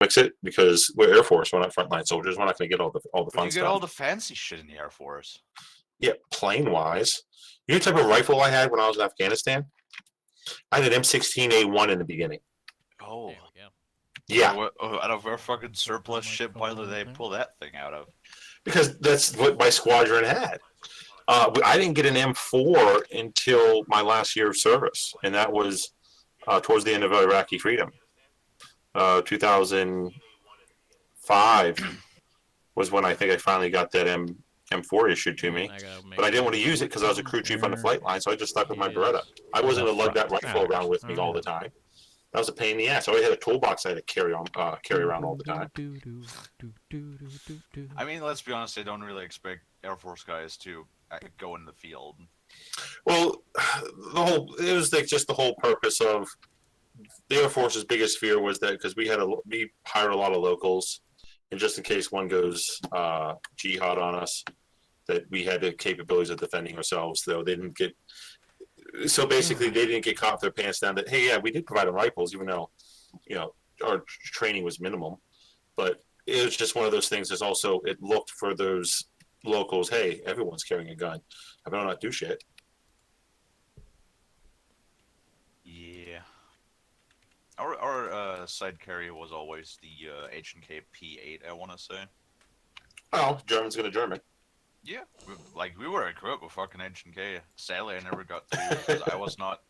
mix it because we're Air Force. We're not frontline soldiers. We're not going to get all the But fun you get stuff. all the fancy shit in the Air Force. Yeah, plane wise. You know the type of rifle I had when I was in Afghanistan? I had an M16A1 in the beginning. Oh. Yeah. Yeah. Out of our fucking surplus shit, why did they pull that thing out of? Because that's what my squadron had. I didn't get an M4 until my last year of service, and that was towards the end of Iraqi freedom. 2005 was when I think I finally got that M4 issued to me. But I didn't want to use it because I was a crew chief on the flight line, so I just stuck with my Beretta. I wasn't going to lug that rifle around with me all the time. That was a pain in the ass. I always had a toolbox I had to carry around all the time. I mean, let's be honest, I don't really expect Air Force guys to go in the field. Well, it was like just the whole purpose of the Air Force's biggest fear was that because we hired a lot of locals, and just in case one goes jihad on us, that we had the capabilities of defending ourselves. Though they didn't get, so basically they didn't get caught with their pants down. That hey, yeah, we did provide them rifles, even though our training was minimal, but it was just one of those things. There's also it looked for those locals. Hey, everyone's carrying a gun. I better not do shit. Yeah. Our side carrier was always the H&K P8, I want to say. Well, German's gonna German. Yeah, we were equipped with fucking H&K. Sadly, I never got to because I was not.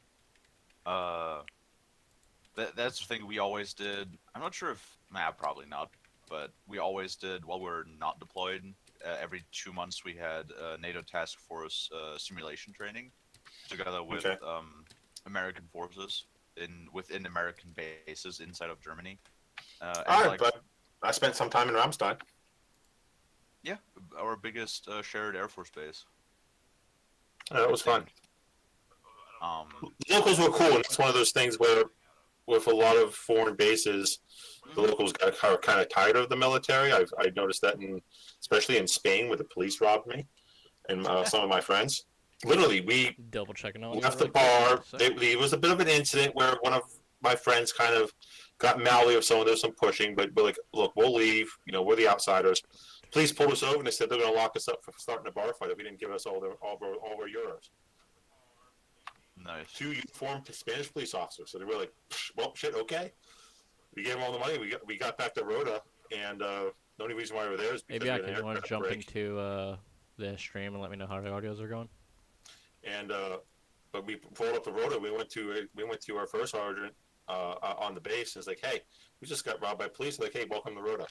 That's the thing we always did. I'm not sure if probably not, but we always did while we were not deployed. Every 2 months we had NATO task force simulation training together with American forces within American bases inside of Germany. But I spent some time in Ramstein. Yeah, our biggest shared Air Force base. That was fun. Locals were cool, and it's one of those things where, with a lot of foreign bases, the locals got kind of tired of the military. I noticed that, especially in Spain, where the police robbed me and some of my friends. Literally, we double checking on left the bar. It was a bit of an incident where one of my friends kind of got mouthy of someone. There's some pushing, but we're like, look, we'll leave. We're the outsiders. Police pulled us over and they said they're going to lock us up for starting a bar fight if we didn't give us all our euros. Nice. 2 uniformed Spanish police officers. So they were like, well, shit, okay. We gave them all the money. We got back to Rota, and the only reason why we were there is because maybe I can want to jump into the stream and let me know how the audios are going. And but we pulled up the Rota. We went to our first sergeant on the base, and it's like, hey, we just got robbed by police. Like, hey, welcome to Rota.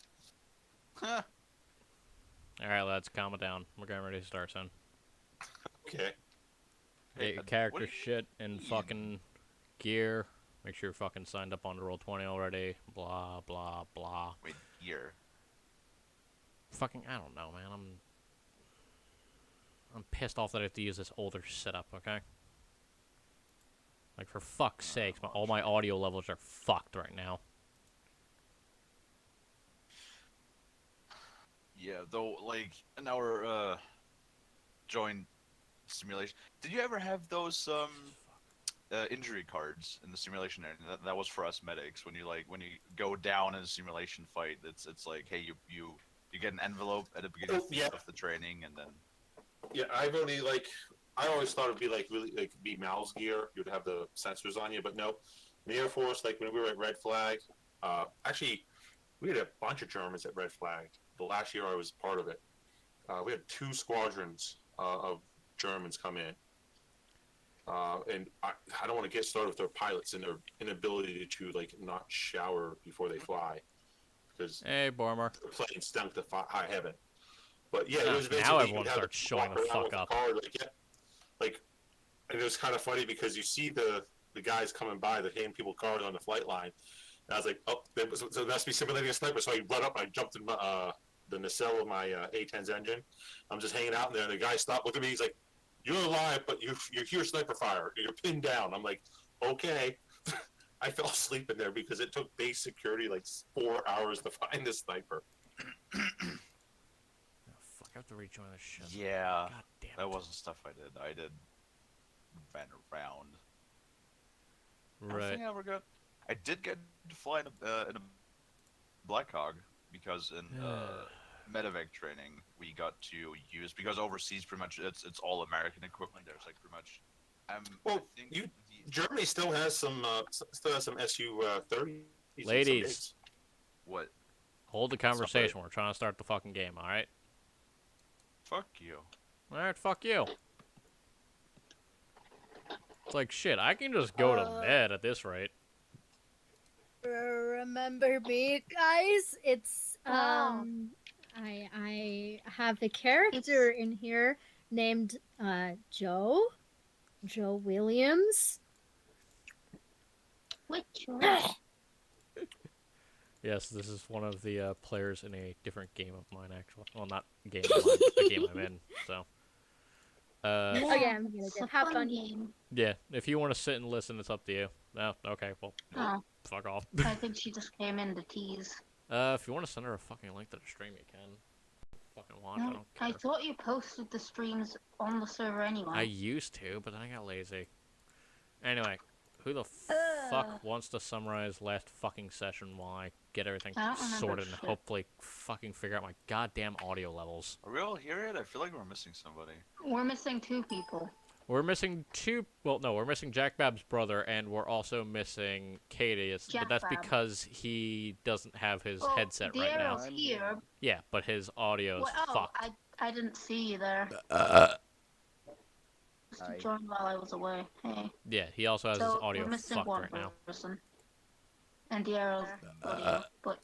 Huh. All right, lads, calm it down. We're getting ready to start soon. Okay. Get your character shit and fucking gear. Make sure you're fucking signed up on the Roll20 already. Blah, blah, blah. Wait, gear? Fucking, I don't know, man. I'm pissed off that I have to use this older setup, okay? Like, for fuck's sakes, all my audio levels are fucked right now. Yeah, though, like, in our joint simulation, did you ever have those injury cards in the simulation area? That was for us medics. When you go down in a simulation fight, it's like, hey, you get an envelope at the beginning of the training, and then. Yeah, I always thought it'd be really be Mal's gear. You'd have the sensors on you, but no. In the Air Force, like when we were at Red Flag, actually, we had a bunch of Germans at Red Flag. The last year I was part of it. We had 2 squadrons of Germans come in. And I don't want to get started with their pilots and their inability to not shower before they fly. Because hey, Bormer. the plane stunk to high heaven. But yeah, it was basically now everyone starts showing the fuck up. And it was kind of funny because you see the guys coming by, they're handing people cards on the flight line. And I was like, oh, so it must be simulating a sniper. So I run up, I jumped in the nacelle of my A-10's engine. I'm just hanging out in there, and the guy stopped, looked at me, he's like, you're alive, but you hear sniper fire. You're pinned down. I'm like, okay. I fell asleep in there because it took base security 4 hours to find this sniper. I have to rejoin the shit. Yeah, God damn it. That wasn't stuff I did. I did ran around. Right. I don't think I ever got. I did get to fly in a Blackhawk because in medevac training we got to use, because overseas pretty much it's all American equipment. There's like pretty much. Well, I think Germany still has some SU 30s. Ladies. What? Hold the conversation. We're trying to start the fucking game, alright? Fuck you. Alright, fuck you. It's like, shit, I can just go to bed at this rate. Remember me, guys? It's, I have a character in here named, Joe Williams. Which Yes, this is one of the players in a different game of mine, actually. Well, not game of mine, a game I'm in, so. Okay, I'm gonna it's a have fun fun. game. Yeah, if you want to sit and listen, it's up to you. No, okay, well, Oh, fuck off. I think she just came in to tease. If you want to send her a fucking link to the stream, you can. Fucking watch, I No, don't I care. thought you posted the streams on the server anyway. I used to, but then I got lazy. Anyway, who the fuck wants to summarize last fucking session while I get everything I don't remember sorted and shit. hopefully fucking figure out my goddamn audio levels? Are we all here yet? I feel like we're missing somebody. We're missing 2 people. We're missing 2. Well, no, we're missing Jack Bab's brother, and we're also missing Katie. But that's Jack Bab. because he doesn't have his Well, headset right now. Daryl's here. Yeah, but his audio's Well, fucked. I didn't see you there. Just joined while I was away. Hey. Yeah, he also has his So audio we're missing fucked one right now. person. And Daryl's audio. But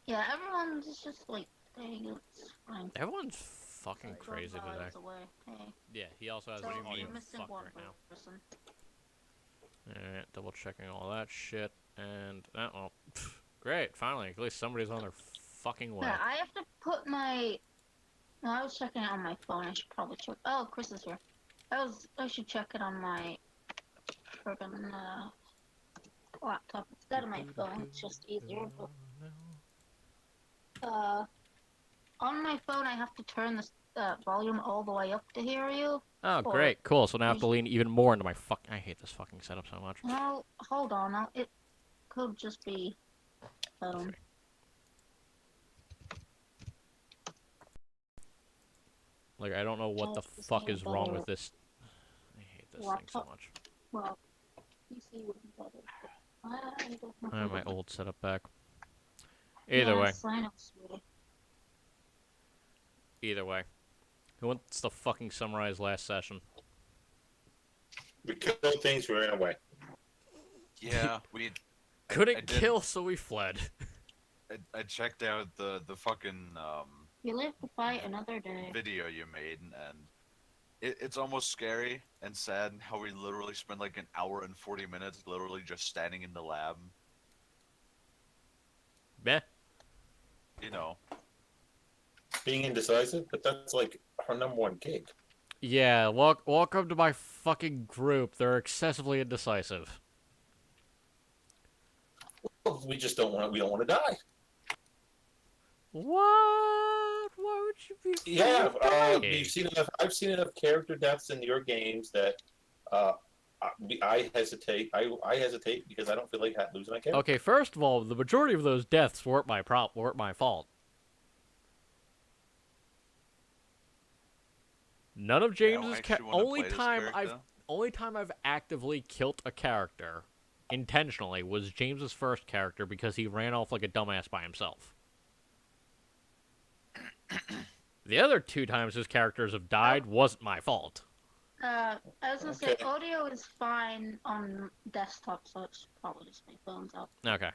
yeah, everyone's just like, dang, it's fine. Everyone's fucking crazy Joined while I today. was away. Hey. Yeah, he also has So his audio we're missing fucked one right now. person. Alright, double checking all that shit, and oh, great! Finally, at least somebody's on their fucking way. Yeah, I have to put my. No, I was checking it on my phone. I should probably check. Oh, Chris is here. I should check it on my friggin' laptop instead of my phone. It's just easier. But, on my phone, I have to turn the volume all the way up to hear you. Oh, Or- great, cool. So now I have to lean even more into my fuck. I hate this fucking setup so much. No, hold on. It could just be. Like, I don't know what the Just fuck need is wrong with better this. I hate this thing so laptop. much. Well, PC would be better. But I don't know. I have my old setup back. Either way, Yes, I know, sweetie. either way. Who wants to fucking summarize last session? We killed things, we ran away. Yeah, we. I Couldn't did- kill, so we fled. I checked out the fucking You live to fight another day. video you made, and it's almost scary and sad how we literally spent like an hour and 40 minutes literally just standing in the lab. Meh. You know. Being indecisive, but that's like our #1 gig. Yeah, welcome to my fucking group. They're excessively indecisive. Well, we just don't want. We don't want to die. What? Why would you be? Yeah, dying? you've seen enough. I've seen enough character deaths in your games that I hesitate. I hesitate because I don't feel like losing my character. Okay, first of all, the majority of those deaths weren't my fault. None of James's actually wanna only play this time character. I've actively killed a character intentionally was James's first character because he ran off like a dumbass by himself. The other 2 times his characters have died wasn't my fault. I was gonna say, Okay. audio is fine on desktop, so it's probably just my phone's up. Okay.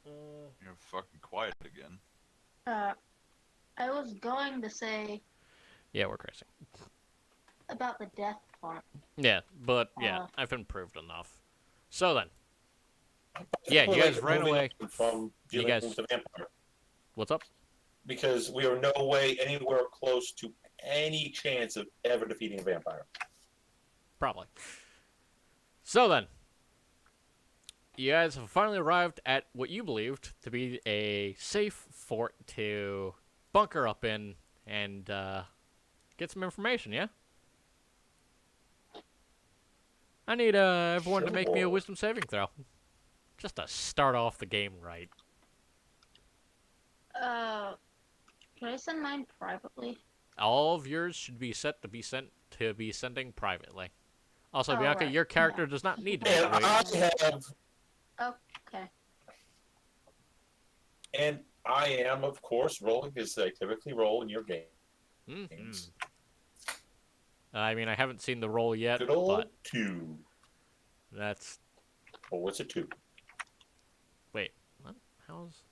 You're fucking quiet again. I was going to say Yeah, we're crazy. about the death part. Yeah, but yeah, Uh. I've improved enough. So then, yeah, you guys ran Moving away. on from You dealing guys- with the vampire What's up? because we are no way anywhere close to any chance of ever defeating a vampire. Probably. So then, you guys have finally arrived at what you believed to be a safe fort to bunker up in and get some information, yeah? I need everyone to make me a wisdom saving throw. Just to start off the game right. Can I send mine privately? All of yours should be set to be sending privately. Also, Oh, Bianca, right. your character does not need to be And created. I have, Okay. and I am, of course, rolling as I typically roll in your game. Mhm. I mean, I haven't seen the roll yet, Good old but 2. that's... Oh, what's a 2? Wait, what? How's...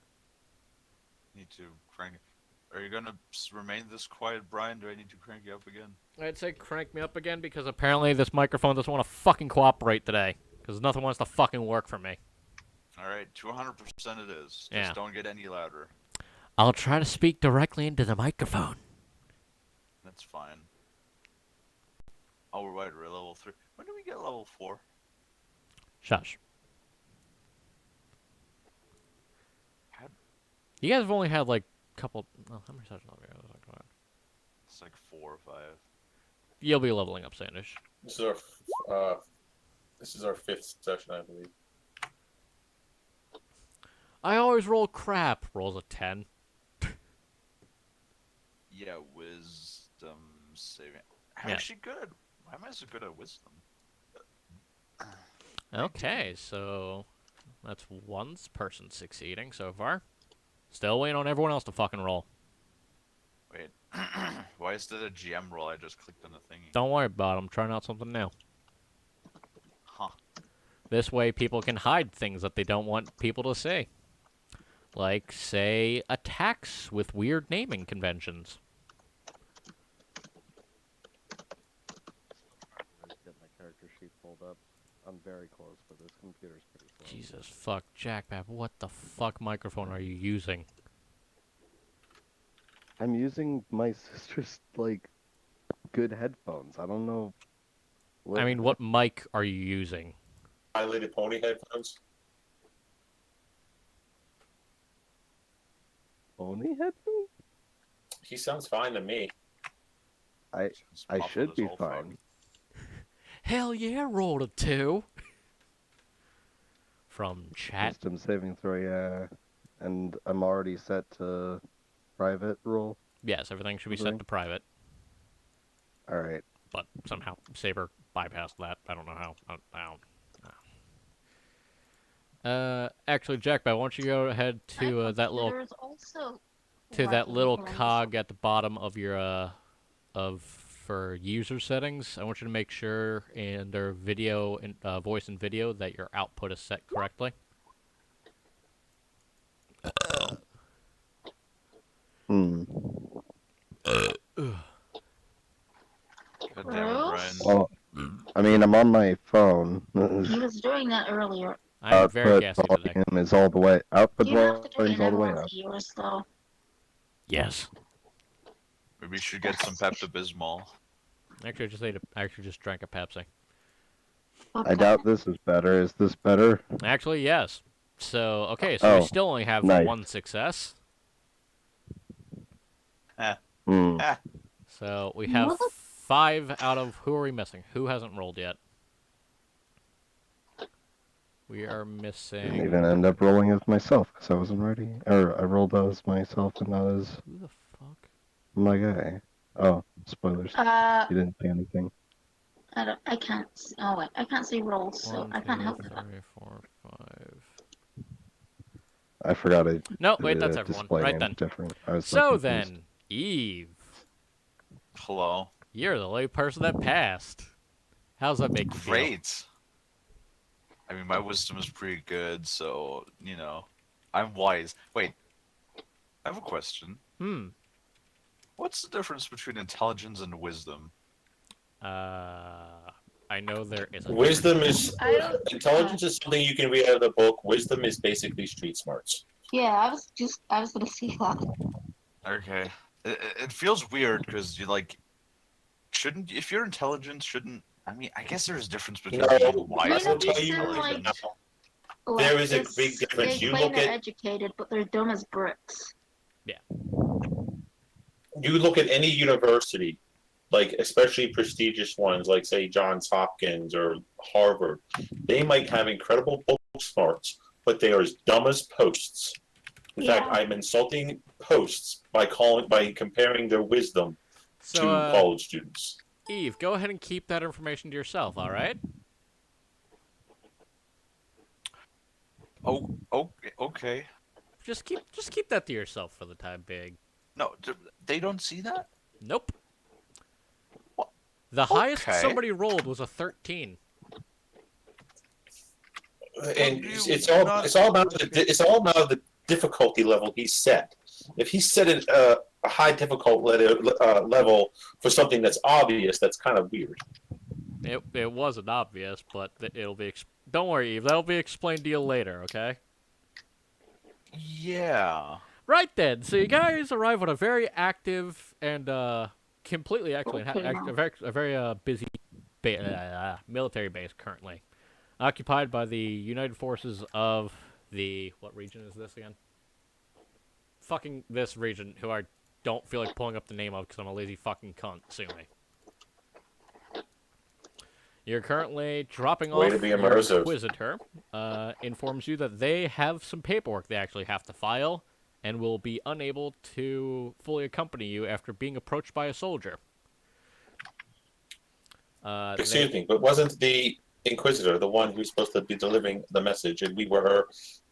Need to crank. Are you gonna remain this quiet, Brian? Do I need to crank you up again? I'd say crank me up again because apparently this microphone doesn't want to fucking cooperate today. Because nothing wants to fucking work for me. All right, 200% it is. Just Yeah. don't get any louder. I'll try to speak directly into the microphone. That's fine. Oh, right, we're at level 3. When do we get level 4? Shush. How- You guys have only had like a couple... Oh, how many sessions have you guys had? It's like 4 or 5. You'll be leveling up, Sandish. This is our 5th session, I believe. I always roll crap. Rolls a 10. Yeah, wisdom saving. How Yeah. is she good? Why am I so good at wisdom? Okay, so that's one person succeeding so far. Still waiting on everyone else to fucking roll. Wait, why is that a GM roll? I just clicked on the thingy. Don't worry about it. I'm trying out something new. Huh. This way people can hide things that they don't want people to see. Like, say, attacks with weird naming conventions. Get my character sheet pulled up. I'm very close, but this computer's pretty slow. Jesus fuck, Jackpap, what the fuck microphone are you using? I'm using my sister's, like, good headphones. I don't know. I mean, what mic are you using? My Little Pony headphones. Pony headphones? He sounds fine to me. It's I muffled should as be all fuck. fine. Hell yeah, rolled a 2. From chat. Wisdom saving throw, yeah. And I'm already set to private rule. Yes, everything should be set Everything? to private. Alright. But somehow Saber bypassed that. I don't know how. I don't. Actually, Jackpap, why don't you go ahead to that little There's also that little weapons. cog at the bottom of your for user settings. I want you to make sure in their video and voice and video that your output is set correctly. Hmm. God damn it, Brian. Well, I mean, I'm on my phone. He was doing that earlier. I'm very Output gassy today. volume is all the way. Output You have to do volume it is in all the way everyone's up. ears, though. Yes. Maybe we should get some Pepto-Bismol. Actually, I just drank a Pepsi. I doubt this is better. Is this better? Actually, yes. So, okay, so we Oh, still only have nice. one success. Hmm. So we have 5 out of... Who are we missing? Who hasn't rolled yet? We are Didn't missing... even end up rolling as myself because I wasn't ready. Or I rolled as myself and not as Who the fuck? my guy. Oh, spoilers. You didn't say anything. I can't. Oh wait, I can't see rolls, so 1, I can't 2, help with that. 3, 4, 5... I forgot it. No, wait, that's everyone. Display Right name's then. different. I was So confused. then, Eve, Hello. you're the only person that passed. How's that make you feel? Great. I mean, my wisdom is pretty good, so, you know, I'm wise. Wait, I have a question. What's the difference between intelligence and wisdom? I know there is a... Wisdom is I don't. intelligence is something you can read out of the book. Wisdom is basically street smarts. Yeah, I was gonna say that. Okay. It feels weird because you like shouldn't if you're intelligent shouldn't I mean I guess there's a difference between No, being I wise will and tell being you intelligent. There is a It's- big difference. They You claim look they're at- educated, but they're dumb as bricks. You look at any university, like especially prestigious ones, like say Johns Hopkins or Harvard. They might have incredible book smarts, but they are as dumb as posts. In fact, Yeah. I'm insulting posts by comparing their wisdom So, to college students. Eve, go ahead and keep that information to yourself, all right? Oh, okay. Just keep that to yourself for the time being. No, they don't see that. Nope. What? The highest Okay. somebody rolled was a 13. And you it's all not- it's all about the difficulty level he set. If he set a high difficult level for something that's obvious, that's kind of weird. It wasn't obvious, but it'll be. Don't worry, Eve. That'll be explained to you later. Okay. Yeah. Right then. So you guys arrive on a very active and completely actually a very busy military base currently, occupied by the United Forces of the what region is this again? Fucking this region, who I don't feel like pulling up the name of because I'm a lazy fucking cunt. Sue me. You're currently dropping Way off to be your immersive. Inquisitor, informs you that they have some paperwork they actually have to file, and will be unable to fully accompany you after being approached by a soldier. Excuse me, but wasn't the Inquisitor the one who's supposed to be delivering the message, and we were her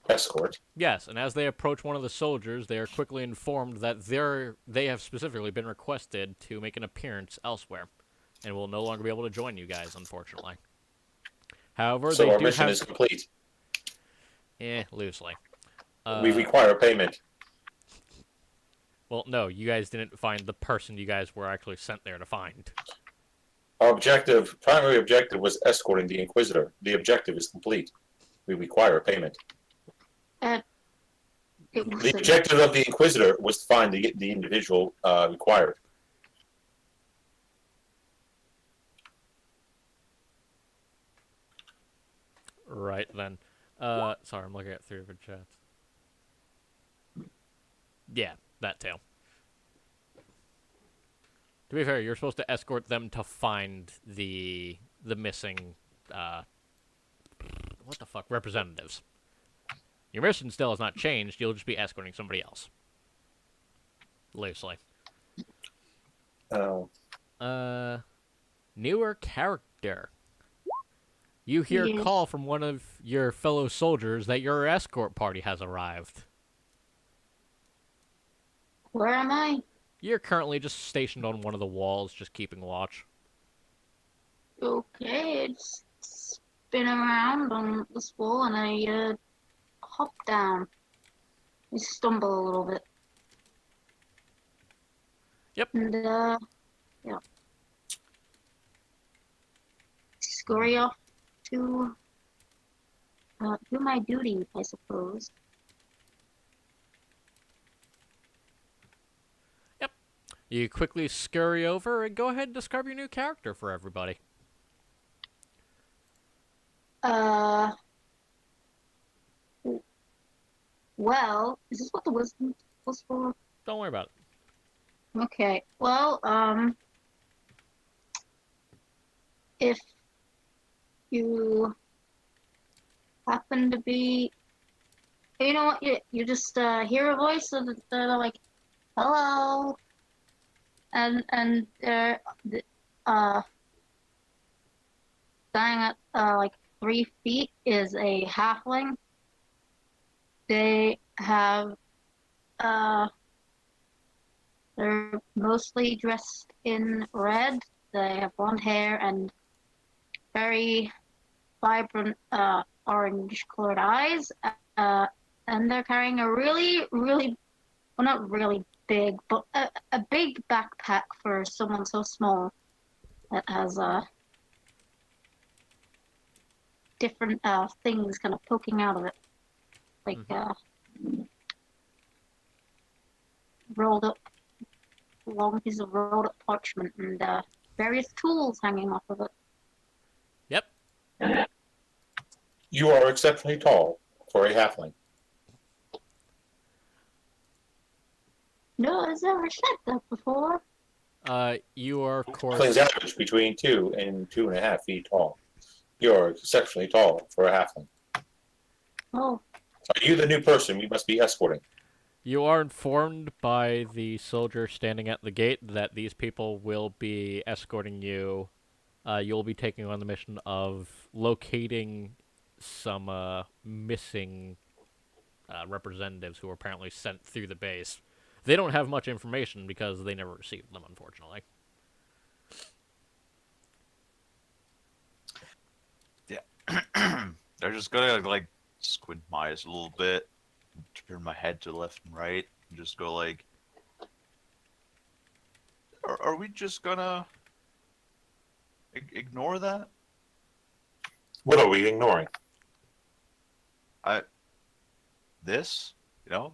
escort? Yes, and as they approach one of the soldiers, they are quickly informed that they have specifically been requested to make an appearance elsewhere, and will no longer be able to join you guys, unfortunately. However, So they our do mission have... is complete. loosely. We require payment. Well, no, you guys didn't find the person you guys were actually sent there to find. Our primary objective was escorting the Inquisitor. The objective is complete. We require payment. It was The objective of the Inquisitor was to find the individual required. Right then. Sorry, I'm looking at 3 different chats. Yeah, that too. To be fair, you're supposed to escort them to find the missing, what the fuck, representatives. Your mission still has not changed, you'll just be escorting somebody else. Loosely. Oh. Newer character. You hear a Yes. call from one of your fellow soldiers that your escort party has arrived. Where am I? You're currently just stationed on one of the walls, just keeping watch. Okay, it's spin around on this wall and I hop down. I stumble a little bit. Yep. And yeah. Scurry off to do my duty, I suppose. You quickly scurry over and go ahead and describe your new character for everybody. Well, is this what the wisdom was for? Don't worry about it. Okay, well, if you happen to be, you know what, you just hear a voice and they're like, hello, and they're dying at like 3 feet is a halfling. They have they're mostly dressed in red. They have blonde hair and very vibrant orange colored eyes. And they're carrying a really, well, not really big, but a big backpack for someone so small that has different things kind of poking out of it. Like rolled up, long piece of rolled up parchment and various tools hanging off of it. Yep. You are exceptionally tall for a halfling. No one's ever said that before. You are, of course... Halflings average between 2 and 2.5 feet tall. You are exceptionally tall for a halfling. Oh, Are you the new person we must be escorting? You are informed by the soldier standing at the gate that these people will be escorting you. You'll be taking on the mission of locating some missing representatives who were apparently sent through the base. They don't have much information because they never received them, unfortunately. They're just gonna like squint my eyes a little bit, turn my head to the left and right, and just go like, "Are we just gonna ignore that?" What are we ignoring? This,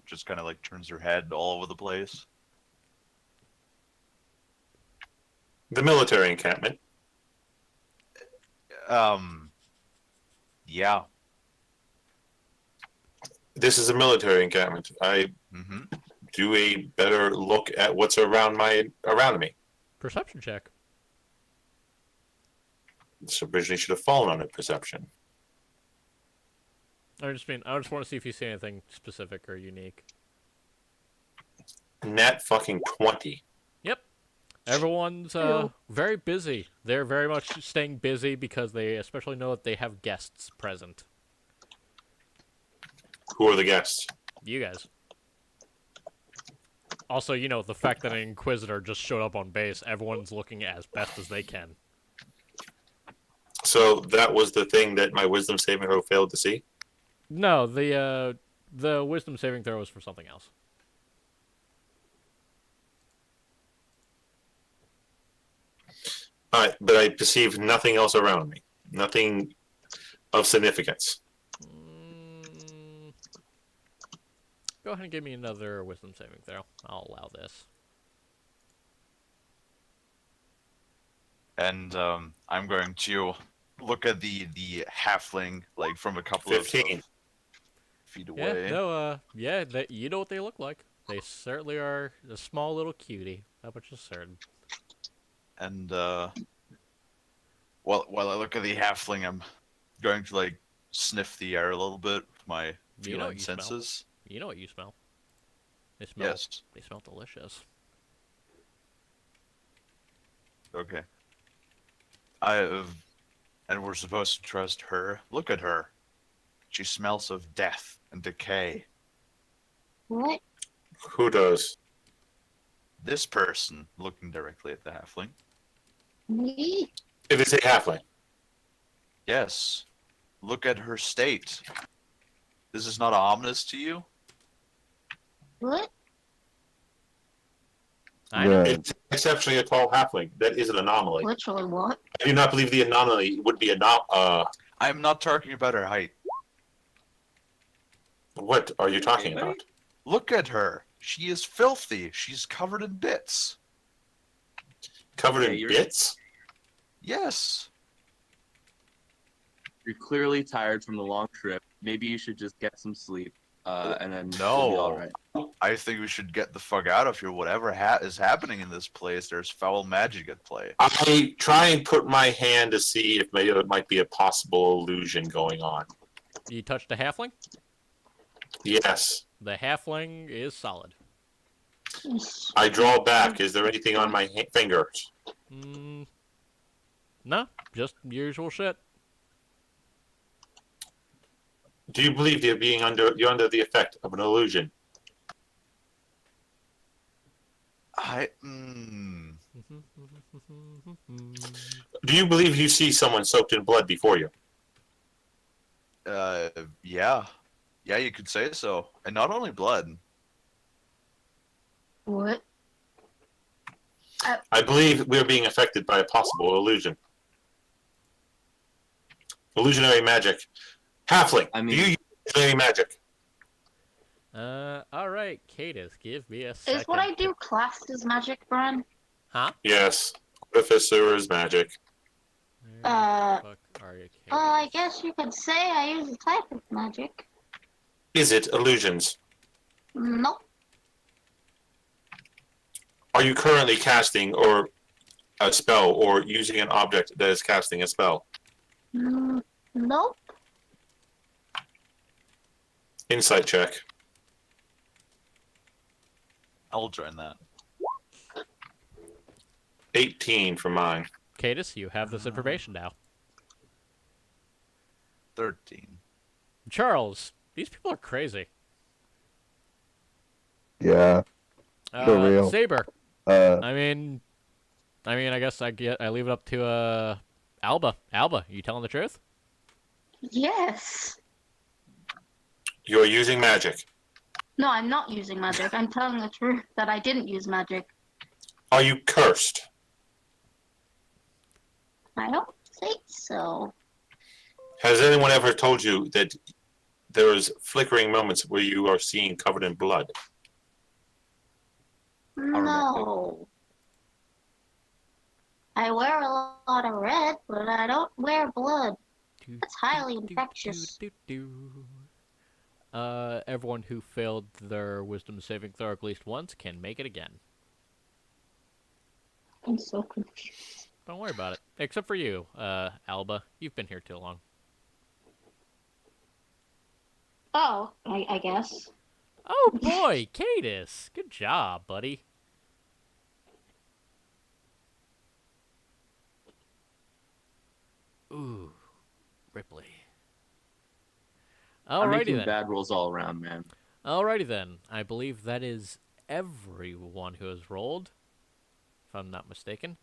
just kind of like turns her head all over the place. The military encampment. Yeah. This is a military encampment. I Mm-hmm. do a better look at what's around me. Perception check. This originally should have fallen on a perception. I just want to see if you see anything specific or unique. Nat fucking 20. Yep. Everyone's very busy. They're very much staying busy because they especially know that they have guests present. Who are the guests? You guys. Also, the fact that an Inquisitor just showed up on base, everyone's looking as best as they can. So that was the thing that my wisdom saving throw failed to see? No, the wisdom saving throw was for something else. Alright, but I perceive nothing else around me. Nothing of significance. Go ahead and give me another wisdom saving throw. I'll allow this. And I'm going to look at the halfling like from a couple of 15. feet away. Yeah, no, you know what they look like. They certainly are a small little cutie. That much is certain. And while I look at the halfling, I'm going to like sniff the air a little bit with my You know what feline you smell. senses. You know what you smell. They smell. Yes. They smell delicious. Okay. And we're supposed to trust her. Look at her. She smells of death and decay. What? Who does? This person, looking directly at the halfling. Me? It is a halfling. Yes. Look at her state. This is not ominous to you? What? I know. It's exceptionally a tall halfling. That is an anomaly. Literally what? I do not believe the anomaly would be I'm not talking about her height. what are you talking about? Look at her. She is filthy. She's covered in bits. Covered Okay, in you're- bits? Yes. You're clearly tired from the long trip. Maybe you should just get some sleep, and then No. you'll be all right. I think we should get the fuck out of here. Whatever is happening in this place, there's foul magic at play. I try and put my hand to see if maybe it might be a possible illusion going on. You touched a halfling? Yes. The halfling is solid. I draw back. Is there anything on my fingers? No, just usual shit. Do you believe you're you're under the effect of an illusion? Do you believe you see someone soaked in blood before you? Yeah. Yeah, you could say so. And not only blood. What? I believe we're being affected by a possible illusion. Illusionary magic. Halfling, I do mean- you use illusionary magic? Alright, Cadis, give me a second. Is what I do classed as magic, Brian? Huh? Yes. Artificer is magic. Where Uh, the fuck are you, Cadis? I guess you could say I use a type of magic. Is it illusions? Nope. Are you currently casting or a spell or using an object that is casting a spell? Nope. Insight check. I'll join that. 18 for mine. Cadus, you have this information now. 13. Charles, these people are crazy. Yeah. For real. Saber. Uh, I mean, I guess I leave it up to Alba. Alba, you telling the truth? Yes. You're using magic. No, I'm not using magic. I'm telling the truth that I didn't use magic. Are you cursed? I don't think so. Has anyone ever told you that there is flickering moments where you are seen covered in blood? No. I wear a lot of red, but I don't wear blood. That's highly infectious. Everyone who failed their wisdom saving throw at least once can make it again. I'm so confused. Don't worry about it. Except for you, Alba. You've been here too long. Oh, I guess. Oh boy, Cadus! Good job, buddy. Ooh, Ripley. I'm Alrighty making then. bad rolls all around, man. Alrighty then. I believe that is everyone who has rolled, if I'm not mistaken.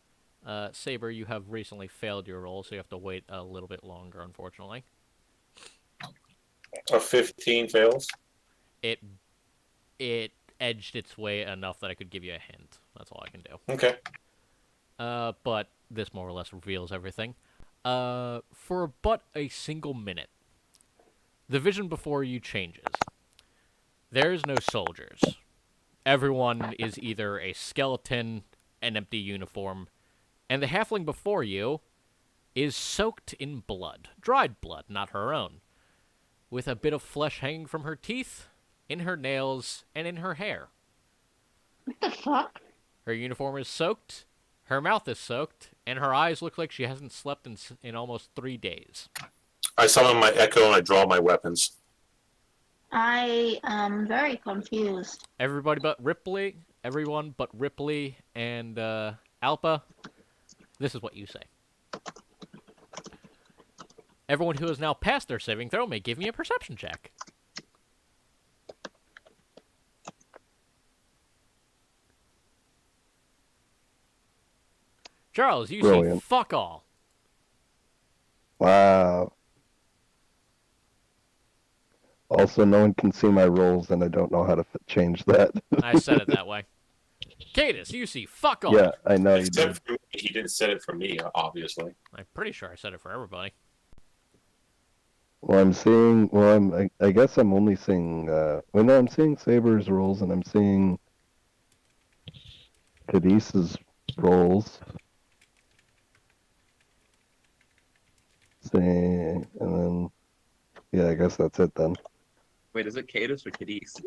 Saber, you have recently failed your roll, so you have to wait a little bit longer, unfortunately. A 15 fails. It edged its way enough that I could give you a hint. That's all I can do. Okay. But this more or less reveals everything. For but a single minute, the vision before you changes. There's no soldiers. Everyone is either a skeleton, an empty uniform, and the halfling before you is soaked in blood. Dried blood, not her own. With a bit of flesh hanging from her teeth, in her nails, and in her hair. What the fuck? Her uniform is soaked, her mouth is soaked, and her eyes look like she hasn't slept in almost 3 days. I summon my echo and I draw my weapons. I am very confused. Everyone but Ripley and Alpa, this is what you say. Everyone who has now passed their saving throw may give me a perception check. Charles, you see Brilliant. fuck all. Wow. Also, no one can see my rolls, and I don't know how to change that. I said it that way. Cadus, you see fuck all. Yeah, I know you did. Except for me, he didn't set it for me, obviously. I'm pretty sure I said it for everybody. Well, I'm seeing. Well, I guess I'm only seeing. Well, no, I'm seeing Saber's rolls, and I'm seeing Cadis's rolls. And then, yeah, I guess that's it then. Wait, is it Cadus or Cadiz?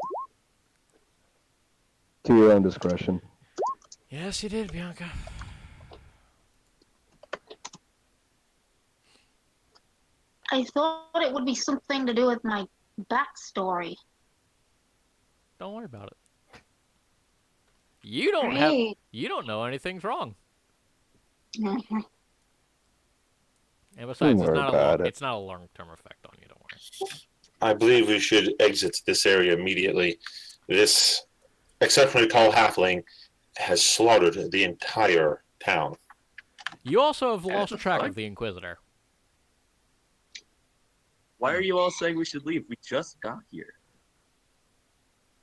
To your own discretion. Yes, you did, Bianca. I thought it would be something to do with my backstory. Don't worry about it. You don't Great. you don't know anything's wrong. Mhm. And besides, Don't worry about it. it's not a long-term effect on you, don't worry. I believe we should exit this area immediately. This exceptionally tall halfling has slaughtered the entire town. You also have lost That's track fine. of the Inquisitor. Why are you all saying we should leave? We just got here.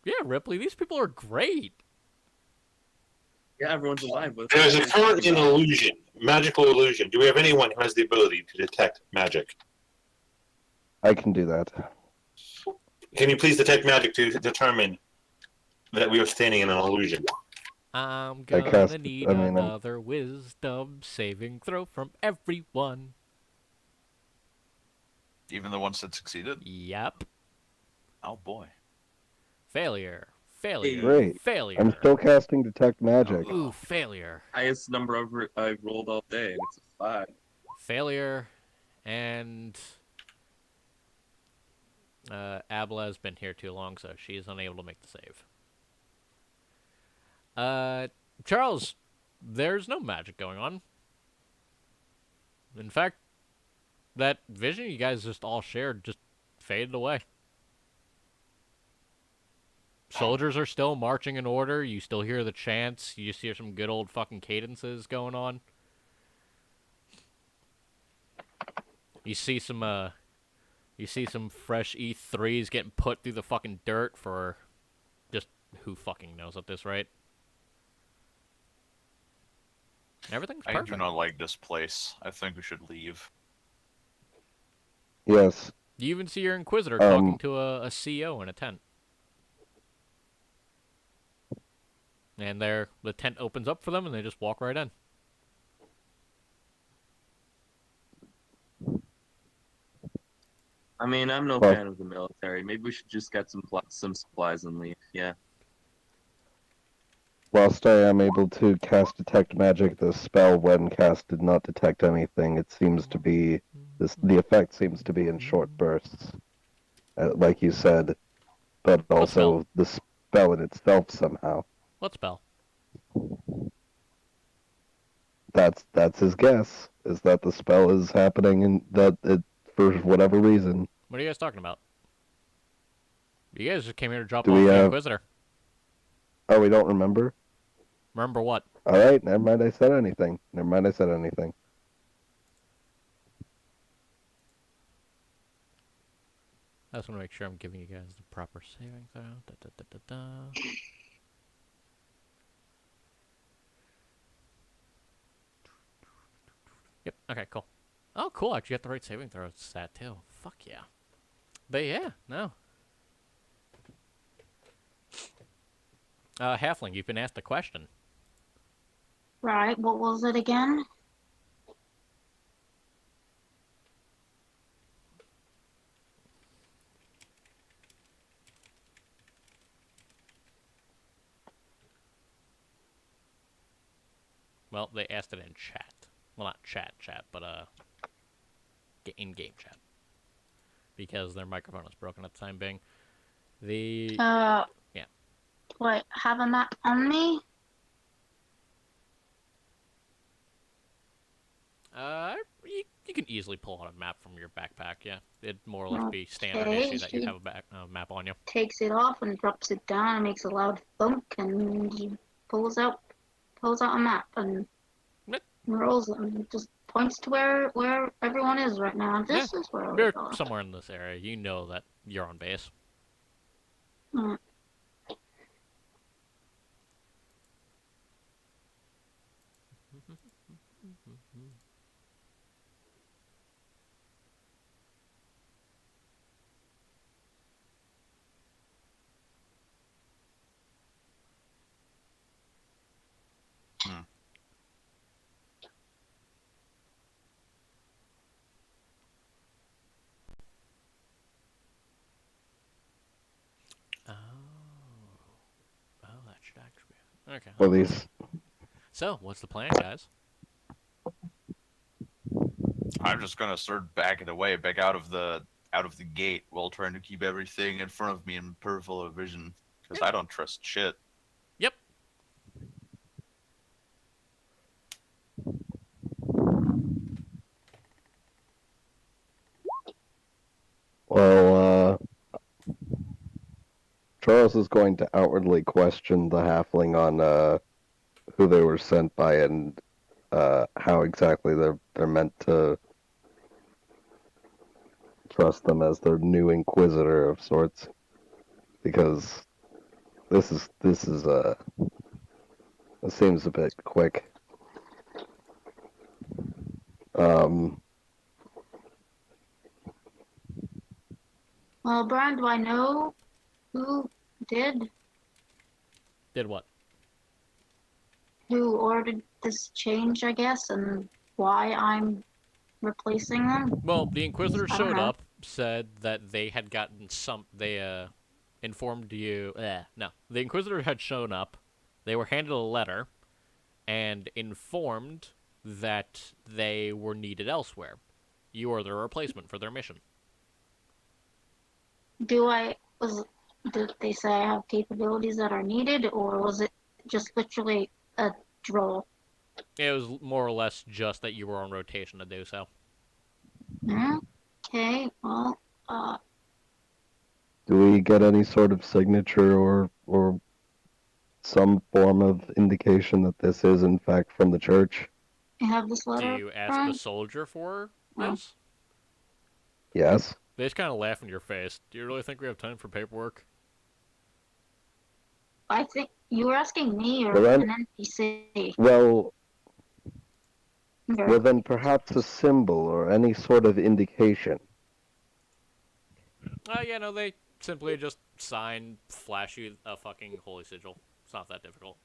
Yeah, Ripley, these people are great. Yeah, everyone's alive. But There's a current illusion, magical illusion. Do we have anyone who has the ability to detect magic? I can do that. Can you please detect magic to determine that we are standing in an illusion? I'm I gonna cast- need I mean, I'm- another wisdom saving throw from everyone. Even the ones that succeeded? Yep. Oh boy. Failure. Failure. Great. Failure. I'm still casting Detect Magic. Ooh, failure. Highest number I've rolled all day, and it's a 5. Failure. And... Abla has been here too long, so she is unable to make the save. Charles, there's no magic going on. In fact, that vision you guys just all shared just faded away. Soldiers are still marching in order. You still hear the chants. You just hear some good old fucking cadences going on. You see some fresh E3s getting put through the fucking dirt for just who fucking knows at this rate. Everything's I perfect. do not like this place. I think we should leave. Yes. You even see your Inquisitor talking to a CO in a tent. And the tent opens up for them, and they just walk right in. I mean, I'm no Well- fan of the military. Maybe we should just get some supplies and leave. Yeah. Whilst I am able to cast Detect Magic, the spell, when cast, did not detect anything. It seems to be... the effect seems to be in short bursts. Like you said. But What also spell? the spell in itself somehow. What spell? That's his guess, is that the spell is happening and that it, for whatever reason. What are you guys talking about? You guys just came here to drop Do off we the have- Inquisitor. Oh, we don't remember? Remember what? Alright, never mind I said anything. I just want to make sure I'm giving you guys the proper saving throw. Da, da, da, da, da. Yep, okay, cool. Oh, cool, actually got the right saving throw stat, too. Fuck yeah. But yeah, no. Halfling, you've been asked a question. Right, what was it again? Well, they asked it in chat. Well, not chat, but, in-game chat. Because their microphone was broken at the time being. Yeah. Wait, have a map on me? You can easily pull out a map from your backpack, yeah. It'd more or less be standard Okay, issue that you have a map on you. Takes it off and drops it down and makes a loud thunk and he pulls out a map and Yep. rolls it and just points to where everyone is right now. This is where we You're are. somewhere in this area. You know that you're on base. Mm. That should actually be okay. Well, these... So, what's the plan, guys? I'm just gonna start backing away, back out of the gate, while trying to keep everything in front of me in peripheral vision, because I don't trust shit. Yep. Well, Charles is going to outwardly question the halfling on who they were sent by and how exactly they're meant to trust them as their new inquisitor of sorts, because this seems a bit quick. Well, Brian, do I know who did? Did what? Who ordered this change, I guess, and why I'm replacing them? Well, the Inquisitor I don't showed know. up, said that they had gotten they informed you. No, the Inquisitor had shown up. They were handed a letter and informed that they were needed elsewhere. You are the replacement for their mission. Did they say I have capabilities that are needed, or was it just literally a droll? It was more or less just that you were on rotation to do so. Okay, well, Do we get any sort of signature or some form of indication that this is in fact from the church? I have this Do letter. you ask the soldier for this? Yes. They just kind of laugh in your face. Do you really think we have time for paperwork? I think you were asking me or Well, then- an NPC. Well, Okay. well then perhaps a symbol or any sort of indication. Yeah, no, they simply just sign, flash you a fucking holy sigil. It's not that difficult.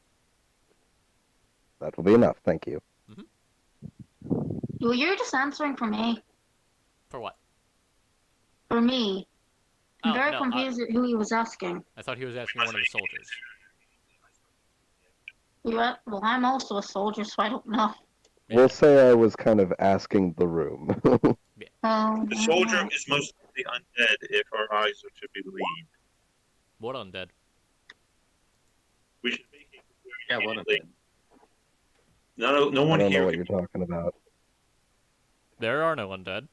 That will be enough, thank you. Well, you're just answering for me. For what? For me. I'm Oh, very no, confused at who he was asking. I thought he was asking one of the soldiers. Well, I'm also a soldier, so I don't know. Yeah. We'll say I was kind of asking the room. Oh, The soldier is most likely undead if our eyes are to be believed. What undead? We should make it Yeah, one of immediately. them. No I one don't know here what can you're talking about. There are no undead.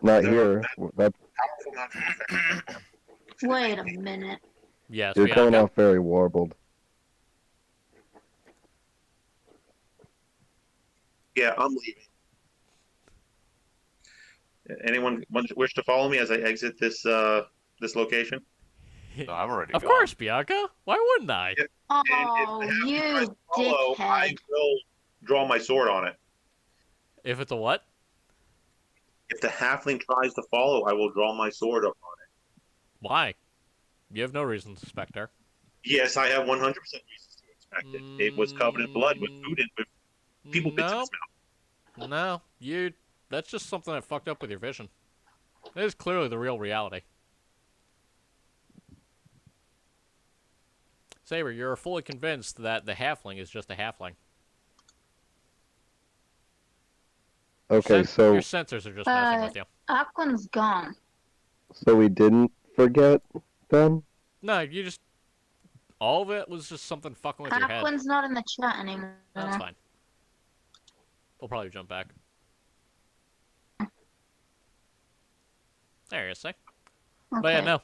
Not There here. That's, powerful magic effect. wait a minute. Yes, you're coming Bianca. off very warbled. Yeah, I'm leaving. Anyone wish to follow me as I exit this location? No, I'm already Of gone. course, Bianca. Why wouldn't I? Yeah. Oh, And if the you halfling tries to follow, I dickhead. will draw my sword on it. If it's a what? If the halfling tries to follow, I will draw my sword up on it. Why? You have no reason to suspect her. Yes, I have 100% reasons to expect it. It was covered in blood with food and with people bits in No, its mouth. no, that's just something that fucked up with your vision. It is clearly the real reality. Saber, you're fully convinced that the halfling is just a halfling. Okay, Your so sensors are just messing with you. Aquan's gone. we didn't forget then? No, you just... All of it was just something fucking with your head. Aquan's not in the chat anymore. That's fine. We'll probably jump back. There you say. But yeah, Okay. no.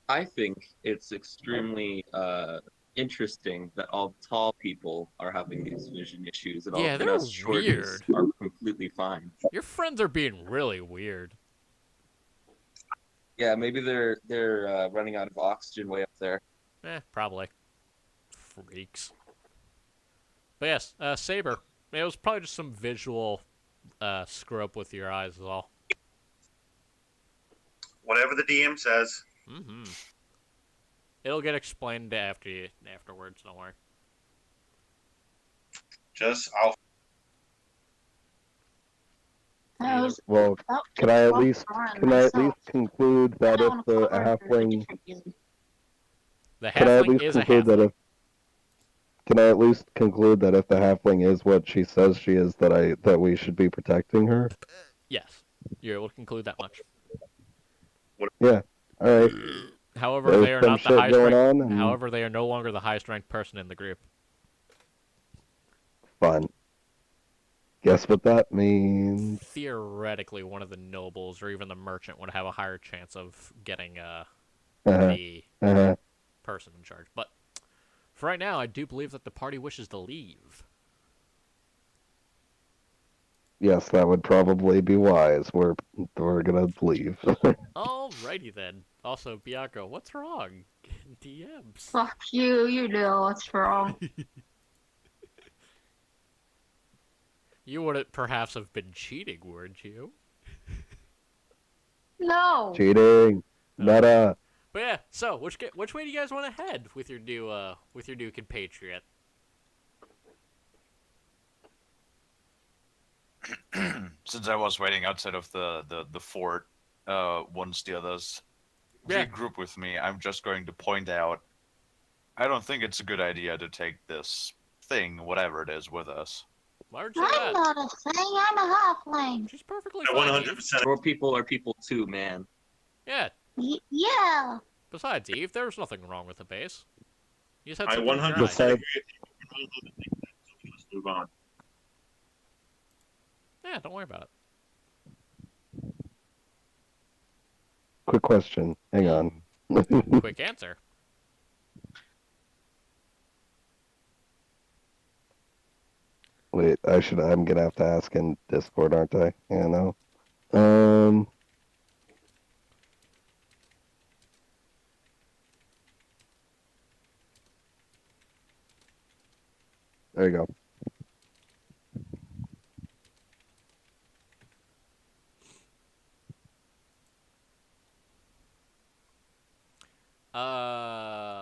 I think it's extremely interesting that all tall people are having these vision issues, and all Yeah, of they're us shorties weird. are completely fine. Your friends are being really weird. Yeah, maybe they're running out of oxygen way up there. Probably. Freaks. But yes, Saber. It was probably just some visual screw up with your eyes is all. Whatever the DM says. Mm-hmm. It'll get explained afterwards, don't worry. I'll. I was Well, about to can I at walk least around can I at myself. least conclude that I if wanna the cover it for a halfling different reason. The can I at halfling least is a conclude that halfling. if can I at least conclude that if the halfling is what she says she is, that we should be protecting her? Yes. You're able to conclude that much. Yeah. All right. However, There's they are some not the shit highest going ranked. on, and- However, they are no longer the highest ranked person in the group. Fun. Guess what that means? Theoretically, one of the nobles or even the merchant would have a higher chance of getting Uh-huh. the Uh-huh. person in charge. But for right now, I do believe that the party wishes to leave. Yes, that would probably be wise. We're gonna leave. Alrighty then. Also, Bianca, what's wrong? DMs. Fuck you, you know what's wrong. You wouldn't perhaps have been cheating, would you? No. Cheating. Meta. But yeah, so which way do you guys want to head with your new compatriot? Since I was waiting outside of the fort, once the others Yeah. regroup with me, I'm just going to point out, I don't think it's a good idea to take this thing, whatever it is, with us. Why would you say I'm that? not a thing. I'm a halfling. She's perfectly I fine. 100%. Short people are people too, man. Yeah. Yeah. Besides, Eve, there was nothing wrong with the base. You just had I something 100% dry. Besides- agree with you. Let's move on. Yeah, don't worry about it. Quick question. Hang on. Quick answer. Wait, I'm gonna have to ask in Discord, aren't I? Yeah, no. Um. There you go.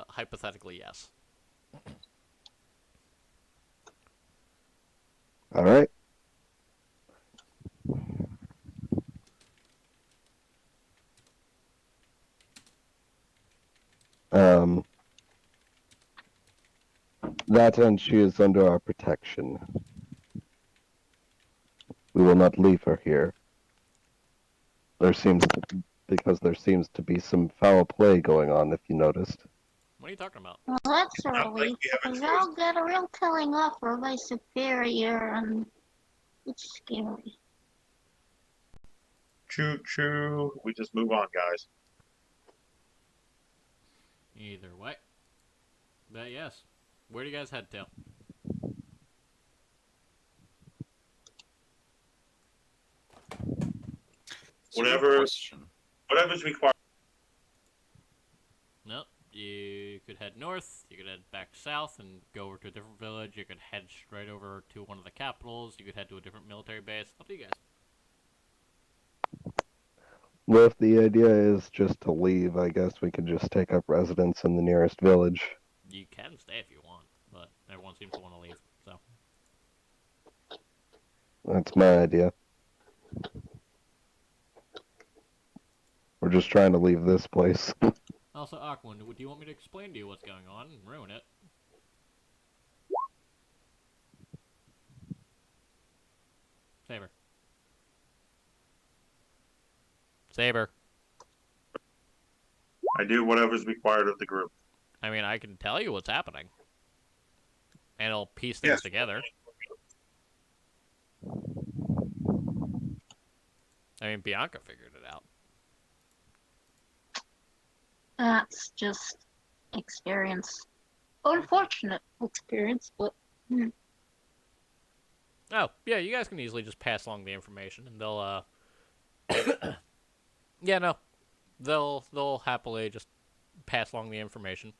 Hypothetically, yes. All right. Um. That and she is under our protection. We will not leave her here. Because there seems to be some foul play going on, if you noticed. What are you talking about? Well, that's a Not like relief, we have a because choice. I'll get a real telling off for my superior, and it's scary. Choo choo. We just move on, guys. Either way. But yes. Where do you guys head to? It's a good Whatever- question. Whatever's required. No. You could head north, you could head back south and go over to a different village, you could head straight over to one of the capitals, you could head to a different military base. Up to you guys. Well, if the idea is just to leave, I guess we could just take up residence in the nearest village. You can stay if you want, but everyone seems to want to leave, so. That's my idea. We're just trying to leave this place. Also, Aquan, do you want me to explain to you what's going on and ruin it? Saber. Saber. I do whatever's required of the group. I mean, I can tell you what's happening. And it'll piece things Yes. together. I mean, Bianca figured it out. That's just experience. Unfortunate experience, but Oh, yeah, you guys can easily just pass along the information, and they'll, yeah, no. They'll happily just pass along the information.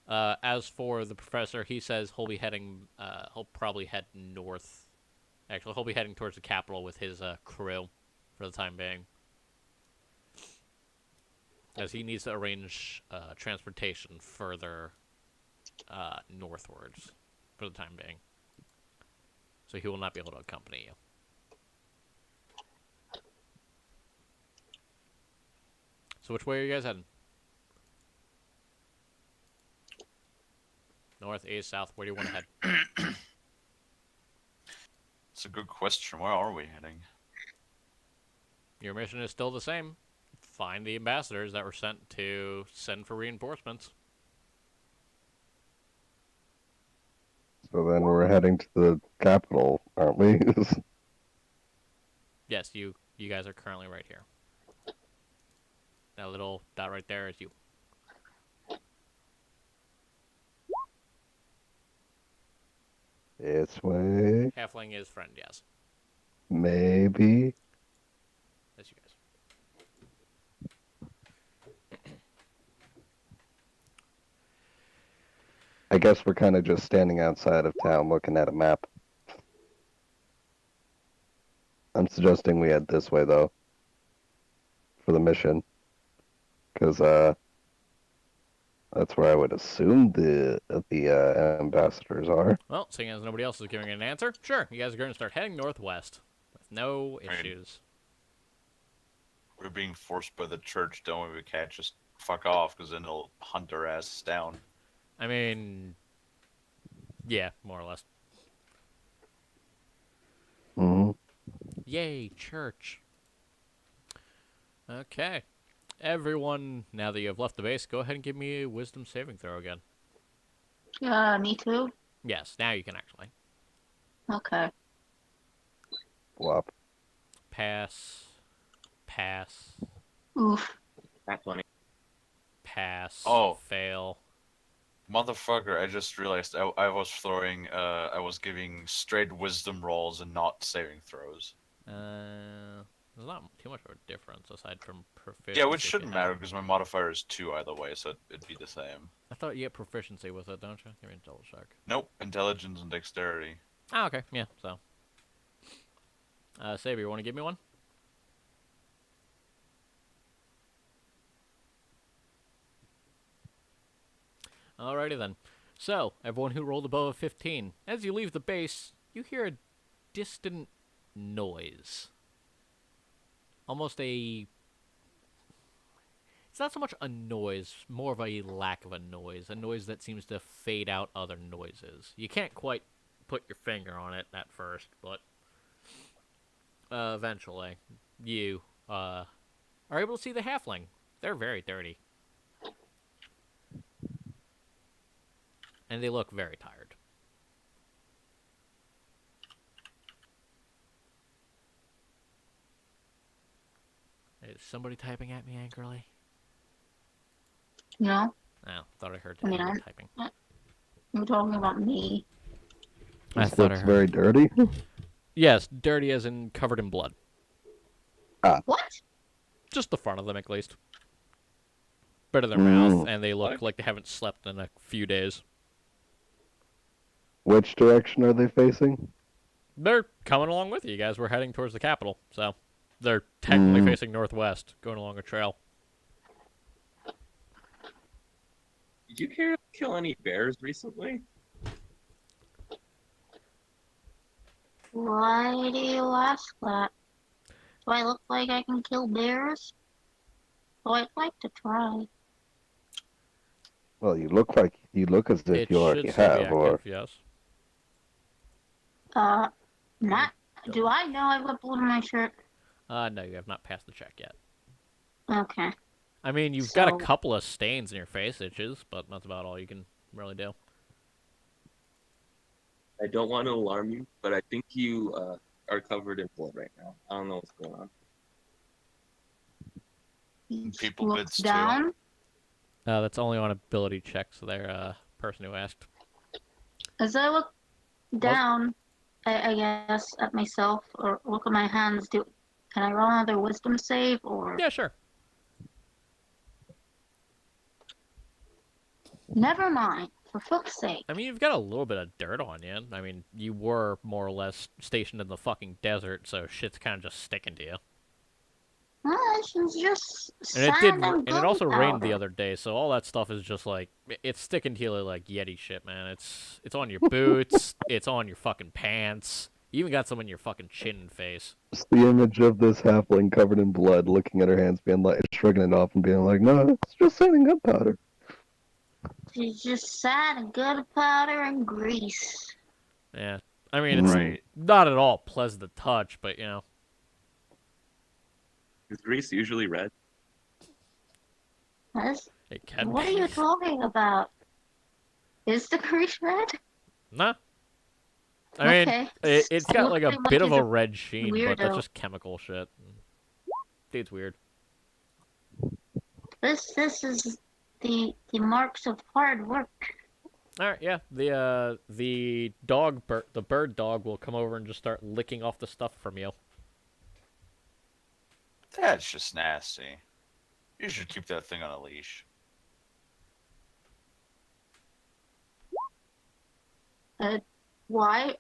As for the professor, he says he'll be heading, he'll probably head north. Actually, he'll be heading towards the capital with his, crew for the time being. As he needs to arrange, transportation further, northwards for the time being. So he will not be able to accompany you. So which way are you guys heading? North, east, south, where do you want to head? It's a good question. Where are we heading? Your mission is still the same. Find the ambassadors that were sent to send for reinforcements. So then we're heading to the capital, aren't we? Yes, you guys are currently right here. That little dot right there is you. This way, Halfling is friend, yes. maybe. That's you guys. I guess we're kind of just standing outside of town looking at a map. I'm suggesting we head this way, though, for the mission. Because, that's where I would assume the ambassadors are. Well, seeing as nobody else is giving an answer, sure, you guys are going to start heading northwest. With no Right. issues. We're being forced by the church, don't we? We can't just fuck off, because then they'll hunt our asses down. I mean, yeah, more or less. Hmm. Yay, church. Okay. Everyone, now that you have left the base, go ahead and give me a wisdom saving throw again. Me too. Yes, now you can actually. Okay. Flop. Pass. Pass. Oof. That's funny. Pass. Oh. Fail. Motherfucker, I just realized I was throwing, I was giving straight wisdom rolls and not saving throws. There's not too much of a difference aside from proficiency. Yeah, which if you shouldn't have matter it. because my modifier is 2 either way, so it'd be the same. I thought you get proficiency with it, don't you? Give me a double check. Nope, intelligence and dexterity. Oh, okay. Yeah, so. Saber, you want to give me one? Alrighty then. So, everyone who rolled above a 15, as you leave the base, you hear a distant noise. Almost a... It's not so much a noise, more of a lack of a noise that seems to fade out other noises. You can't quite put your finger on it at first, but eventually you are able to see the halfling. They're very dirty. And they look very tired. Is somebody typing at me angrily? No, Oh, thought I heard I mean, anyone typing. you're talking about me. I This thought I looks heard. very dirty. Yes, dirty as in covered in blood. What? Just the front of them, at least. Bit of their Mm. mouth, and they look What? like they haven't slept in a few days. Which direction are they facing? They're coming along with you guys. We're heading towards the capital, so they're technically facing northwest, going along a trail. Did you care to kill any bears recently? Why do you ask that? Do I look like I can kill bears? Oh, I'd like to try. Well, you look as if It you already should still be have, or active, yes. Not. Do I know I've got blood on my shirt? No, you have not passed the check yet. Okay. I mean, you've got a So- couple of stains in your face itches, but that's about all you can really do. I don't want to alarm you, but I think you are covered in blood right now. I don't know what's going on. People Look bids too. down. That's only on ability checks there, person who asked. As I look down, I guess, at myself, or look at my hands, can I roll another wisdom save, or... Yeah, sure. Never mind, for fuck's sake. I mean, you've got a little bit of dirt on you. I mean, you were more or less stationed in the fucking desert, so shit's kind of just sticking to you. This is just And it sand did, and and it also rained the gunpowder. other day, so all that stuff is just like it's sticking to you like Yeti shit, man. It's on your boots, it's on your fucking pants. You even got some in your fucking chin and face. just the image of this halfling covered in blood, looking at her hands, being like, shrugging it off, and being like, "No, it's just sand and gunpowder." She's just sand and gunpowder and grease. Yeah, I mean it's Right. not at all pleasant to touch, but you know. Is grease usually red? It can What be. are you talking about? Is the grease red? Nah. I mean, Okay. it's got like a Looks like bit of he's a a red sheen, but that's weirdo. just chemical shit. Dude's weird. This is the marks of hard work. All right, yeah. The bird dog will come over and just start licking off the stuff from you. That's just nasty. You should keep that thing on a leash. Why?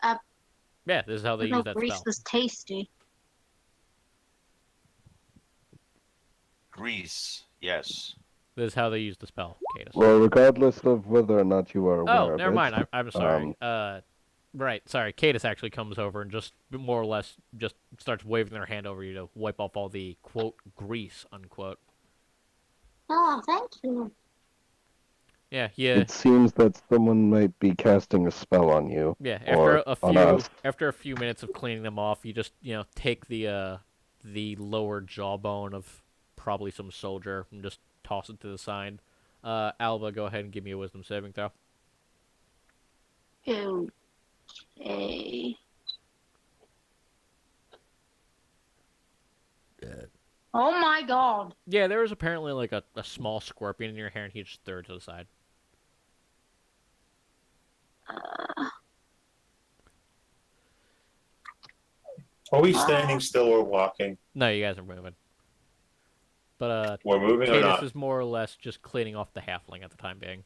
Yeah, this is how they No, use that grease spell. is tasty. Grease, yes. This is how they use the spell, Cadus. Well, regardless of whether or not you are aware Oh, of never it, mind. I'm sorry. um, Right, sorry. Cadus actually comes over and just more or less just starts waving their hand over you to wipe off all the quote grease unquote. Oh, thank you. Yeah, yeah, It seems that someone might be casting a spell on you. yeah. Or on us. After a few minutes of cleaning them off, you just take the lower jawbone of probably some soldier and just toss it to the side. Alba, go ahead and give me a wisdom saving throw. Okay. Oh my god. Yeah, there was apparently like a small scorpion in your hair, and he just threw it to the side. Are we standing still or walking? No, you guys are moving. But We're moving or Cadus not? is more or less just cleaning off the halfling at the time being.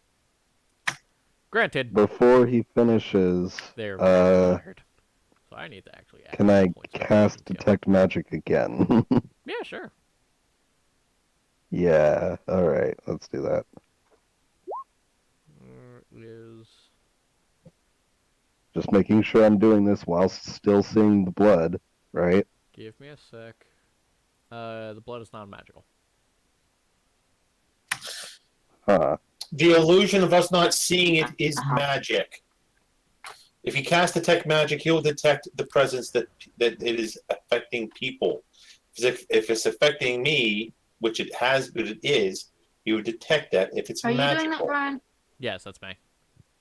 Granted, Before he finishes, they're tired. So I need to actually add can I points of cast attention to. Detect Magic again? Yeah, sure. Yeah, alright, let's do that. Is Just making sure I'm doing this while still seeing the blood, right? give me a sec. The blood is non-magical. Huh. The illusion of us not seeing it is magic. If you cast Detect Magic, he'll detect the presence that it is affecting people. If it's affecting me, which it is, you would detect that if it's Are you magical. doing that, Brian? Yes, that's me.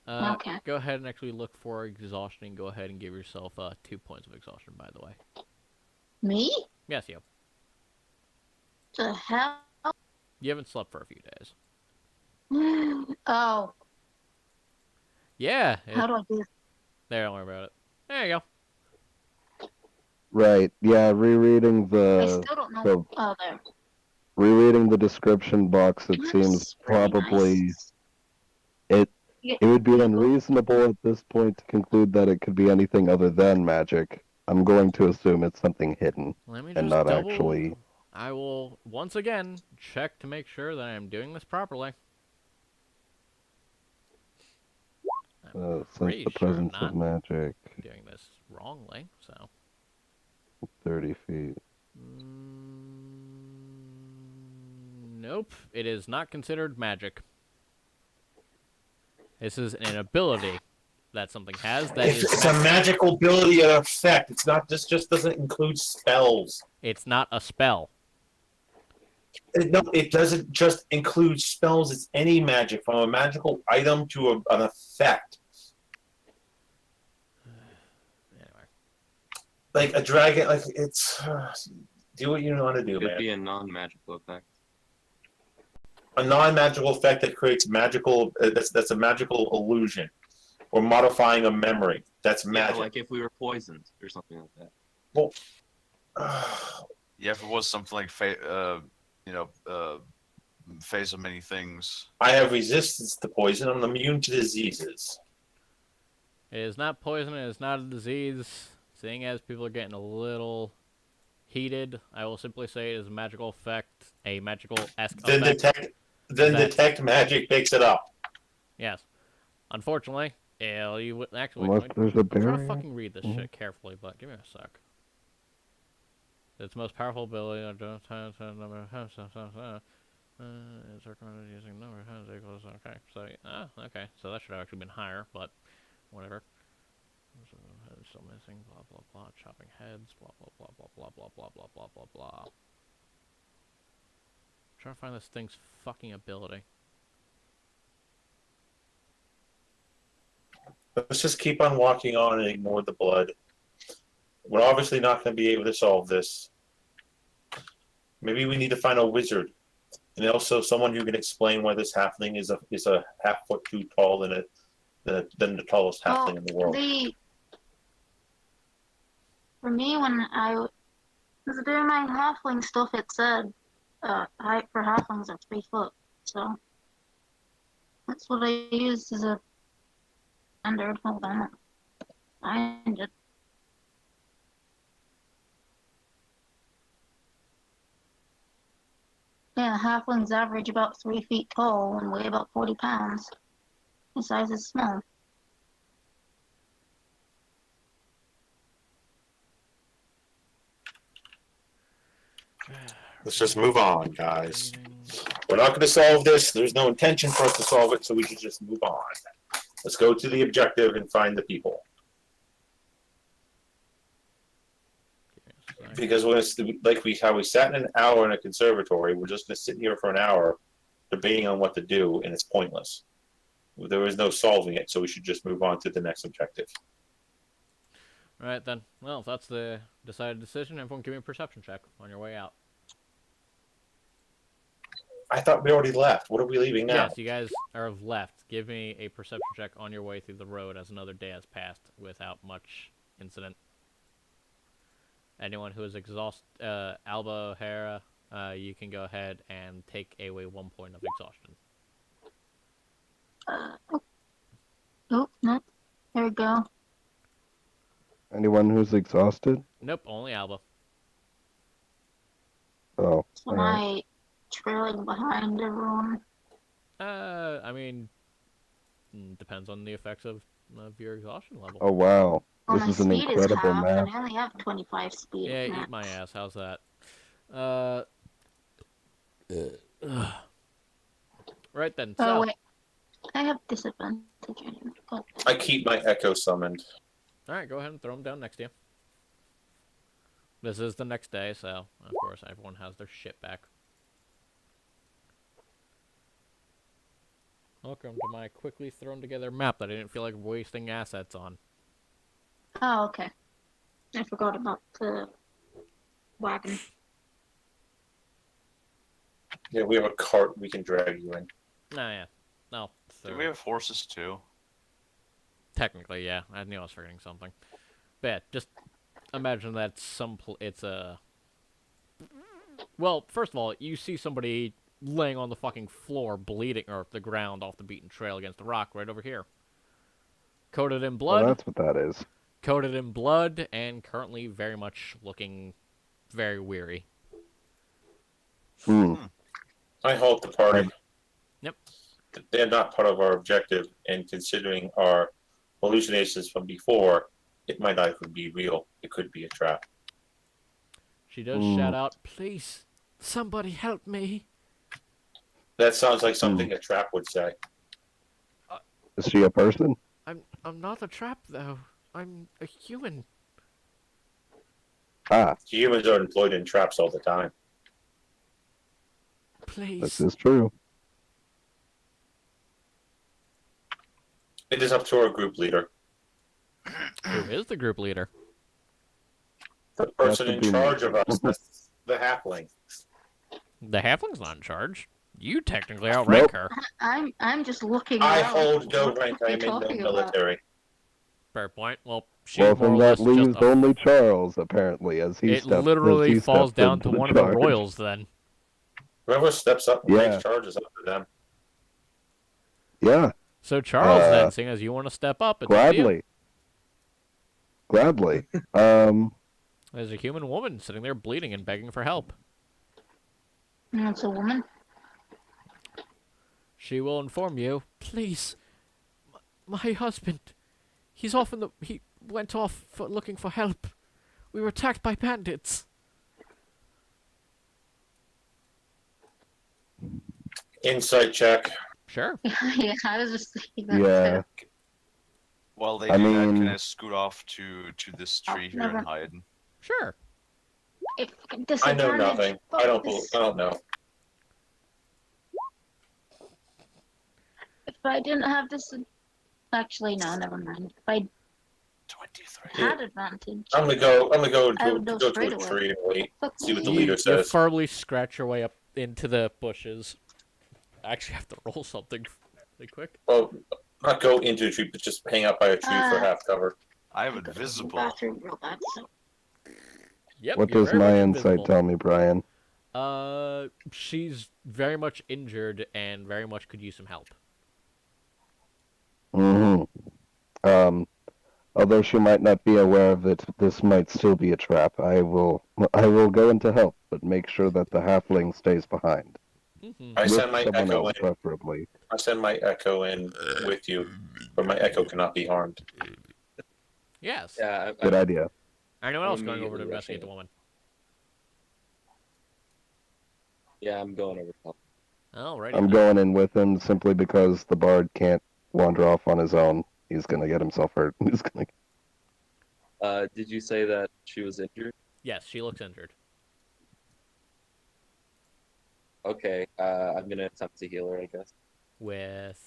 Okay. Go ahead and actually look for exhaustion and go ahead and give yourself 2 points of exhaustion, by the way. Me? Yes, you. The hell? You haven't slept for a few days. Oh, Yeah. how do I do this? There, don't worry about it. There you go. Right, yeah, rereading I the still don't know. the Oh, there. rereading the description box, it That's seems very probably nice. it Yeah, it would be unreasonable at this point to conclude that it could be anything other than magic. I'm going to assume it's something hidden Let me and just not double. actually. I will once again check to make sure that I am doing this properly. I'm Sense pretty the sure I'm presence not of magic. doing this wrongly, so. 30 feet. Nope, it is not considered magic. This is an ability that something has that If is it's a magical ability and effect, it's not. This just doesn't include spells. It's not a spell. No, it doesn't just include spells. It's any magic, from a magical item to an effect. Anyway. Like a dragon, like it's. Do what you want to do, Could man. be a non-magical effect. A non-magical effect that creates magical. That's a magical illusion, or modifying a memory. That's magic. Yeah, like if we were poisoned or something like that. Well, Yeah, if it was something like phase of many things. I have resistance to poison. I'm immune to diseases. It is not poison, it is not a disease. Seeing as people are getting a little heated, I will simply say it is a magical effect, a magical-esque Then effect. detect magic picks it up. Yes. Unfortunately, you would actually. Unless there's a I'm trying to barrier. fucking read this shit carefully, but give me a sec. Its most powerful ability. It's recommended using number of hands equals. Okay, so okay, so that should have actually been higher, but whatever. Still missing. Blah blah blah. Chopping heads. Blah blah blah blah blah blah blah blah blah blah blah. Trying to find this thing's fucking ability. Let's just keep on walking on and ignore the blood. We're obviously not going to be able to solve this. Maybe we need to find a wizard, and also someone who can explain why this halfling is a half foot too tall than the tallest halfling in the world. For me, when I was doing my halfling stuff, it said height for halflings are 3 foot. So that's what I used as a standard. Hold on. Find it. Yeah, halflings average about 3 feet tall and weigh about 40 pounds. The size is small. Let's just move on, guys. We're not going to solve this. There's no intention for us to solve it, so we should just move on. Let's go to the objective and find the people. Because when it's like how we sat in an hour in a conservatory, we're just going to sit here for an hour debating on what to do, and it's pointless. There is no solving it, so we should just move on to the next objective. All right, then. Well, if that's the decided decision, everyone give me a perception check on your way out. I thought we already left. What are we leaving now? Yes, you guys are left. Give me a perception check on your way through the road as another day has passed without much incident. Anyone who is exhausted, Alba O'Hara, you can go ahead and take away 1 point of exhaustion. Oh, no. There we go. Anyone who's exhausted? Nope, only Alba. Oh, So all am right. I trailing behind everyone? I mean, depends on the effects of your exhaustion level. Oh wow, Well, this my is an speed is incredible half, map. and I only have 25 speed. Yeah, max. eat my ass. How's that? Right then. Oh, So, wait. I have disadvantage anyway. God. I keep my echo summoned. all right, go ahead and throw them down next to you. This is the next day, so of course everyone has their shit back. Welcome to my quickly thrown together map that I didn't feel like wasting assets on. Oh, okay. I forgot about the wagon. Yeah, we have a cart we can drag you in. Nah, yeah. No. Do we have horses too? Technically, yeah. I knew I was forgetting something. But yeah, just imagine that it's a... Well, first of all, you see somebody laying on the fucking floor, bleeding, or the ground off the beaten trail against the rock right over here. Coated in blood. Well, that's what that is. Coated in blood, and currently very much looking very weary. Hmm. I halt the party. Yep. They're not part of our objective, and considering our hallucinations from before, it might not even be real. It could be a trap. She does shout out, "Please, somebody help me." That sounds like something a trap would say. Is she a person? I'm not a trap, though. I'm a human. Ah, Humans are employed in traps all the time. Please. this is true. It is up to our group leader. Who is the group leader? The person to in be charge me. of us, that's the halfling. The halfling's not in charge. You technically outrank her. I'm just looking. I around. hold no What rank. are I you am in no talking about? military. Fair point. Well, she's Well, more or then less that leaves just a... only Charles, apparently, as he It steps. literally as he falls steps down into to the one of charge. the royals, then. Whoever steps up and Yeah. takes charge is up to them. Yeah, So Charles, then, seeing as you want to step up, it's up to you. gladly. There's a human woman sitting there bleeding and begging for help. And it's a woman. She will inform you. Please, my husband. He went off looking for help. We were attacked by bandits. Insight check. Sure. Yeah, I was just thinking that Yeah. too. While they I do that, mean- can I scoot off to this tree here never- and hide? Sure. If I know disadvantage, nothing. fuck I don't. this. I don't know. If I didn't have this, actually no, never mind. If I 23. had advantage, I'm gonna go. I would Go go to a straight away. tree and wait. fuck See what the me. leader You says. firmly scratch your way up into the bushes. I actually have to roll something really quick. Well, not go into a tree, but just hang out by a tree for half cover. I am I got invisible. bathroom real bad, so Yep. What you're does very my much insight invisible. tell me, Brian? She's very much injured and very much could use some help. Although she might not be aware of it, this might still be a trap. I will go in to help, but make sure that the halfling stays behind. Mm-hmm. I With send my someone echo else, in. preferably. I send my echo in with you, but my echo cannot be harmed. Yes. Yeah, Good idea. Anyone else going over to Immediately investigate the rushing. woman? yeah, I'm going over top. Alrighty. I'm then. going in with him simply because the bard can't wander off on his own. He's gonna get himself hurt. He's gonna. Did you say that she was injured? Yes, she looks injured. Okay, I'm gonna attempt to heal her, I guess. With.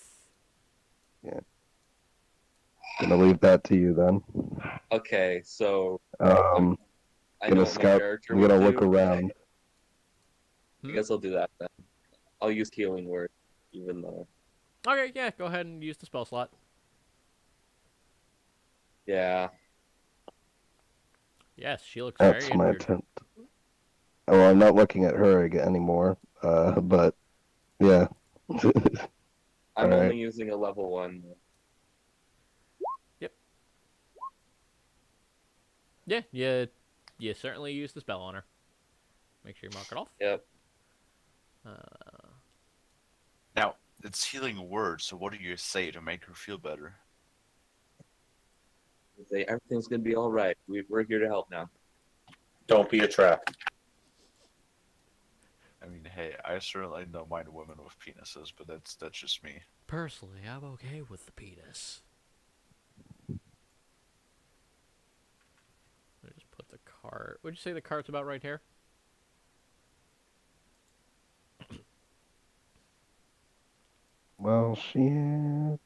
Gonna leave that to you then. Okay, so Um, I know gonna what my scout. character I'm would gonna do. look around. I guess I'll do that then. I'll use healing word, even though. Okay, yeah, go ahead and use the spell slot. Yeah. Yes, she looks That's very my injured. attempt. Oh, I'm not looking at her again anymore. But yeah. I'm Alright. only using a level 1. Yeah, you certainly use the spell on her. Make sure you mark it off. Yep. Now, it's healing word, so what do you say to make her feel better? Say everything's gonna be alright. We're here to help now. Don't be a trap. I mean, hey, I certainly don't mind women with penises, but that's just me. Personally, I'm okay with the penis. Let me just put the card. Would you say the card's about right here? Well, shit.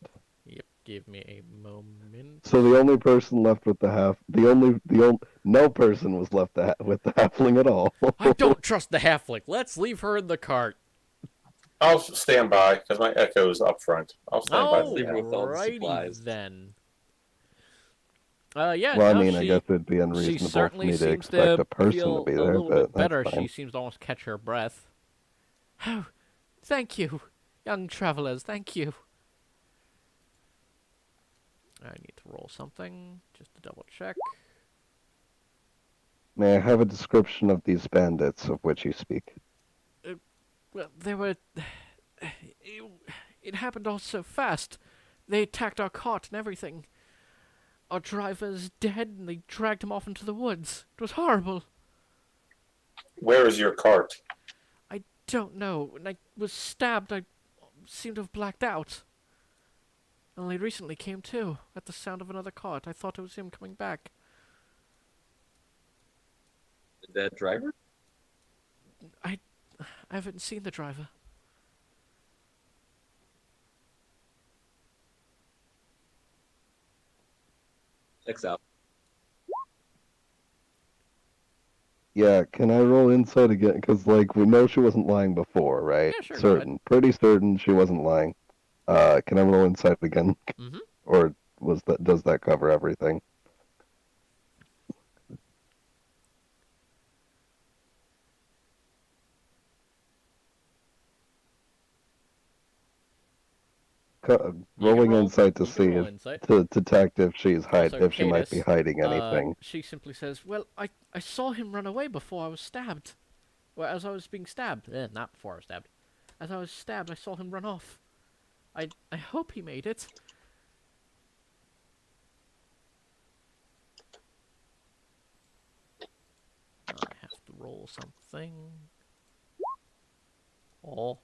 Yep. Give me a moment. So the only person left with no person was left with the halfling at all. I don't trust the halfling. Let's leave her in the cart. I'll stand by because my echo's up front. I'll stand by. Oh, leave her with all the righty supplies. then. Yeah. Well, I no, mean, I guess it'd be she unreasonable for certainly me to seems expect to a person feel to be a there, little but bit better. that's fine. She seems to almost catch her breath. Oh, thank you, young travelers. Thank you. I need to roll something just to double check. May I have a description of these bandits of which you speak? Well, they were. It happened all so fast. They attacked our cart and everything. Our driver's dead, and they dragged him off into the woods. It was horrible. Where is your cart? I don't know. When I was stabbed, I seemed to have blacked out. Only recently came to, at the sound of another cart. I thought it was him coming back. The dead driver? I haven't seen the driver. Checks out. Yeah, can I roll insight again? Because, like, we know she wasn't lying before, right? Yeah, sure, go ahead. Certain. Pretty certain she wasn't lying. Can I roll insight again? Mm-hmm. Or does that cover everything? Rolling roll- insight to you can see roll if insight. to detect if she's Also, if she might be Cadus, hiding anything. She simply says, "Well, I saw him run away before I was stabbed. Well, as I was being stabbed. Not before I was stabbed. As I was stabbed, I saw him run off. I hope he made it." I have to roll something. Oh.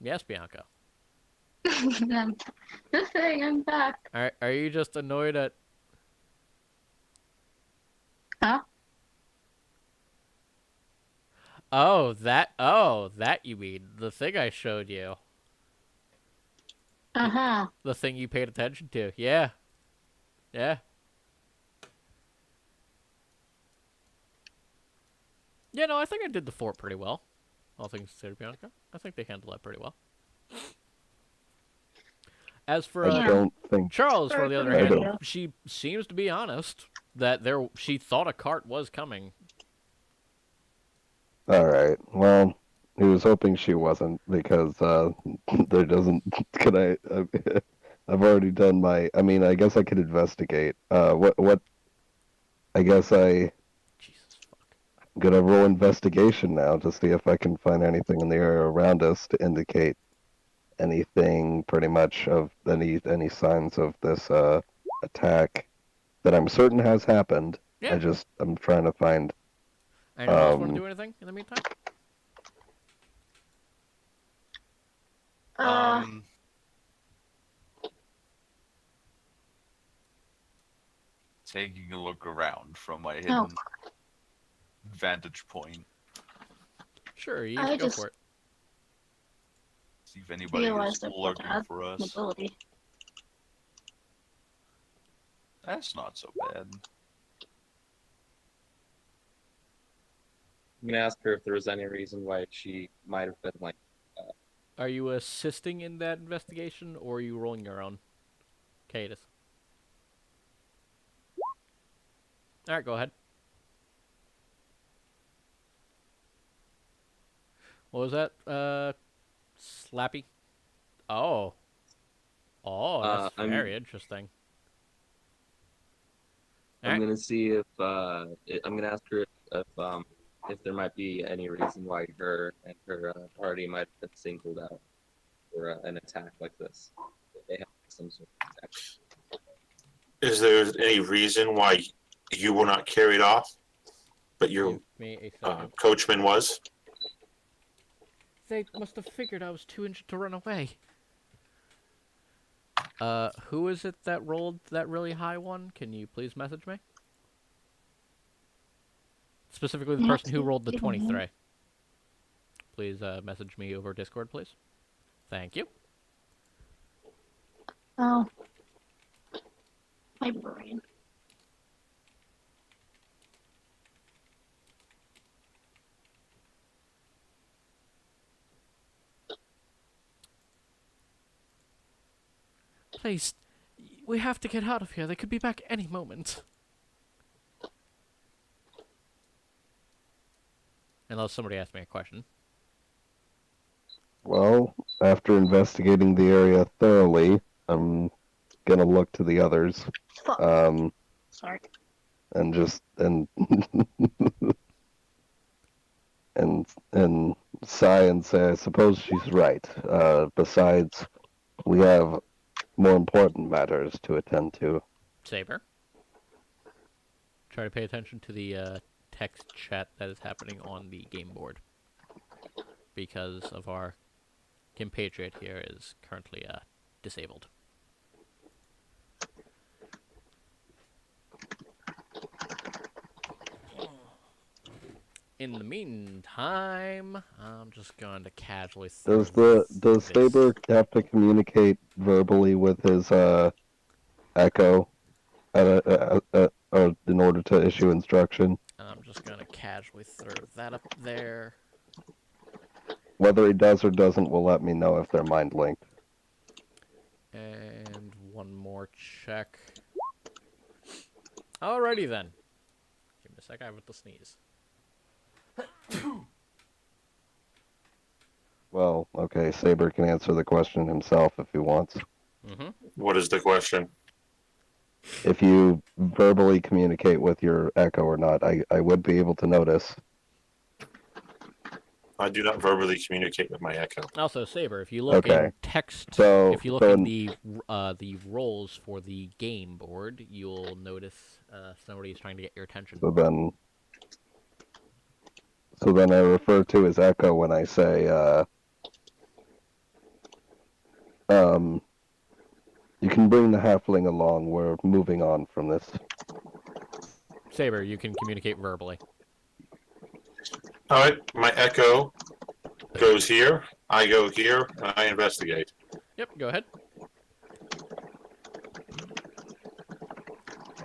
Yes, Bianca. I'm just saying, I'm back. Are you just annoyed at... Huh? Oh, that you mean. The thing I showed you. Uh-huh. The thing you paid attention to. Yeah. Yeah. Yeah, no, I think I did the fort pretty well. All things considered, Bianca. I think they handled that pretty well. As for I don't think. Charles, for the other I hand, don't. she seems to be honest that she thought a cart was coming. All right. Well, he was hoping she wasn't because there doesn't. Can I? I've already done my. I mean, I guess I could investigate. What? I guess I'm Jesus fuck. gonna roll investigation now to see if I can find anything in the area around us to indicate anything, pretty much of any signs of this attack that I'm certain has happened. Yeah. I'm trying to find. Anyone else want to do anything in the meantime? Taking a look around from my Oh. hidden vantage point, Sure, you I go just for it. see if anybody is realized I looking forgot for us. mobility. That's not so bad. I'm gonna ask her if there was any reason why she might have been like. Are you assisting in that investigation, or are you rolling your own? Cadus. Alright, go ahead. What was that? Slappy? Oh. Oh, that's I'm very interesting. I'm Alright. gonna see if I'm gonna ask her if there might be any reason why her and her party might have been singled out for an attack like this. If they have some sort of attack. Is there any reason why you were not carried off, but your Give me a second. coachman was? They must have figured I was too injured to run away. Who is it that rolled that really high one? Can you please message me? Specifically the person who rolled the 23. Please message me over Discord, please. Thank you. Oh. My brain. Please, we have to get out of here. They could be back any moment. Unless somebody asks me a question. Well, after investigating the area thoroughly, I'm gonna look to the others. Fuck. Sorry. And just and and sigh and say, I suppose she's right. Besides, we have more important matters to attend to. Saber. Try to pay attention to the text chat that is happening on the game board. Because of our compatriot here is currently disabled. In the meantime, I'm just going to casually throw Does Saber have to communicate verbally with his echo in order to issue instruction? I'm just going to casually throw that up there. Whether he does or doesn't will let me know if they're mind linked. And one more check. Alrighty then. Give me a sec, I have to sneeze. Well, okay, Saber can answer the question himself if he wants. Mm-hmm. What is the question? If you verbally communicate with your echo or not, I would be able to notice. I do not verbally communicate with my echo. Also, Saber, if you look in Okay. text, So- if you look so- in the roles for the game board, you'll notice somebody's trying to get your attention. So then I refer to his echo when I say, you can bring the halfling along. We're moving on from this. Saber, you can communicate verbally. All right, my echo goes here. I go here, and I investigate. Yep, go ahead.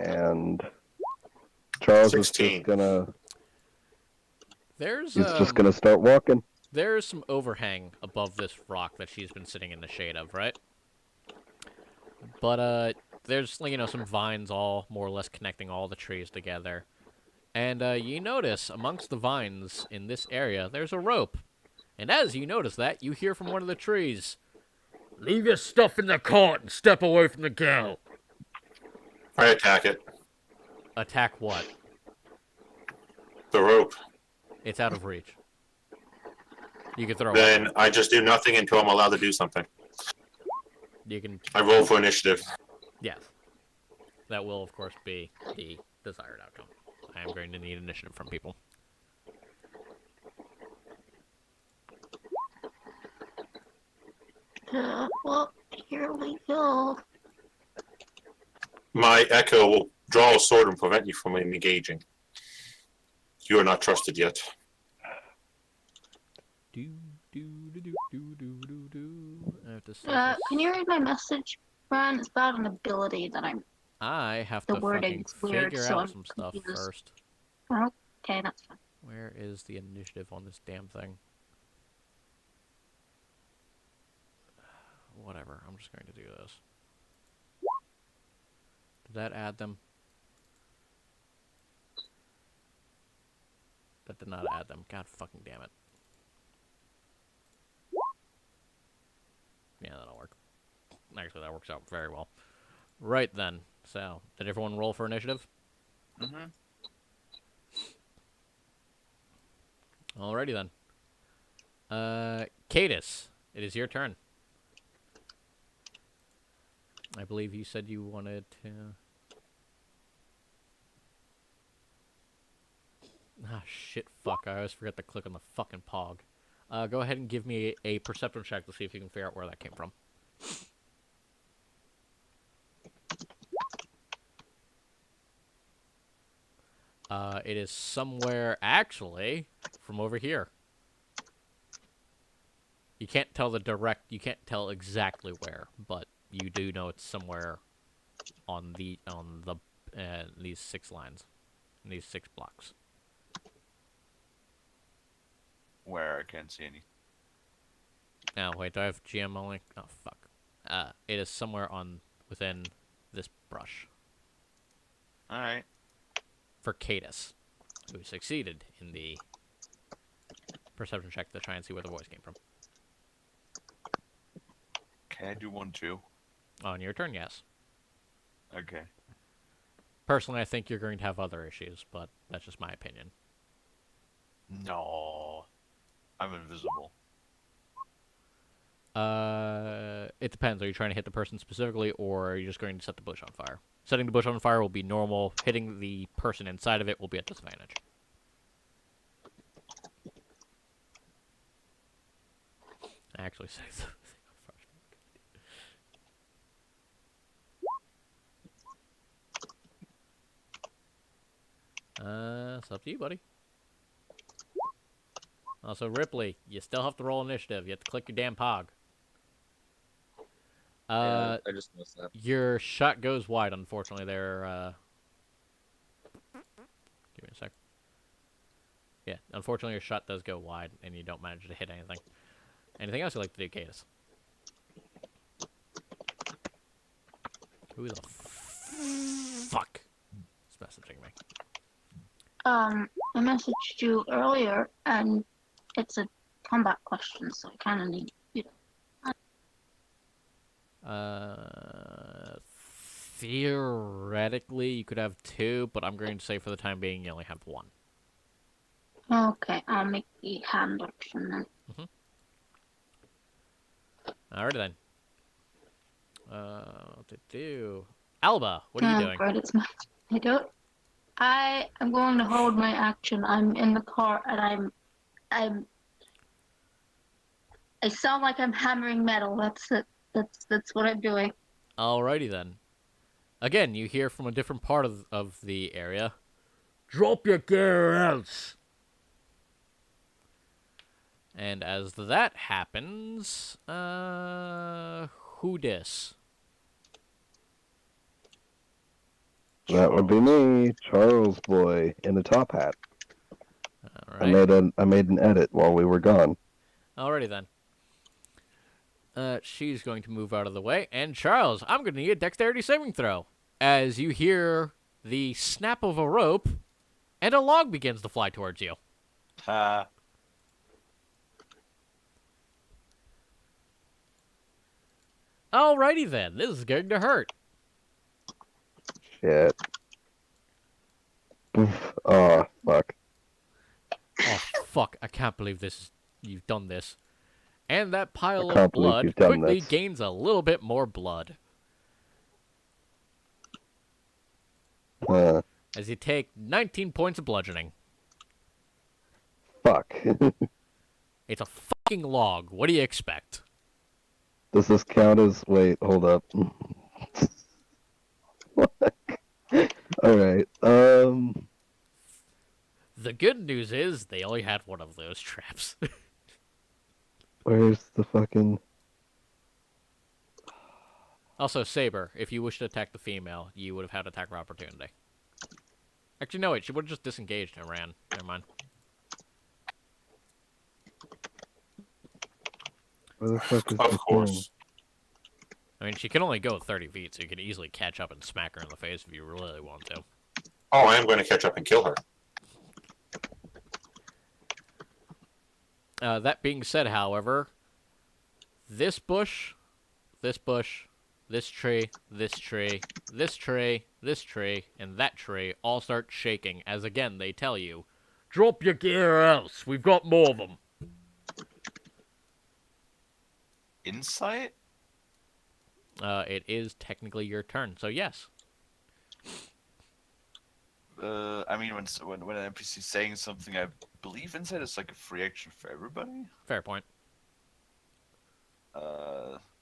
And Charles 16. is just gonna. There's He's just gonna start walking. There's some overhang above this rock that she's been sitting in the shade of, right? But there's some vines all more or less connecting all the trees together. And you notice amongst the vines in this area, there's a rope. And as you notice that, you hear from one of the trees, "Leave your stuff in the cart and step away from the gal." I attack it. Attack what? The rope. It's out of reach. You can throw Then I just do nothing until I'm allowed to do something. You can. I roll for initiative. Yes. That will, of course, be the desired outcome. I am going to need initiative from people. Well, here we go. My echo will draw a sword and prevent you from engaging. You are not trusted yet. Do, do, do, do, do, do, do, do. I have to say Can you read my message, Brian? It's about an ability that I have the to fucking wording's weird, figure so out I'm some stuff confused. first. Okay, that's fine. Where is the initiative on this damn thing? Whatever, I'm just going to do this. Did that add them? That did not add them. God fucking damn it. Yeah, that'll work. Actually, that works out very well. Right then. So, did everyone roll for initiative? Mm-hmm. Alrighty then. Cadis, it is your turn. I believe you said you wanted to... Ah, shit, fuck. I always forget to click on the fucking pog. Go ahead and give me a perception check to see if you can figure out where that came from. It is somewhere, actually, from over here. You can't tell you can't tell exactly where, but you do know it's somewhere on these 6 lines, these 6 blocks. Where I can't see any. Now, wait, do I have GM only? Oh, fuck. It is somewhere within this brush. Alright. For Cadis, who succeeded in the perception check to try and see where the voice came from. Can I do one too? On your turn, yes. Okay. Personally, I think you're going to have other issues, but that's just my opinion. No. I'm invisible. It depends. Are you trying to hit the person specifically, or are you just going to set the bush on fire? Setting the bush on fire will be normal. Hitting the person inside of it will be at disadvantage. I actually say so. It's up to you, buddy. Also, Ripley, you still have to roll initiative. You have to click your damn pog. Yeah, I just missed that. Your shot goes wide, unfortunately. There. Give me a sec. Yeah, unfortunately, your shot does go wide, and you don't manage to hit anything. Anything else you'd like to do, Cadis? Who the fuck is messaging me? I messaged you earlier, and it's a combat question, so I kind of need you to... Theoretically, you could have 2, but I'm going to say for the time being, you only have 1. Okay, I'll make the hand option then. Alrighty then. What to do? Alba, what are you doing? Great, it's my... I am going to hold my action. I'm in the car, and I sound like I'm hammering metal. That's it. That's what I'm doing. Alrighty then. Again, you hear from a different part of the area. Drop your gear else! And as that happens, who dis? That would be me, Charles boy, in a top hat. Alright. I made an edit while we were gone. Alrighty then. She's going to move out of the way. And Charles, I'm going to need a dexterity saving throw. As you hear the snap of a rope, and a log begins to fly towards you. Ha. Alrighty then, this is going to hurt. Shit. Oof. Oh, fuck. Oh, fuck, I can't believe you've done this. And that pile I of can't believe blood you've done quickly this. gains a little bit more blood. As you take 19 points of bludgeoning. Fuck. It's a fucking log. What do you expect? Does this count as? Wait, hold up. All right. The good news is they only had one of those traps. Where's the fucking? Also, Saber, if you wish to attack the female, you would have had attack of opportunity. Actually, no, wait, she would have just disengaged and ran. Never mind. Where the fuck is Of the course. I mean, she can only go 30 feet, so you can easily catch up and smack her in the face if you really want to. Oh, I am going to catch up and kill her. That being said, however, this bush, this bush, this tree, this tree, this tree, this tree, and that tree all start shaking as, again, they tell you, drop your gear or else, we've got more of them. Insight? It is technically your turn, so yes. I mean, when an NPC is saying something, I believe insight is like a free action for everybody. Fair point.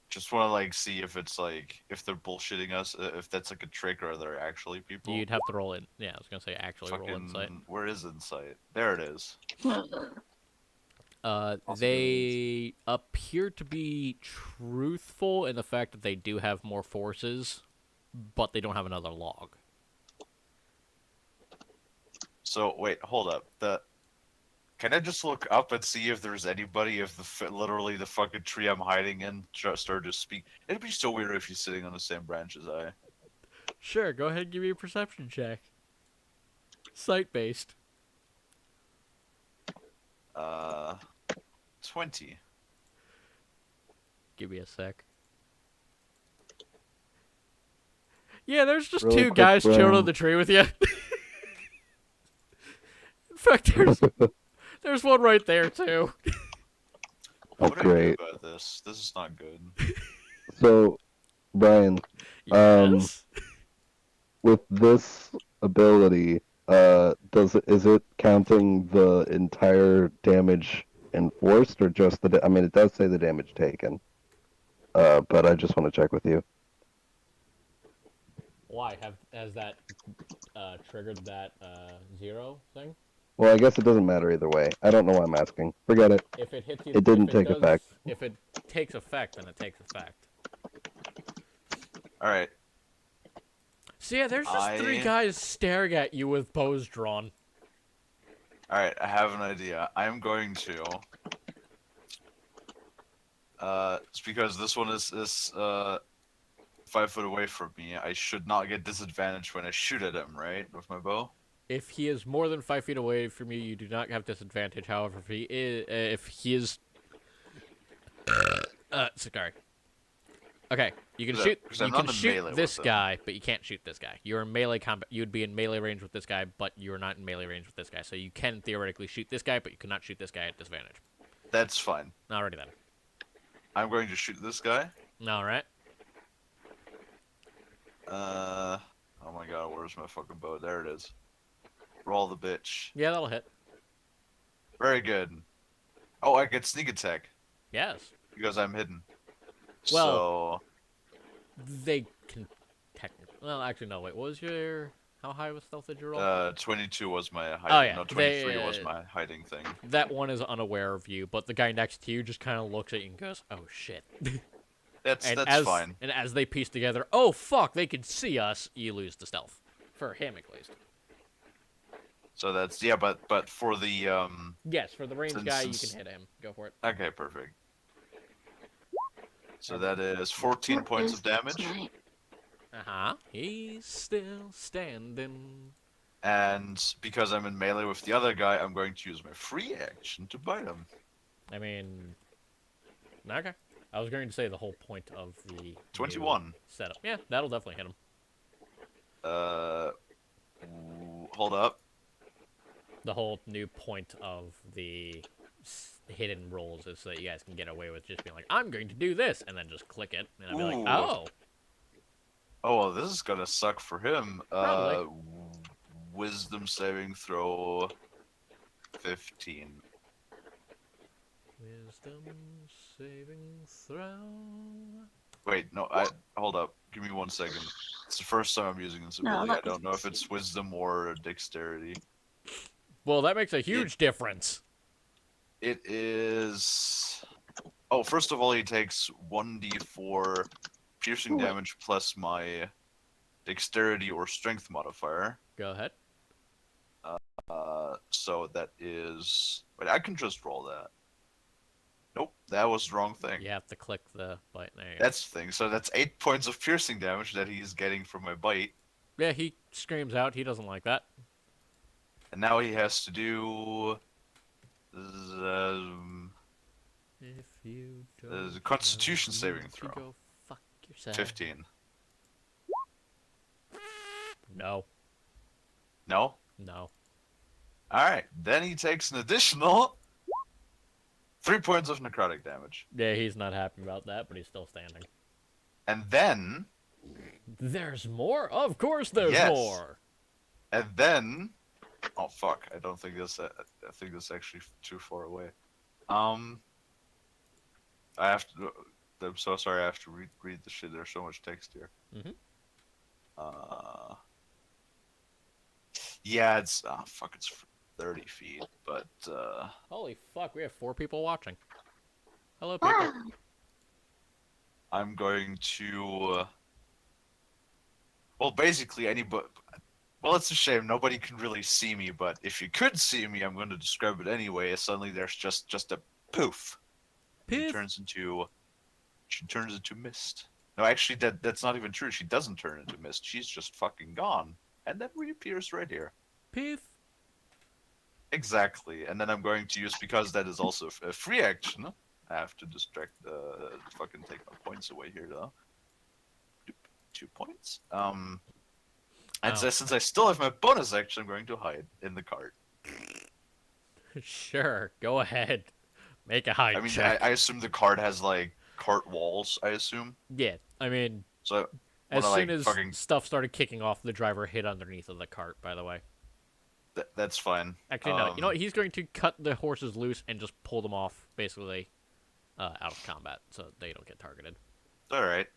Just want to like see if it's like if they're bullshitting us, if that's like a trick or they're actually people. You'd have to roll in. Yeah, I was gonna say actually roll insight. Where is insight? There it is. They appear to be truthful in the fact that they do have more forces, but they don't have another log. So wait, hold up. Can I just look up and see if there's anybody? If literally the fucking tree I'm hiding in started to speak, it'd be so weird if he's sitting on the same branch as I. Sure, go ahead and give me a perception check. Sight-based. 20. Give me a sec. Yeah, there's just Really two quick, guys chilling Brian. on the tree with you. In fact, there's one right there, too. Oh, What do I do great. about this? This is not good. So, Brian, Yes. with this ability, is it counting the entire damage enforced or just I mean, it does say the damage taken. But I just want to check with you. Why? Has that triggered that 0 thing? Well, I guess it doesn't matter either way. I don't know why I'm asking. Forget it. If it hits you, It didn't if take does- effect. If it takes effect, then it takes effect. All right. So yeah, there's just three guys staring at you with bows drawn. All right. I have an idea. I'm going to. It's because this one is 5 foot away from me. I should not get disadvantage when I shoot at him, right? With my bow. If he is more than 5 feet away from you, you do not have disadvantage. However, if he is, sorry. Okay, you can shoot. Because You I'm can not in shoot melee this with him. guy, but you can't shoot this guy. You're in melee combat. You would be in melee range with this guy, but you're not in melee range with this guy. So you can theoretically shoot this guy, but you cannot shoot this guy at disadvantage. That's fine. Alrighty then. I'm going to shoot this guy. All right. Oh my god, where's my fucking bow? There it is. Roll the bitch. Yeah, that'll hit. Very good. Oh, I get sneak attack Yes. because I'm hidden. Well- They can technically. Well, actually, no. Wait. What was your? How high was stealth did you roll? 22 was my hiding. Oh, yeah, No, 23 they, was my hiding thing. That one is unaware of you, but the guy next to you just kind of looks at you and goes, "Oh shit." That's as, fine. And as they piece together, "Oh fuck, they can see us," you lose the stealth. For him, at least. So that's but for the Yes, for the ranged guy, you Since- can hit him. Go for it. Okay, perfect. So that is 14 What points is of damage, tonight? He's still standing. and because I'm in melee with the other guy, I'm going to use my free action to bite him. I mean, okay. I was going to say the whole point of the new 21. setup. Yeah, that'll definitely hit him. Hold up. The whole new point of the hidden rolls is so that you guys can get away with just being like, "I'm going to do this," and then just click it, and I'll be like, Ooh. "Oh, Oh, well, this is gonna suck for him. Probably. Wisdom saving throw 15. Wisdom saving throw. Wait, no, hold up. Give me 1 second. It's the first time I'm using this No, ability. that I don't know if is- it's wisdom or dexterity. Well, that makes a huge difference. It is. Oh, first of all, he takes 1d4 piercing Wait. damage plus my dexterity or strength modifier. Go ahead. So that is. Wait, I can just roll that. Nope, that was the wrong thing. You have to click the button there. That's the thing. So that's 8 points of piercing damage that he's getting from my bite. Yeah, he screams out. He doesn't like that. And now he has to do. If you a Constitution love saving me, throw. Go fuck yourself. 15. No. No? No. Alright, then he takes an additional 3 points of necrotic damage. Yeah, he's not happy about that, but he's still standing. And then. There's more? Of course there's Yes. more! And then. Oh, fuck. I don't think this. I think this is actually too far away. I have to. I'm so sorry. I have to read the shit. There's so much text here. Mhm. Yeah, it's. Fuck. It's 30 feet, but. Holy fuck, we have 4 people watching. Hello, people. Ah, I'm going to. Well, basically, anybody. Well, it's a shame nobody can really see me, but if you could see me, I'm going to describe it anyway. Suddenly, there's just a poof. She Poof. turns into mist. No, actually, that's not even true. She doesn't turn into mist. She's just fucking gone, and then reappears right here. Poof. Exactly. And then I'm going to use, because that is also a free action. I have to fucking take my points away here though. 2 points. And Oh. since I still have my bonus action, I'm going to hide in the cart. Sure, go ahead. Make a hide I mean, check. I assume the cart has like cart walls. I assume. Yeah, I mean, So as wanna, soon like, as fucking- stuff started kicking off, the driver hid underneath of the cart, by the way. that's fine. Actually, no. You know what? He's going to cut the horses loose and just pull them off, basically, out of combat, so they don't get targeted. All right.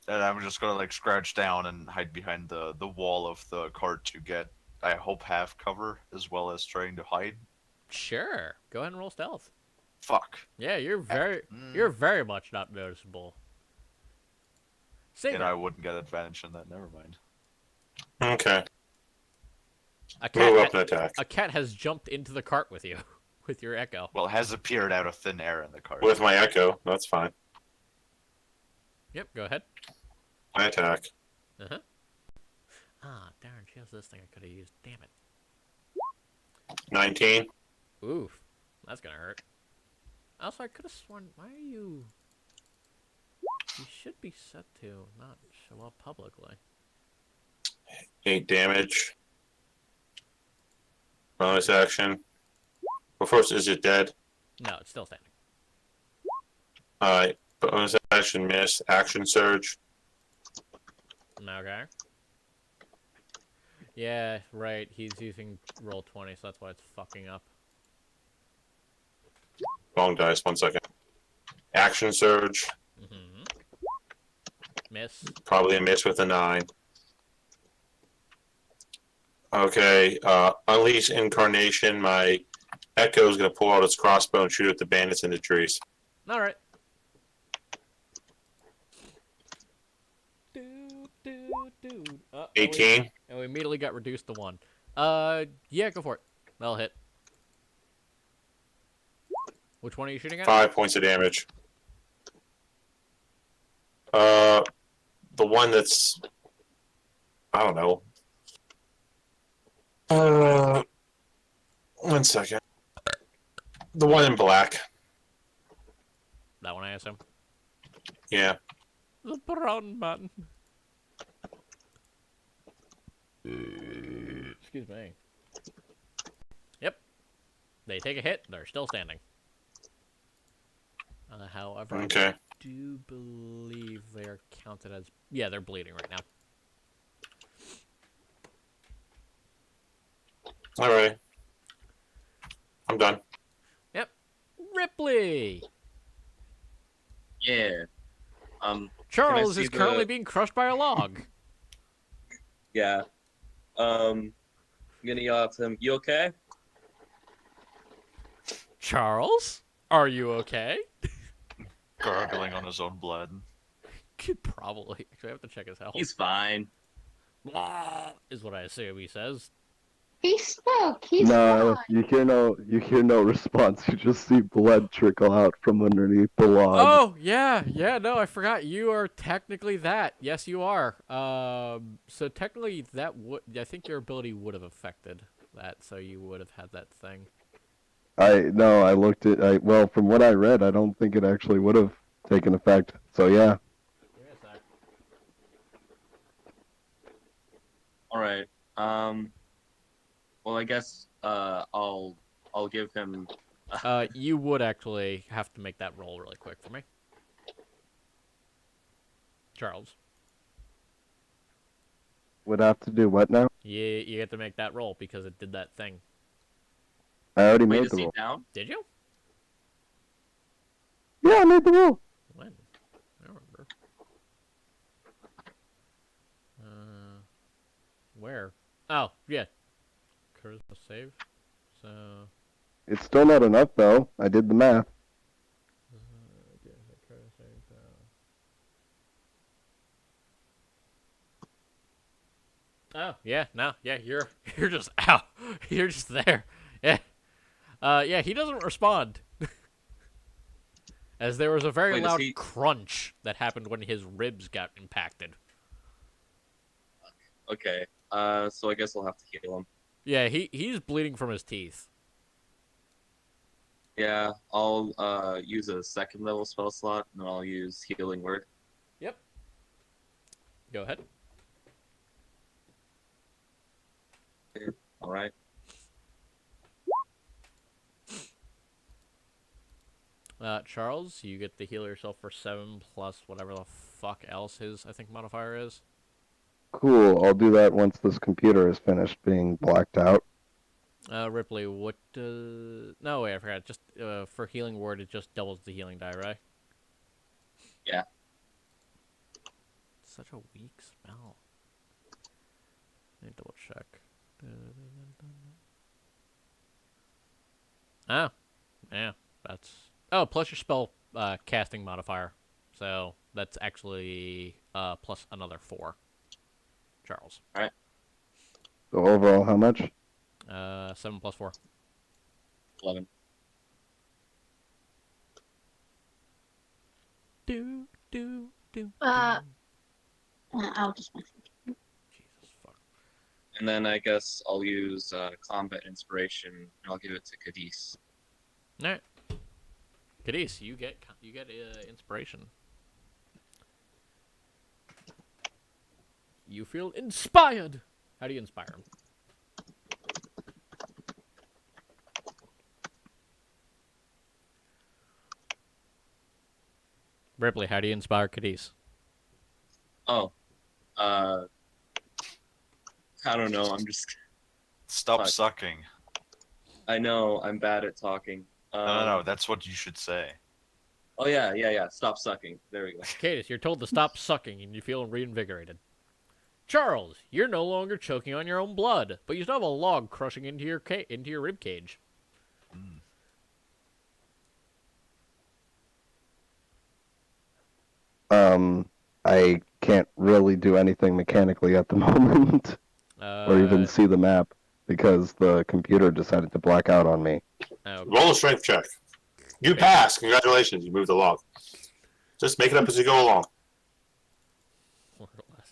And I'm just gonna like scratch down and hide behind the wall of the cart to get, I hope, half cover as well as trying to hide. Sure. Go ahead and roll stealth. Fuck. Yeah, you're very much not noticeable. Same. And I wouldn't get advantage on that. Never mind. Okay. A Move up cat, and attack. a cat has jumped into the cart with you, with your echo. Well, it has appeared out of thin air in the cart. With my echo, that's fine. Yep, go ahead. I attack. Uh-huh. Ah, darn, she has this thing I could have used. Damn it. 19. Oof. That's gonna hurt. Also, I could have sworn, why are you... You should be set to not show up publicly. 8 damage. Bonus action. Well, first, is it dead? No, it's still standing. Alright. Bonus action, miss. Action surge. Okay. Yeah, right. He's using roll 20, so that's why it's fucking up. Wrong dice, 1 second. Action surge. Mm-hmm. Miss. Probably a miss with a 9. Okay, Unleash Incarnation. My Echo is going to pull out its crossbow and shoot at the bandits in the trees. Alright. 18. And we immediately got reduced to 1. Yeah, go for it. That'll hit. Which one are you shooting at? 5 points of damage. The one that's... I don't know. 1 second. The one in black. That one, I assume. Yeah. The brown man. Excuse me. Yep. They take a hit. They're still standing. However, Okay. I do believe they're counted as... Yeah, they're bleeding right now. Alright. I'm done. Ripley. Yeah. Charles see is currently the- being crushed by a log. Yeah. I'm gonna yell out to him. You okay? Charles, are you okay? Gargling on his own blood. Probably. Actually, I have to check his health. He's fine. Blah, is what I assume he says. He's stuck. He's No, fine. you hear no response. You just see blood trickle out from underneath the log. Oh, yeah, no, I forgot. You are technically that. Yes, you are. So technically that would, I think your ability would have affected that, so you would have had that thing. I looked at, well, from what I read, I don't think it actually would have taken effect. So yeah. Give me a sec. All right. Well, I guess I'll give him. You would actually have to make that roll really quick for me. Charles. Would have to do what now? You get to make that roll because it did that thing. I already Wait, made is the he roll. down? Did you? Yeah, I made the roll. When? I don't remember. Where? Oh, yeah. Charisma save. So. It's still not enough though. I did the math. Oh, yeah, no, yeah, you're just out. You're just there. Yeah. Yeah, he doesn't respond. As there was a very Wait, does loud he- crunch that happened when his ribs got impacted. Okay. So I guess I'll have to heal him. Yeah, he's bleeding from his teeth. Yeah, I'll use a second level spell slot, and then I'll use Healing Word. Yep. Go ahead. All right. Charles, you get to heal yourself for 7 plus whatever the fuck else his, I think, modifier is. Cool. I'll do that once this computer is finished being blacked out. Ripley, what, no, wait, I forgot. Just, for healing word, it just doubles the healing die, right? Yeah. Such a weak spell. Let me double check. Oh. Yeah, that's... Oh, plus your spell, casting modifier. So, that's actually, plus another 4. Charles. So overall, how much? 7 plus 4. 11. Do, do, do. I'll just. Jesus fuck. And then I guess I'll use Combat Inspiration, and I'll give it to Cadiz. Alright. Cadiz, you get inspiration. You feel inspired. How do you inspire him? Ripley, how do you inspire Cadiz? Oh. I don't know, I'm just... Stop Fuck. sucking. I know, I'm bad at talking. No, that's what you should say. Oh, yeah, stop sucking. There we go. Cadiz, you're told to stop sucking and you feel reinvigorated. Charles, you're no longer choking on your own blood, but you still have a log crushing into your rib cage. I can't really do anything mechanically at the moment, or even see the map, because the computer decided to black out on me. Okay. Roll a strength check. You pass. Congratulations. You moved the log. Just make it up as you go along.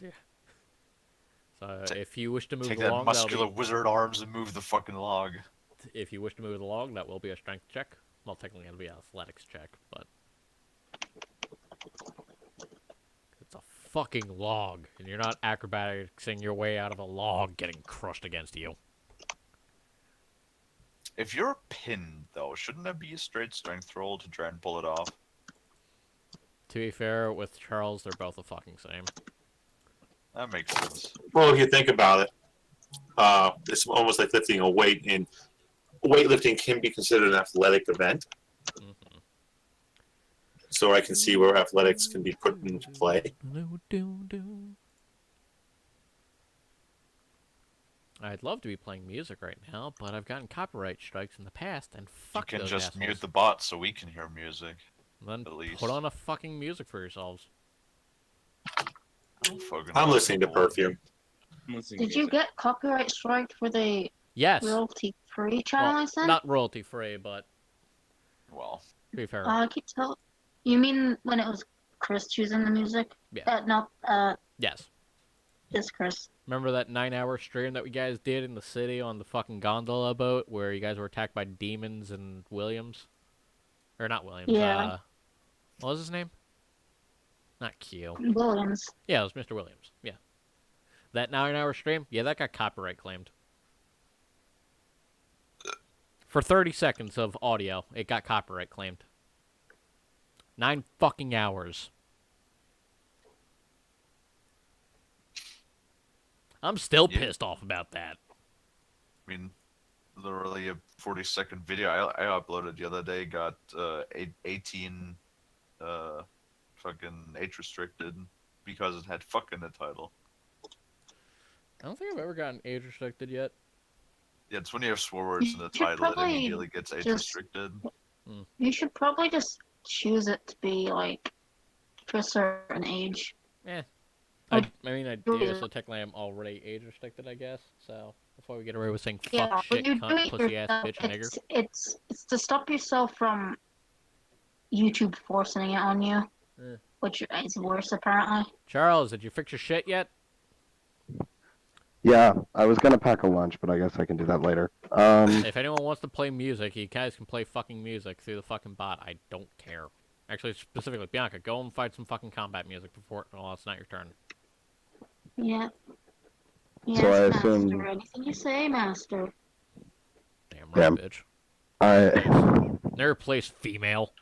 Yeah. So if you wish to move Take the that log, muscular wizard arms and move the fucking log. if you wish to move the log, that will be a strength check. Well, technically it'll be an athletics check, but it's a fucking log, and you're not acrobaticsing your way out of a log getting crushed against you. If you're pinned, though, shouldn't that be a straight strength roll to try and pull it off? To be fair, with Charles, they're both the fucking same. That makes sense. Well, if you think about it, it's almost like lifting a weight, and weightlifting can be considered an athletic event. Mm-hmm. so I can see where athletics can be put into play. I'd love to be playing music right now, but I've gotten copyright strikes in the past, and You fuck can those just assholes. mute the bot so we can hear music. Then at least. put on a fucking music for yourselves. I don't fucking I'm know listening to people. Perfume. Did you get copyright strike for the Yes. royalty-free channel I Well, sent? not royalty free, but Well, to be fair. I keep telling. You mean when it was Chris choosing the music? Yeah. Not Yes. just Chris. Remember that 9-hour stream that we guys did in the city on the fucking gondola boat where you guys were attacked by demons and Williams? Or not Williams, Yeah. What was his name? Not Q. Williams. Yeah, it was Mr. Williams. Yeah. That 9-hour stream? Yeah, that got copyright claimed. For 30 seconds of audio, it got copyright claimed. 9 fucking hours. I'm still Yeah. pissed off about that. I mean, literally a 40-second video I uploaded the other day got 18 fucking age restricted because it had fuck in the title. I don't think I've ever gotten age restricted yet. Yeah, it's when you have swear words in the You should title, it probably immediately gets age just- restricted. You should probably just choose it to be like for a certain age. I mean, I do, so technically I'm already age restricted, I guess. So, before we get away with saying fuck, shit, when you do cunt, it pussy ass, yourself, bitch, nigger. it's to stop yourself from YouTube forcing it on you, which is worse apparently. Charles, did you fix your shit yet? Yeah, I was gonna pack a lunch, but I guess I can do that later. If anyone wants to play music, you guys can play fucking music through the fucking bot. I don't care. Actually, specifically, Bianca, go and find some fucking combat music before. Well, it's not your turn. Yeah. Yes, So I master. assume- Anything you say, master. Damn right, Damn. bitch. I Never place female.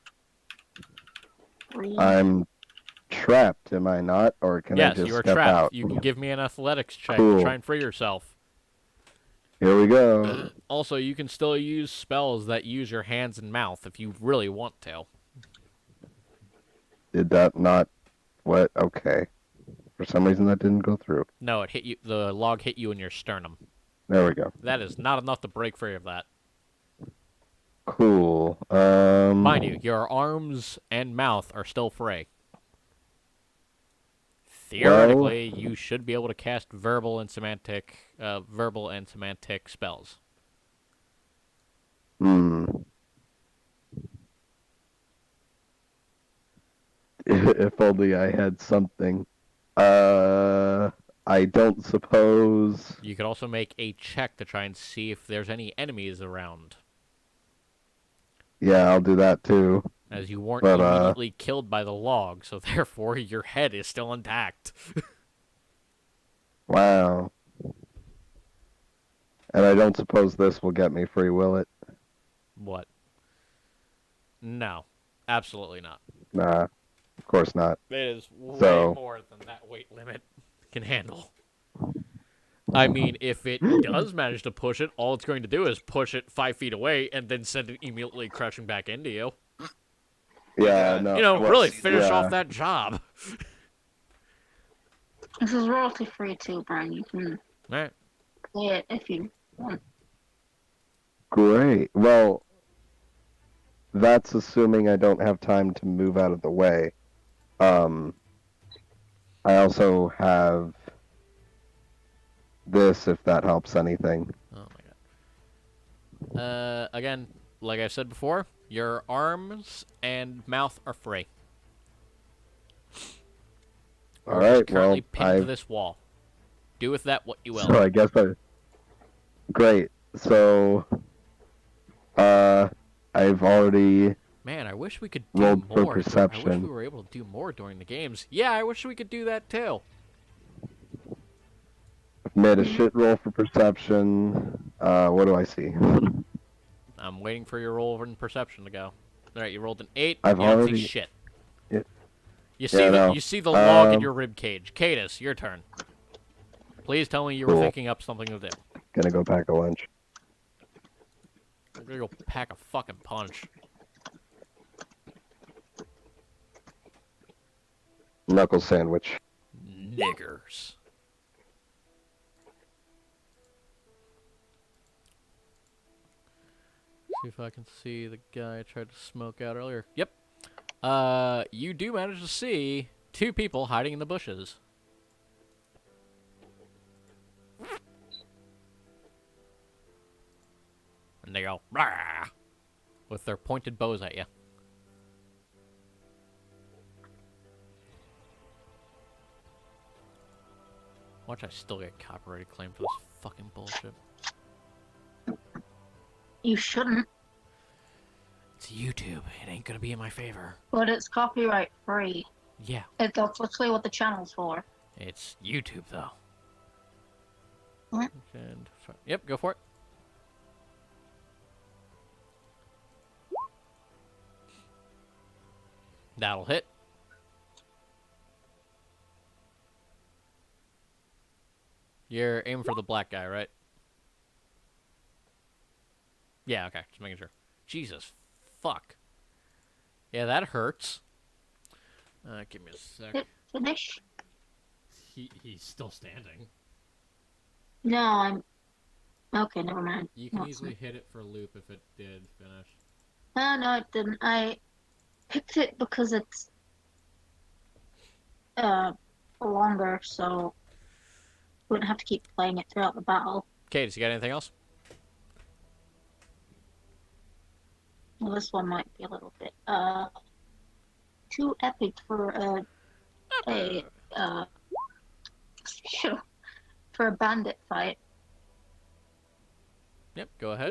I'm trapped, am I not? Or can I Yes, just you are step trapped. out? You can give me an athletics check Cool. to try and free yourself. Here we go. Also, you can still use spells that use your hands and mouth if you really want to. Did that not? What? Okay. For some reason that didn't go through. No, it hit you. The log hit you in your sternum. There we go. That is not enough to break free of that. Cool. Mind you, your arms and mouth are still free. Theoretically, you should be able to cast verbal and semantic spells. If only I had something. I don't suppose. You could also make a check to try and see if there's any enemies around, Yeah, I'll do that too. as you weren't But, immediately killed by the log, so therefore your head is still intact. Wow. And I don't suppose this will get me free, will it? What? No, absolutely not. Nah, of course not. It is way So- more than that weight limit can handle. I mean, if it does manage to push it, all it's going to do is push it 5 feet away and then send it immediately crashing back into you. Yeah, Yeah, no. You know, well, really finish yeah. off that job. This is royalty free too, Brian. You can Alright. play it if you want. Great. Well, that's assuming I don't have time to move out of the way. I also have this, if that helps anything. Oh my god. Again, like I said before, your arms and mouth are free. All It's right. currently Well, pinned to I've this wall. Do with that what you will. so I guess great. So, I've already Man, I wish we could do rolled for more. I wish perception. we were able to do more during the games. Yeah, I wish we could do that too. made a shit roll for perception. What do I see? I'm waiting for your roll in perception to go. Alright, you rolled an 8. I've you don't already- see shit. Yeah. You see Yeah, the no. you see the log in Um, your rib cage. Cadus, your turn. Please tell me you were Cool. thinking up something to do. Gonna go pack a lunch. I'm gonna go pack a fucking punch. knuckle sandwich. Niggers. See if I can see the guy I tried to smoke out earlier. Yep. You do manage to see 2 people hiding in the bushes. And they go, "Rah!" with their pointed bows at you. Watch, I still get copyrighted claim for this fucking bullshit. You shouldn't, It's YouTube. It ain't gonna be in my favor. but it's copyright free. Yeah, That's literally what the channel's for. it's YouTube though. What? And yep, go for it. That'll hit. You're aiming for the black guy, right? Yeah, okay. Just making sure. Jesus. Fuck. Yeah, that hurts. Give me a sec. Hit finish? He's still standing. No, I'm... Okay, never mind. You can No, easily hit it for loop if it did finish. No, it didn't. I picked it because it's longer, so wouldn't have to keep playing it throughout the battle. Cadis, you got anything else? Well, this one might be a little bit too epic for for a bandit fight. Yep, go ahead.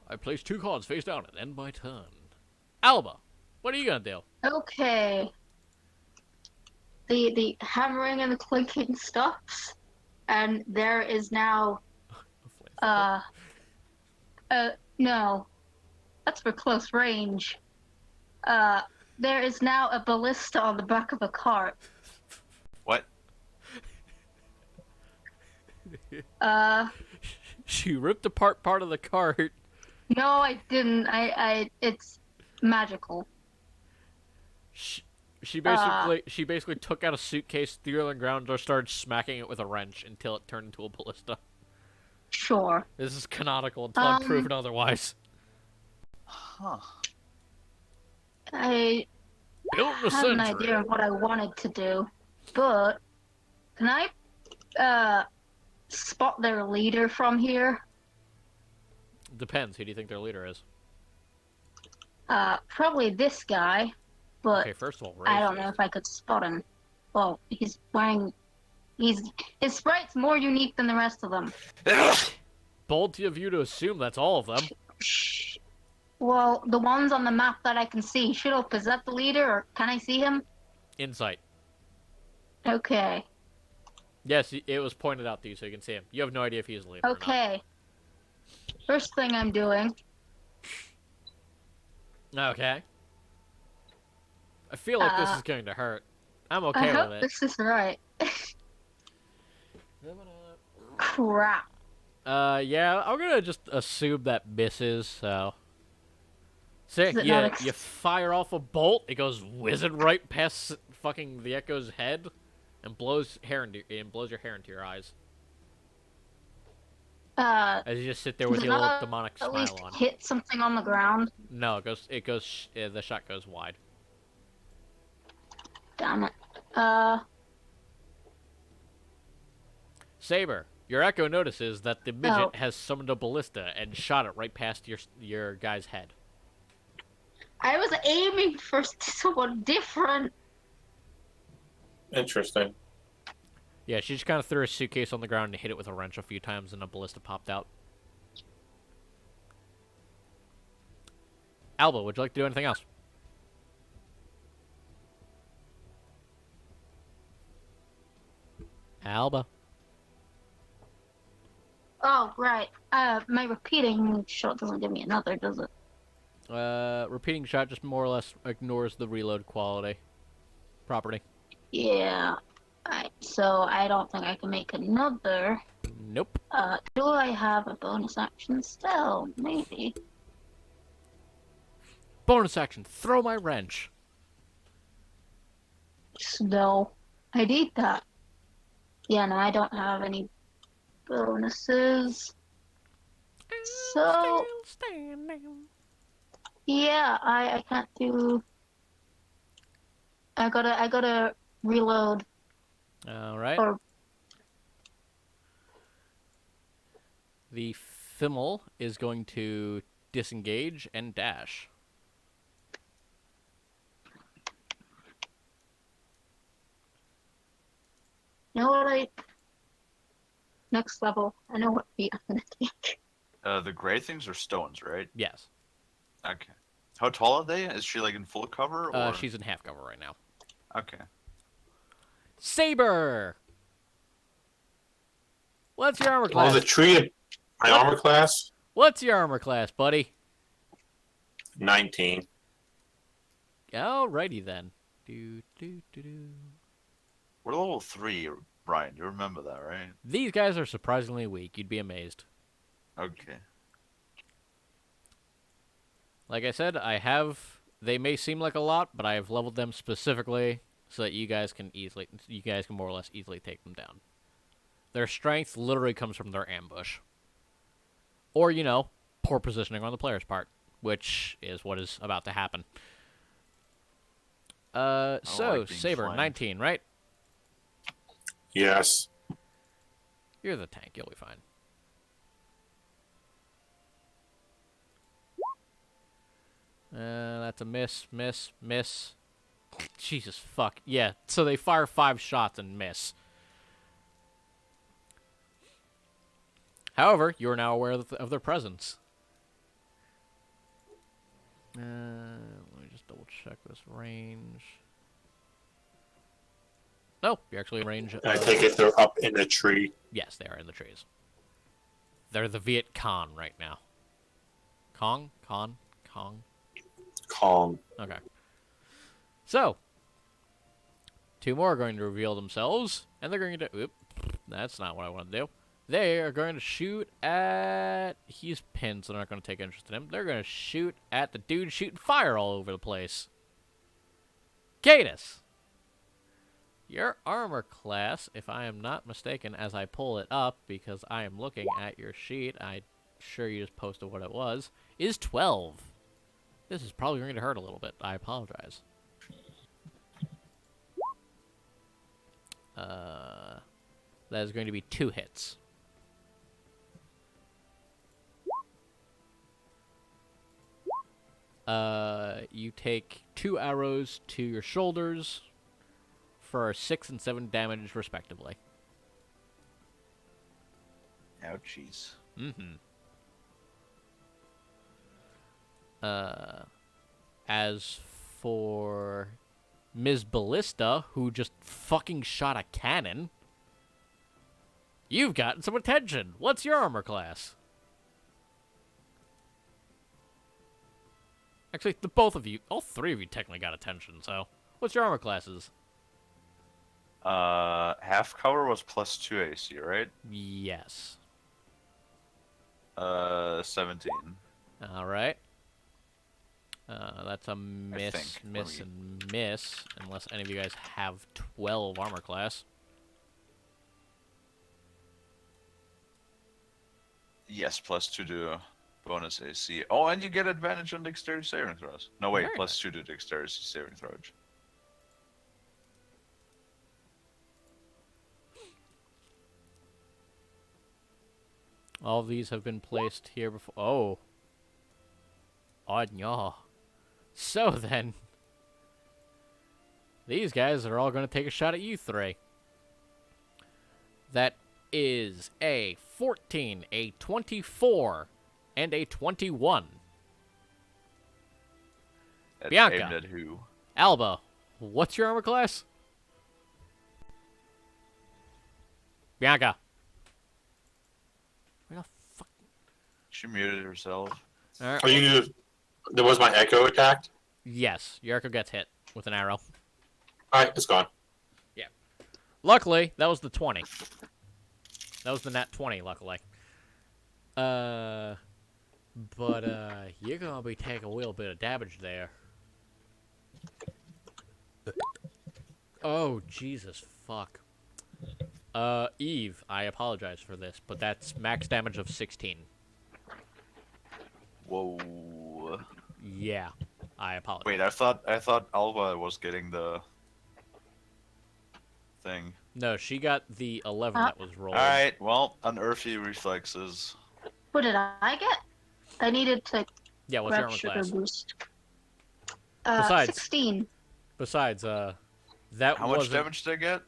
I place 2 cards face down and end my turn. Alba, what are you gonna do? Okay. The hammering and the clinking stops, and there is now no, that's for close range. There is now a ballista on the back of a cart. What? She ripped apart part of the cart. No, I didn't. It's magical. She basically took out a suitcase, threw it on the ground, and just started smacking it with a wrench until it turned into a ballista. Sure. This is canonical until I'm proven otherwise. Huh. I Built the had an century. idea of what I wanted to do, but can I spot their leader from here? Depends. Who do you think their leader is? Probably this guy, but Okay, first of all, I don't racist. know if I could spot him. Well, his sprite's more unique than the rest of them. Bold of you to assume that's all of them. Well, the ones on the map that I can see. Shut up, is that the leader, or can I see him? Insight. Okay. Yes, it was pointed out to you so you can see him. You have no idea if he's the leader or not. Okay. First thing I'm doing. Okay. I feel like this is going to hurt. I'm okay I hope with it. this is right. Crap. Yeah, I'm gonna just assume that misses, so... See, Is it not you fire off a bolt, it goes whizzing right past fucking the Echo's head, and blows your hair into your eyes. As you just sit there with Does your it little not demonic at smile least on. hit something on the ground? No, the shot goes wide. Damn it. Saber, your Echo notices that the midget has summoned a ballista and shot it right past your guy's head. I was aiming for someone different. Interesting. Yeah, she just kind of threw a suitcase on the ground and hit it with a wrench a few times, and a ballista popped out. Alba, would you like to do anything else? Alba. Oh, right. My repeating shot doesn't give me another, does it? Repeating shot just more or less ignores the reload quality. Property. Yeah. Alright, so I don't think I can make another. Nope. Do I have a bonus action still? Maybe. Bonus action, throw my wrench. No, I need that. Yeah, no, I don't have any bonuses. So, Still standing. yeah, I can't do. I gotta reload. All right. Or The Fimmel is going to disengage and dash. you know what next level. I know what feat I'm gonna take. The gray things are stones, right? Yes. Okay. How tall are they? Is she like in full cover or? She's in half cover right now. Okay. Saber! What's your armor Oh, class? the tree. My What? armor class What's your armor class, buddy? 19. Alrighty then. Do, do, do, do. We're level 3, Brian. You remember that, right? These guys are surprisingly weak. You'd be amazed. Okay. Like I said, they may seem like a lot, but I have leveled them specifically so that you guys can more or less easily take them down. Their strength literally comes from their ambush. Or, poor positioning on the player's part, which is what is about to happen. So, like being Saber, flanked. 19, right? Yes. You're the tank, you'll be fine. That's a miss. Jesus fuck. Yeah, so they fire 5 shots and miss. However, you are now aware of their presence. Let me just double check this range. No, you're actually in range. I take it they're up in the tree. Yes, they are in the trees. They're the Viet Cong right now. Kong? Calm. Okay. So, 2 more are going to reveal themselves, and they're going to... Oop, that's not what I want to do. They are going to shoot at... He's pinned, so they're not going to take interest in him. They're going to shoot at the dude shooting fire all over the place. Cadus! Your armor class, if I am not mistaken, as I pull it up, because I am looking at your sheet, I'm sure you just posted what it was, is 12. This is probably going to hurt a little bit. I apologize. That is going to be 2 hits. You take 2 arrows to your shoulders for 6 and 7 damage, respectively. Ouchies. Mm-hmm. As for Ms. Ballista, who just fucking shot a cannon, you've gotten some attention. What's your armor class? Actually, all 3 of you technically got attention, so what's your armor classes? Half cover was +2 AC, right? Yes. 17. Alright. That's a miss, think, miss, and miss, unless any of you guys have 12 armor class. Yes, +2 to bonus AC. Oh, and you get advantage on dexterity saving throws. No, wait, Very +2 to dexterity saving throws. All of these have been placed here before. Oh. Odd yaw. So then, these guys are all going to take a shot at you 3. That is a 14, a 24, and a 21. That's Bianca. aimed at who? Alba, what's your armor class? Bianca. Where the fuck? She muted herself. All right. Are you? There was my echo attacked. Yes, your echo gets hit with an arrow. All right, it's gone. Luckily, that was the 20. That was the nat 20, luckily. But you're gonna be taking a little bit of damage there. Oh, Jesus, fuck. Eve, I apologize for this, but that's max damage of 16. Whoa. Yeah, I apologize. Wait, I thought Alva was getting the thing. No, she got the 11 that was rolled. Alright, well, unearthly reflexes. What did I get? I needed to Yeah, what's your grab armor sugar class? boost. Besides- 16. Besides, that How much wasn't damage did I get?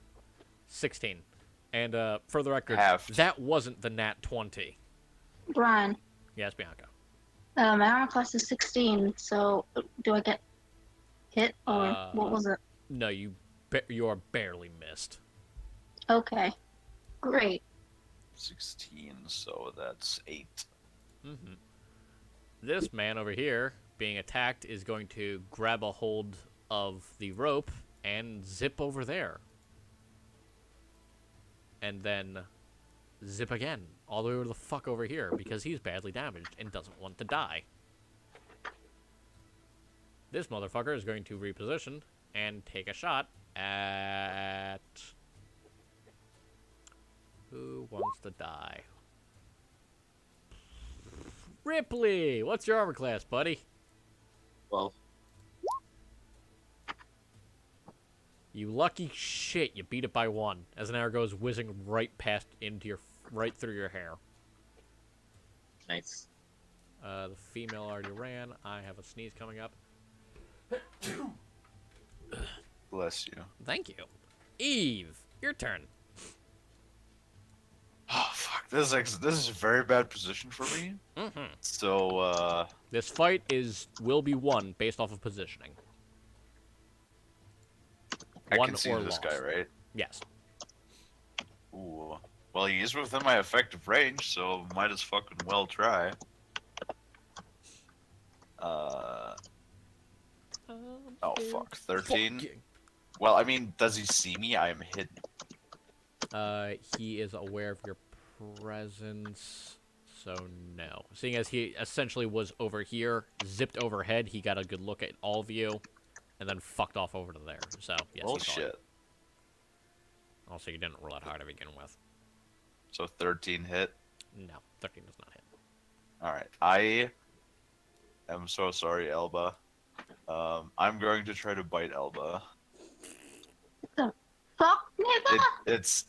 16. And, for the record, Halved. that wasn't the nat 20. Brian, Yes, Bianca. my armor class is 16, so do I get hit, or what was it? No, you are barely missed. Okay. Great. 16, so that's 8. Mm-hmm. This man over here, being attacked, is going to grab a hold of the rope and zip over there. And then zip again, all the way the fuck over here, because he's badly damaged and doesn't want to die. This motherfucker is going to reposition and take a shot at... Who wants to die? Ripley! What's your armor class, buddy? 12. You lucky shit, you beat it by 1, as an arrow goes whizzing right through your hair. Nice. The female already ran. I have a sneeze coming up. Bless you. Thank you. Eve, your turn. Oh, fuck. This is a very bad position for me. Mm-hmm. So, This fight will be won based off of positioning. I Won can see or this lost. guy, right? Yes. Ooh. Well, he is within my effective range, so might as fucking well try. Oh, fuck. 13? Well, I mean, does he see me? I am hidden. He is aware of your presence, so no. Seeing as he essentially was over here, zipped overhead, he got a good look at all of you, and then fucked off over to there. So, yes, he saw you. Bullshit. Also, you didn't roll that hard to begin with. So 13 hit. No, 13 does not hit. Alright. I am so sorry, Elba. I'm going to try to bite Elba. Fuck, nigga!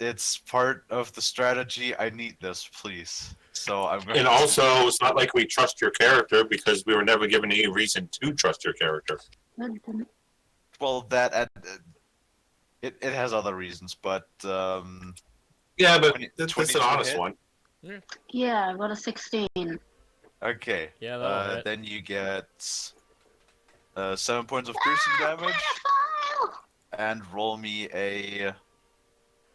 It's part of the strategy. I need this, please. So I'm going And also, it's not like we trust your character because we were never given any reason to trust your character. Well, it has other reasons, but Yeah, but 20 that's 22 an honest hit? one. Yeah, I got a 16. okay. Yeah, that'll hit. Then you get 7 points of piercing damage, and roll me a.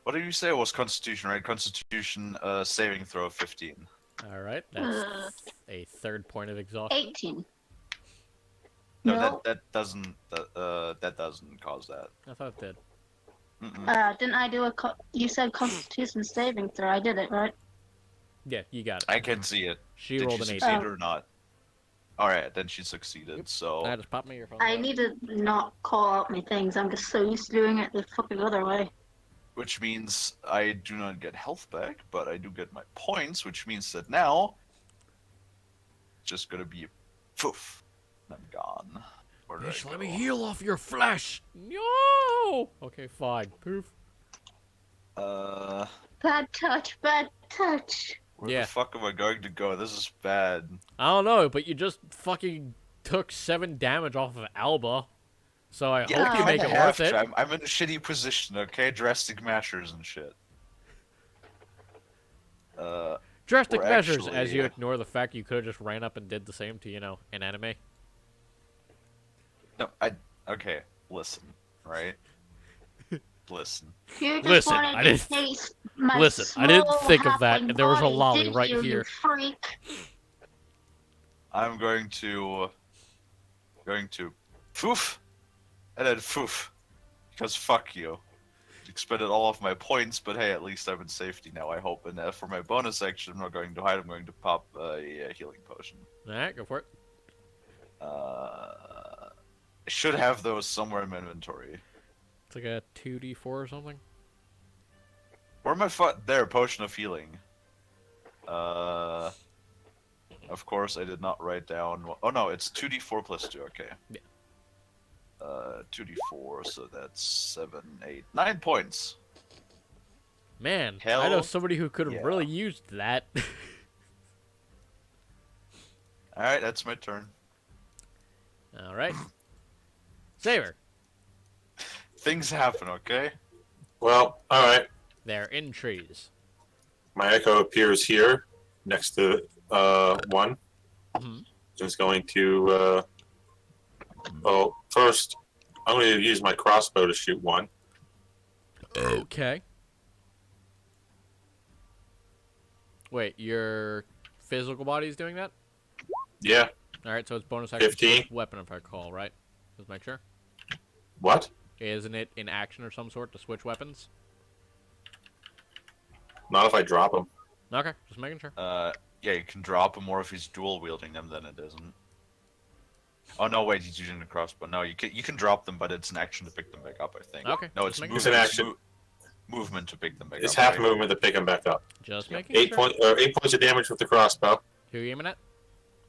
What did you say? It was Constitution, right? Constitution saving throw of 15. Alright, that's a third point of exhaustion. 18. No, No. that doesn't cause that. I thought it did. Didn't I do you said Constitution saving throw? I did it, right? Yeah, you got it. I can see it. She Did rolled she an 18. succeed or not? Alright, then she succeeded, so... I just popped my earphone. I need to not call out my things. I'm just so used to doing it the fucking other way. Which means I do not get health back, but I do get my points, which means that now... Just gonna be... Poof. I'm gone. Where did Bitch, I let go? me heal off your flesh! No! Okay, fine. Poof. Bad touch, bad touch. Where Yeah. the fuck am I going to go? This is bad. I don't know, but you just fucking took 7 damage off of Alba. So I hope you kinda make it have worth it. to. I'm in a shitty position, okay? Drastic measures and shit. Drastic Or measures as actually- you ignore the fact you could have just ran up and did the same to, an enemy. No, okay, listen, right? Listen. You just Listen, wanted I to didn't- taste my Listen, I didn't small think of that, halfling and there was a body, lolly didn't right you, here. You freak. I'm going to poof, and then poof, because fuck you. Expended all of my points, but hey, at least I'm in safety now, I hope. And for my bonus action, I'm not going to hide, I'm going to pop a healing potion. Alright, go for it. I should have those somewhere in my inventory. It's like a 2d4 or something. Where am I? There, potion of healing. Of course, I did not write down. Oh no, it's 2d4 plus 2. Okay. Yeah. 2d4, so that's 7, 8, 9 points. Man, I Hell know somebody who could have yeah. really used that. All right, that's my turn. All right. Saber. Things happen, okay? Well, all right. They're in trees. My echo appears here next to one. Mhm. Just going to. Well, first, I'm going to use my crossbow to shoot one. Okay. Wait, your physical body is doing that? Yeah. All right, so it's bonus action 15. switch weapon if I recall, right? Just make sure. What? Isn't it in action or some sort to switch weapons? Not if I drop him. Okay, just making sure. Yeah, you can drop him, or if he's dual wielding them, then it isn't. Oh no, wait, he's using the crossbow. No, you can drop them, but it's an action to pick them back up. I think. Okay, No, just it's making movement. sure. It's an action. Movement to pick them back It's up. half right? movement to pick him back up. Just making 8 sure. 8 points of damage with the crossbow. Who are you aiming at?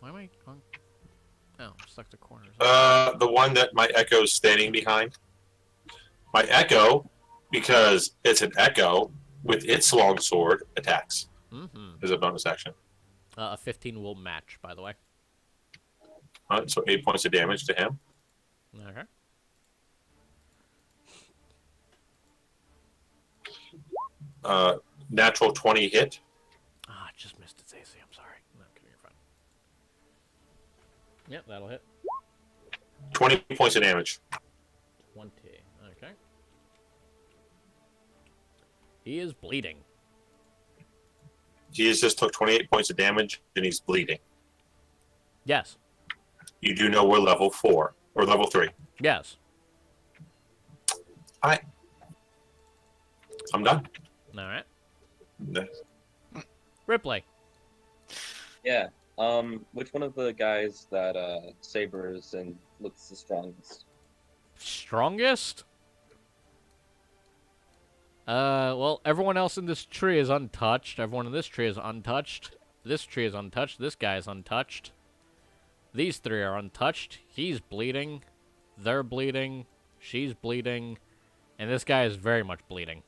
Why am I on? Oh, I'm stuck to corners. The one that my echo's standing behind. My echo, because it's an echo with its long sword, attacks. Mm-hmm. Is a bonus action. A 15 will match, by the way. So 8 points of damage to him. Okay. Natural 20 hit. Ah, I just missed its AC. I'm sorry. No, I'm kidding. You're fine. Yep, that'll hit. 20 points of damage. 20. Okay. He is bleeding. He has just took 28 points of damage and he's bleeding. Yes. You do know we're level 4 or level 3. Yes. I'm done. All right. Next. Ripley. Yeah. Which one of the guys that Saber is and looks the strongest? Strongest? Well, everyone else in this tree is untouched. Everyone in this tree is untouched. This tree is untouched. This guy is untouched. These three are untouched. He's bleeding. They're bleeding. She's bleeding. And this guy is very much bleeding.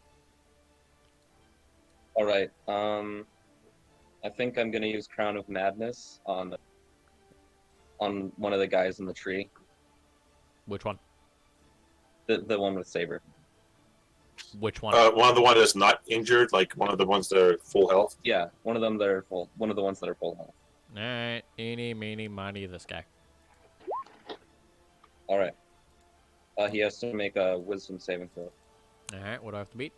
All right. I think I'm gonna use Crown of Madness on one of the guys in the tree. Which one? The one with Saber. Which one? One of the ones that's not injured, like one of the ones that are full health. Yeah, one of them that are full. One of the ones that are full health. Alright. Eeny, meeny, miny, this guy. All right. He has to make a Wisdom saving throw. Alright, what do I have to beat?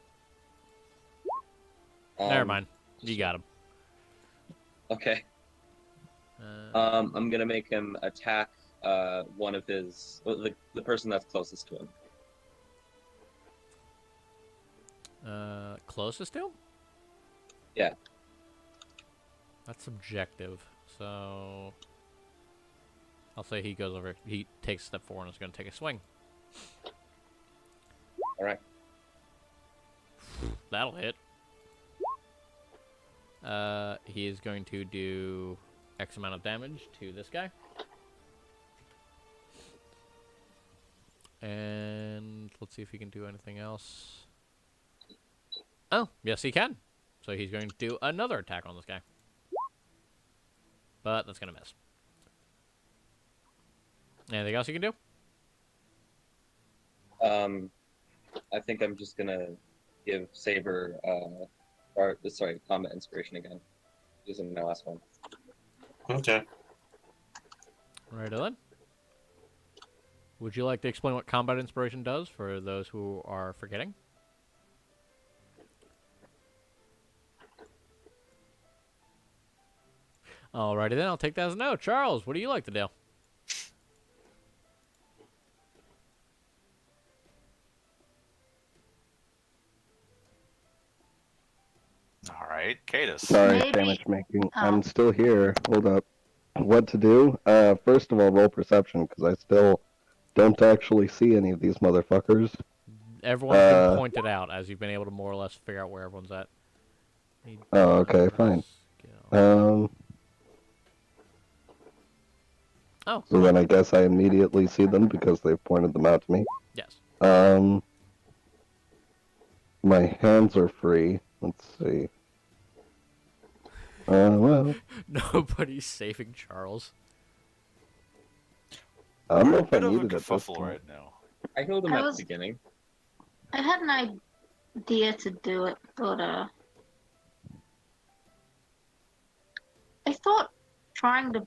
Um, Never mind. You got him. Okay. I'm gonna make him attack one of his the person that's closest to him. Closest to him? Yeah. That's subjective. So I'll say he goes over. He takes a step forward and is going to take a swing. All right. That'll hit. He is going to do X amount of damage to this guy. And let's see if he can do anything else. Oh, yes he can. So he's going to do another attack on this guy. But that's going to miss. Anything else you can do? I think I'm just gonna give Saber combat inspiration again, using my last one. Okay. Right on. Would you like to explain what combat inspiration does for those who are forgetting? Alrighty then, I'll take that as a no. Charles, what do you like to do? All right, Cadus. Sorry, Maybe- damage making. Oh. I'm still here. Hold up. What to do? First of all, roll perception, because I still don't actually see any of these motherfuckers. Everyone's been pointed out as you've been able to more or less figure out where everyone's at. Oh, okay, fine. Oh. So then I guess I immediately see them because they've pointed them out to me. Yes. My hands are free. Let's see. Well, Nobody's saving Charles. I don't know We're a if I bit of a needed it this kerfuffle time. right now. I healed him I at was- the beginning. I had an idea to do it, but I thought trying to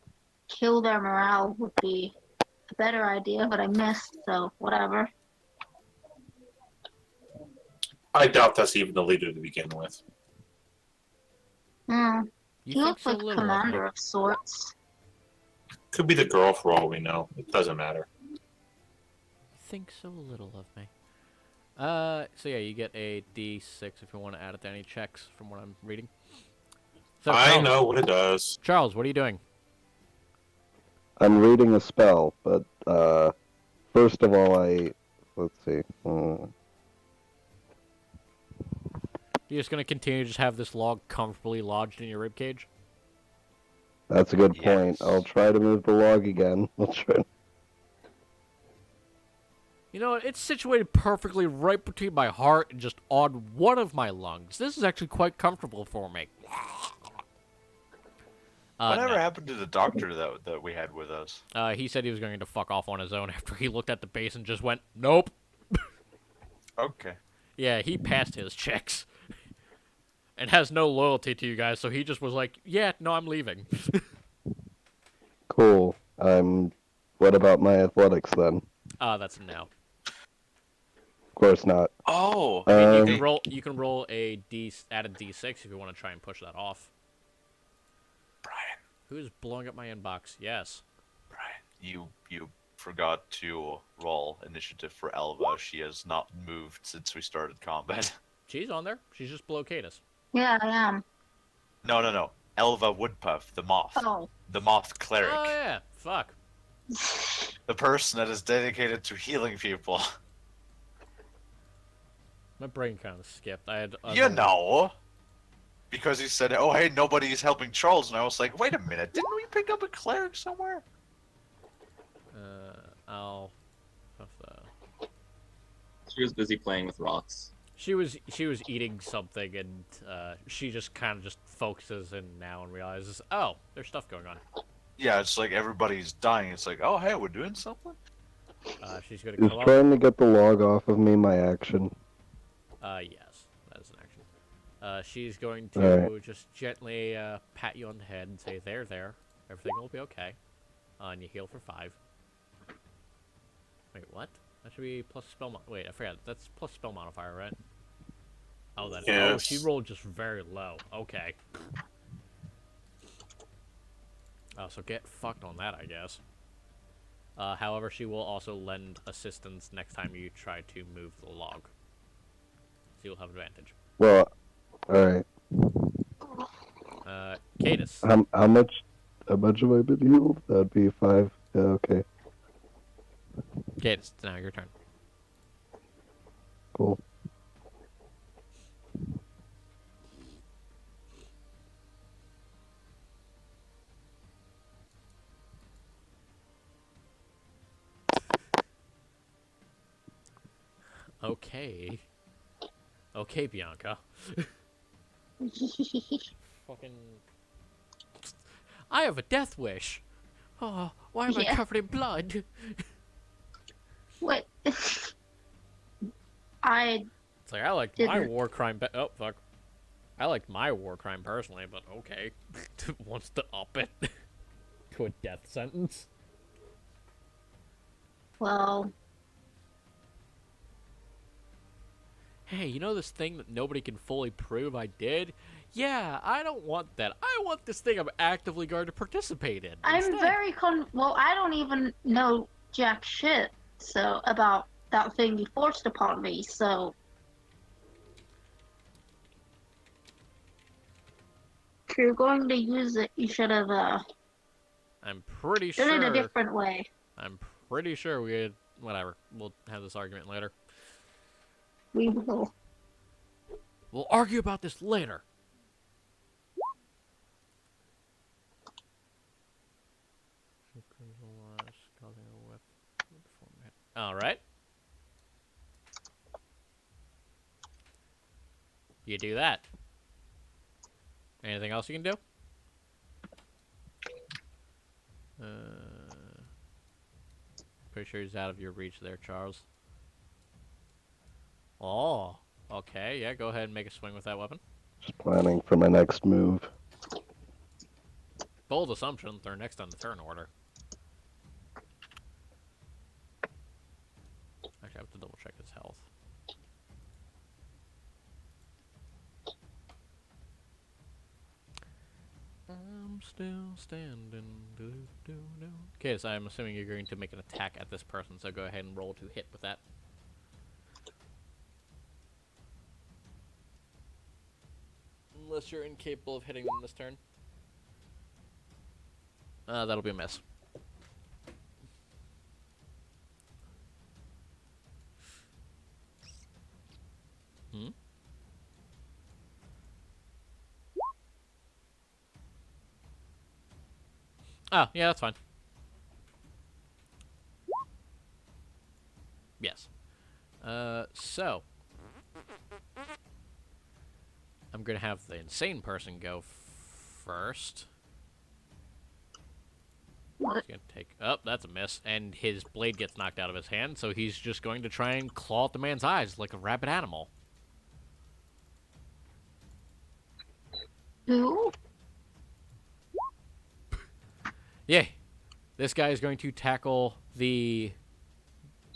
kill their morale would be a better idea, but I missed, so whatever. I doubt that's even the leader to begin with. Hmm. You He think looks so like a little of me. commander of sorts. Could be the girl for all we know. It doesn't matter. You think so little of me. So yeah, you get a D6 if you want to add it to any checks from what I'm reading. So, I Charles, know what it does. Charles, what are you doing? I'm reading a spell, but first of all, let's see. You're just gonna continue to just have this log comfortably lodged in your ribcage? That's a good point. Yes. I'll try to move the log again. I'll try. You know what? It's situated perfectly right between my heart and just on one of my lungs. This is actually quite comfortable for me. Whatever No. happened to the doctor that we had with us? He said he was going to fuck off on his own after he looked at the base and just went, nope. Okay. Yeah, he passed his checks. And has no loyalty to you guys, so he just was like, yeah, no, I'm leaving. Cool. What about my athletics then? That's a no. Of course not. Oh, I mean, Um, you can roll a add a D6 if you want to try and push that off. Brian, Who's blowing up my inbox? Yes. Brian, you forgot to roll initiative for Elva. She has not moved since we started combat. She's on there. She's just below Cadus. Yeah, I am. No. Elva Woodpuff, the moth. Oh. The moth cleric. Oh, yeah. Fuck. The person that is dedicated to healing people. My brain kind of skipped. I had. You know. Because he said, oh, hey, nobody's helping Charles. And I was like, wait a minute. Didn't we pick up a cleric somewhere? I'll. She was busy playing with rocks. She was eating something, and she just kind of just focuses in now and realizes, oh, there's stuff going on. Yeah, it's like everybody's dying. It's like, oh, hey, we're doing something? She's gonna Is come up. trying to get the log off of me my action? Yes, that is an action. She's going to Alright. just gently pat you on the head and say, there, everything will be okay. And you heal for 5. Wait, what? That should be plus spell wait, I forgot. That's plus spell modifier, right? Oh, that is. Oh, Yes. she rolled just very low. Okay. Oh, so get fucked on that, I guess. However, she will also lend assistance next time you try to move the log. So you'll have advantage. Well, alright. Cadus. How much have I been healed? That'd be 5. Yeah, okay. Cadus, now your turn. Cool. Okay. Okay, Bianca. Fucking. I have a death wish. Oh, why am I Yeah. covered in blood? Wait. I It's like I liked my Didn't- war crime. Oh fuck. I liked my war crime personally, but okay. Wants to up it to a death sentence. well, Hey, you know this thing that nobody can fully prove I did? Yeah, I don't want that. I want this thing I'm actively going to participate in. I'm instead. very well, I don't even know jack shit so about that thing you forced upon me, so if you're going to use it, you should have I'm pretty done it a sure. different way. I'm pretty sure we had. Whatever. We'll have this argument later. We will. We'll argue about this later. All right. You do that. Anything else you can do? Pretty sure he's out of your reach there, Charles. Oh, okay. Yeah, go ahead and make a swing with that weapon. Just planning for my next move. Bold assumption, they're next on the turn order. Actually, I have to double check his health. I'm still standing. Okay, so I'm assuming you're going to make an attack at this person, so go ahead and roll to hit with that. Unless you're incapable of hitting them this turn. That'll be a miss. Hmm? Oh, yeah, that's fine. Yes. So. I'm gonna have the insane person go first. What? He's gonna take... Oh, that's a miss. And his blade gets knocked out of his hand, so he's just going to try and claw at the man's eyes like a rabid animal. Who? Yeah. This guy is going to tackle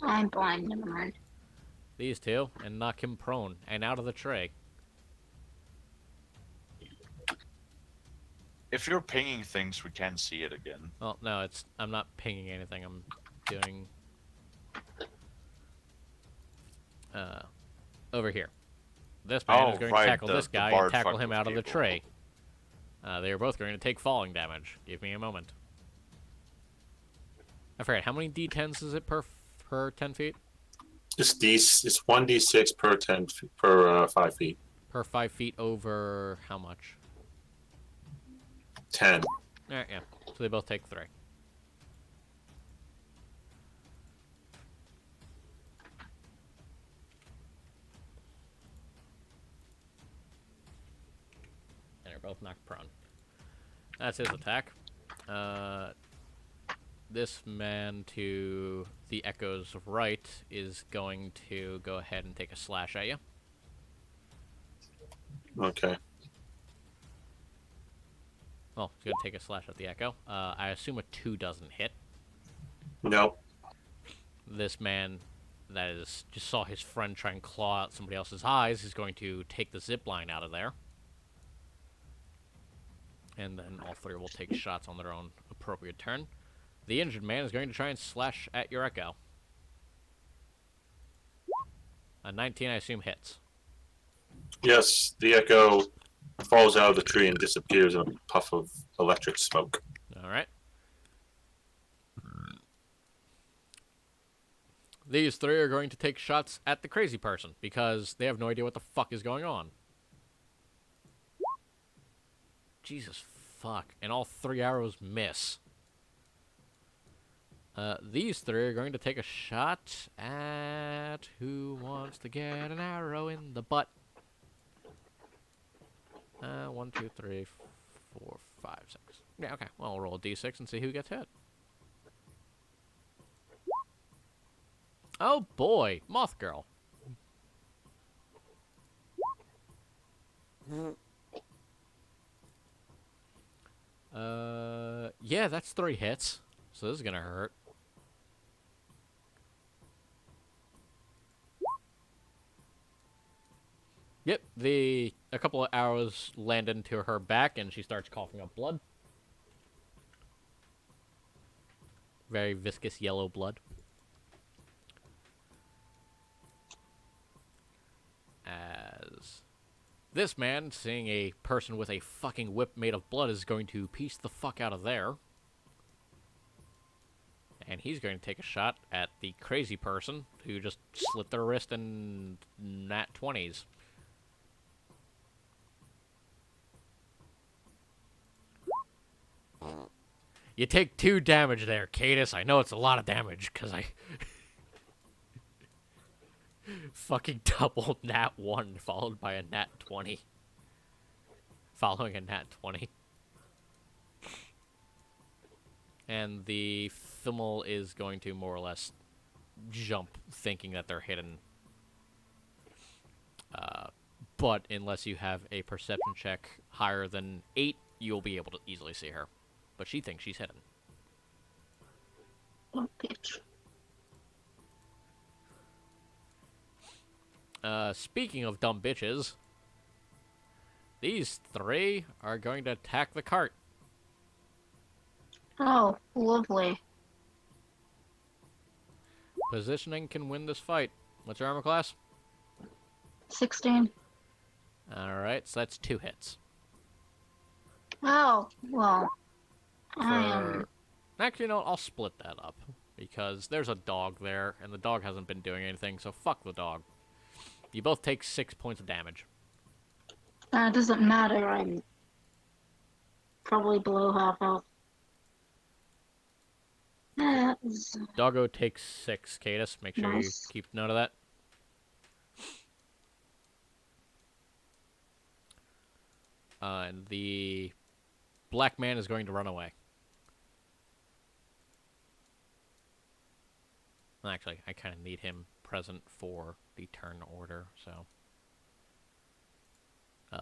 I'm blind, never mind. these two and knock him prone and out of the tray. If you're pinging things, we can see it again. Well, no, I'm not pinging anything. I'm doing over here. This man is going to tackle this guy and tackle him out of the tray. They are both going to take falling damage. Give me a moment. I forget, how many d10s is it per 10 feet? It's 1d6 per 5 feet. Per 5 feet over how much? 10. Alright, yeah. So they both take 3. And they're both knocked prone. That's his attack. This man to the Echo's right is going to go ahead and take a slash at you. Okay. Well, he's going to take a slash at the Echo. I assume a 2 doesn't hit. Nope. This man that is just saw his friend try and claw out somebody else's eyes is going to take the zip line out of there. And then all 3 will take shots on their own appropriate turn. The injured man is going to try and slash at your Echo. A 19, I assume, hits. Yes, the Echo falls out of the tree and disappears in a puff of electric smoke. Alright. These 3 are going to take shots at the crazy person because they have no idea what the fuck is going on. Jesus fuck. And all 3 arrows miss. These 3 are going to take a shot at who wants to get an arrow in the butt. 1, 2, 3, 4, 5, 6. Yeah, okay. Well, we'll roll a d6 and see who gets hit. Oh boy, Moth Girl. Yeah, that's 3 hits. So this is gonna hurt. Yep, a couple of arrows land into her back, and she starts coughing up blood. Very viscous yellow blood. As this man, seeing a person with a fucking whip made of blood, is going to piece the fuck out of there. And he's going to take a shot at the crazy person who just slit their wrist in nat 20s. You take 2 damage there, Cadus. I know it's a lot of damage, because I... fucking doubled nat 1 followed by a nat 20. Following a nat 20. And the Fimmel is going to more or less jump thinking that they're hidden. But unless you have a perception check higher than 8, you'll be able to easily see her. But she thinks she's hidden. Oh, bitch. Speaking of dumb bitches, these 3 are going to attack the cart. Oh, lovely. Positioning can win this fight. What's your armor class? 16. Alright, so that's 2 hits. Oh, well. I am. For... Actually, no, I'll split that up. Because there's a dog there, and the dog hasn't been doing anything, so fuck the dog. You both take 6 points of damage. It doesn't matter. I'm probably below half health. That was Doggo takes 6, Cadus. Make sure nice. you keep note of that. And the black man is going to run away. Actually, I kind of need him present for the turn order, so...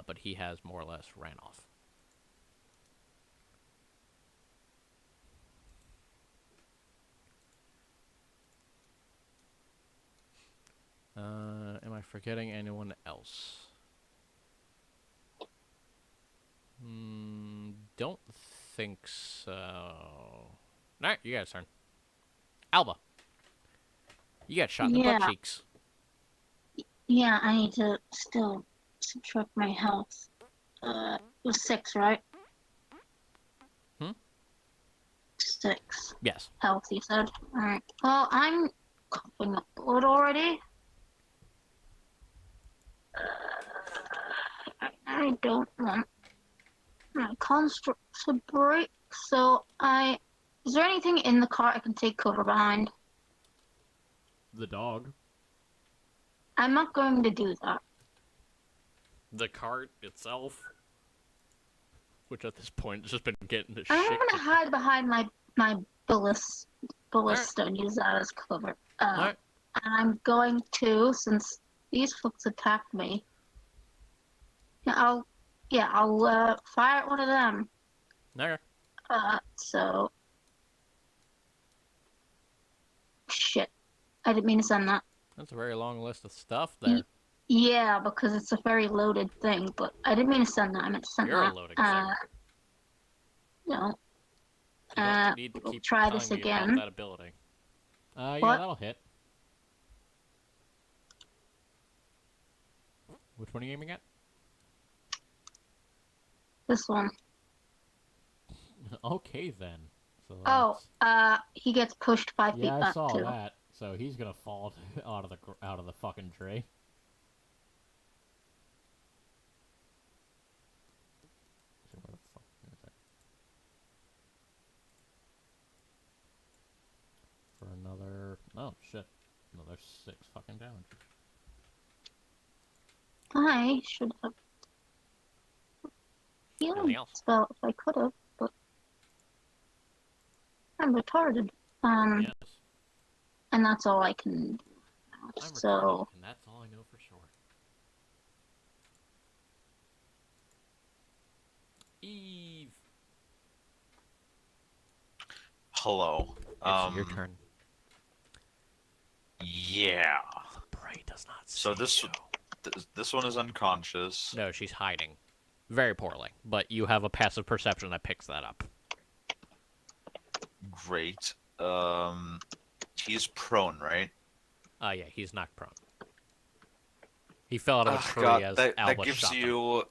but he has more or less ran off. Am I forgetting anyone else? Don't think so. Alright, you guys' turn. Alba. You got shot in the butt Yeah. cheeks. Yeah, I need to still subtract my health. It was 6, right? 6 Yes. health, you said. Alright. Well, I'm coughing up blood already. I don't want my construct to break, so is there anything in the car I can take cover behind? The dog. I'm not going to do that. The cart itself. Which at this point has just been getting the I'm shit. gonna hide behind my ballista and use that as cover. Alright. And I'm going to, since these folks attacked me, I'll fire at one of them. Okay. So shit. I didn't mean to send that. That's a very long list of stuff there. Yeah, because it's a very loaded thing, but I didn't mean to send that. I meant to send You're that. a loading thing. No. You don't need to We'll keep try telling this me again. about that ability. Yeah, What? that'll hit. Which one are you aiming at? This one. Okay then. So Oh, that's- he gets pushed 5 feet yeah, I back saw too. that. So he's gonna fall out of the fucking tree. So where the fuck is it? For another, oh shit, another 6 fucking damage. I should have Anything healing else? spell if I could have, but I'm retarded. Yes, And that's all I can do. I'm So retarded, and that's all I know for sure. Eve. Hello. It's your turn. Yeah. Prey does not So see this you. this one is unconscious. No, she's hiding. Very poorly. But you have a passive perception that picks that up. Great. He's prone, right? Yeah, he's knocked prone. He fell out of a tree God, as that Alba gives shot him. you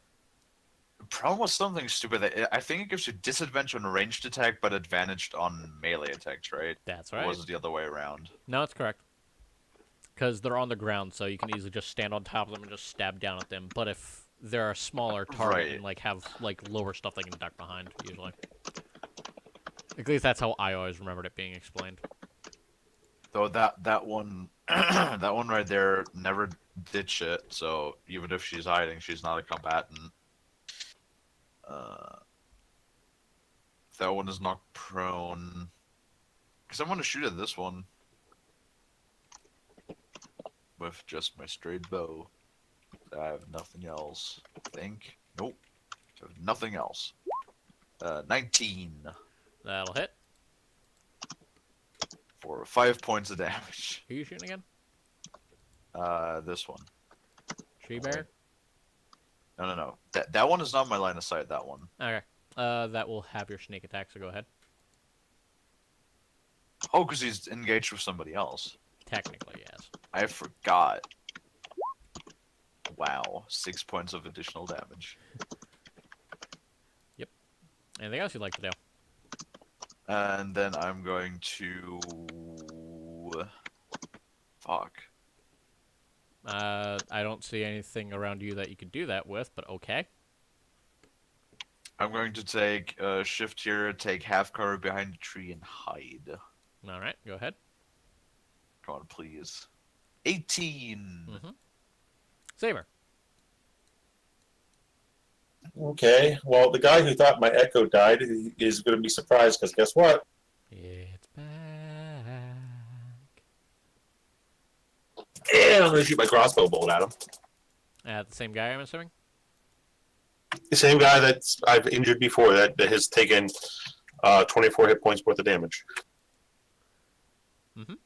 Problem was something stupid. I think it gives you disadvantage on ranged attack, but advantaged on melee attacks, right? That's Or right. was it the other way around? No, it's correct. Because they're on the ground, so you can easily just stand on top of them and just stab down at them. But if they're a smaller target Right. and like have like lower stuff they can duck behind, usually. At least that's how I always remembered it being explained. Though that one that one right there never did shit. So even if she's hiding, she's not a combatant. That one is knocked prone. Because I want to shoot at this one with just my straight bow. I have nothing else. I think. Nope. I have nothing else. 19 That'll hit. for 5 points of damage. Who are you shooting again? This one. She bear? No. That one is not my line of sight. That one. Okay. That will have your sneak attack, so go ahead. Oh, because he's engaged with somebody else. Technically, yes. I forgot. Wow, 6 points of additional damage. Anything else you'd like to do? And then I'm going to... Fuck. I don't see anything around you that you could do that with, but okay. I'm going to take shift here, take half cover behind the tree, and hide. Alright, go ahead. Come on, please. 18! Mm-hmm. Saber. Okay. Well, the guy who thought my echo died is going to be surprised because guess what? It's back. Yeah, I'm going to shoot my crossbow bolt at him. The same guy, I'm assuming? The same guy that I've injured before that has taken 24 hit points worth of damage. Mhm.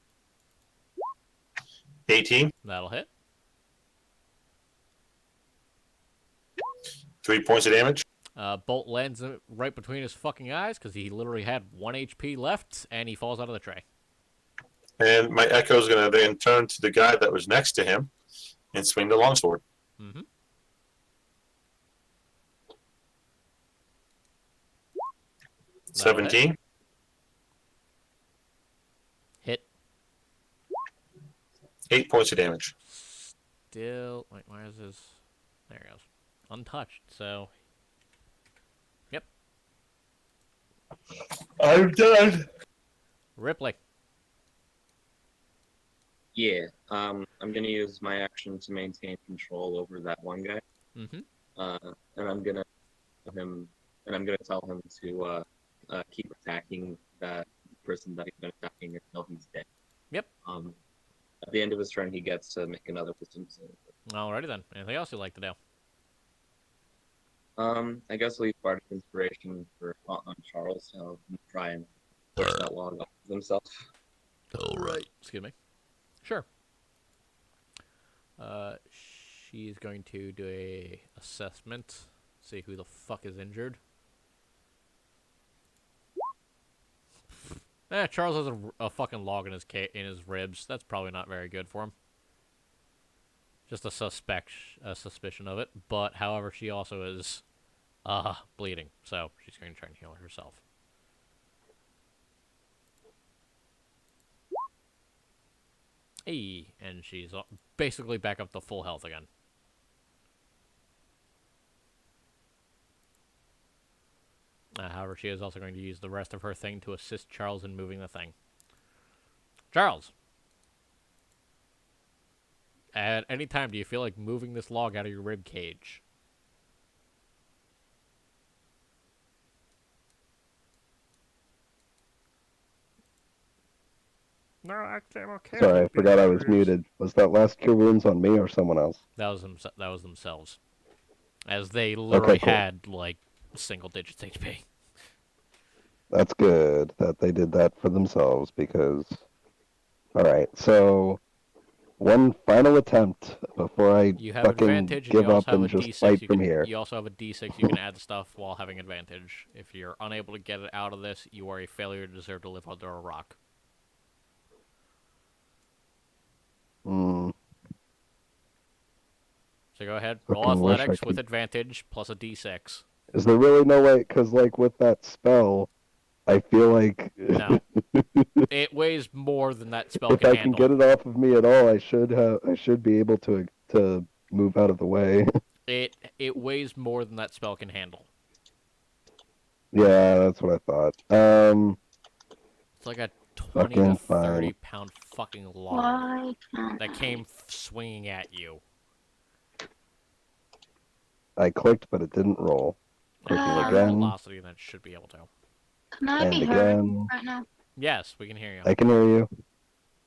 18, That'll hit. 3 points of damage. Bolt lands right between his fucking eyes because he literally had 1 HP left, and he falls out of the tray. And my echo is going to then turn to the guy that was next to him and swing the longsword. Mm-hmm. That'll 17, Hit. 8 points of damage. Still... Wait, where is his... There he goes. Untouched, so... Yep. I'm done. Ripley. Yeah, I'm gonna use my action to maintain control over that one guy. Mm-hmm. And I'm gonna tell him to keep attacking that person that he's been attacking until he's dead. Yep. At the end of his turn, he gets to make another wisdom save. Alrighty then. Anything else you'd like to do? I guess we'll use Bardic Inspiration on Charles to help him try and push that log off of himself. Alright. Excuse me. Sure. She's going to do a assessment. See who the fuck is injured. Charles has a fucking log in his ribs. That's probably not very good for him. Just a suspicion of it. But however, she also is bleeding, so she's going to try and heal herself. Hey, and she's basically back up to full health again. However, she is also going to use the rest of her thing to assist Charles in moving the thing. Charles! At any time, do you feel like moving this log out of your rib cage? No, actually, I'm okay. Sorry, I with being forgot I was curious. muted. Was that last cure wounds on me or someone else? That was themselves. As they literally cool. had, like, single digits HP. That's good that they did that for themselves because... Alright, so... One final attempt before I You have fucking advantage, and give you up also have and a just D6. fight You from can, here. You also have a D6 you can add stuff while having advantage. If you're unable to get it out of this, you are a failure and deserve to live under a rock. Hmm. So go ahead, roll Fucking wish I athletics with could- advantage plus a D6. Is there really no way? Because like with that spell, I feel like No. It weighs more than that spell if can I handle. can get it off of me at all, I should be able to move out of the way. It weighs more than that spell can handle. Yeah, that's what I thought. It's like a 20 to Fucking 30 fine. pound fucking log Why can't that I? came swinging at you. I clicked, but it didn't roll. Clicking Fire again, velocity, and that should be able to. Can I and be heard again. right now? Yes, we can hear you. I can hear you.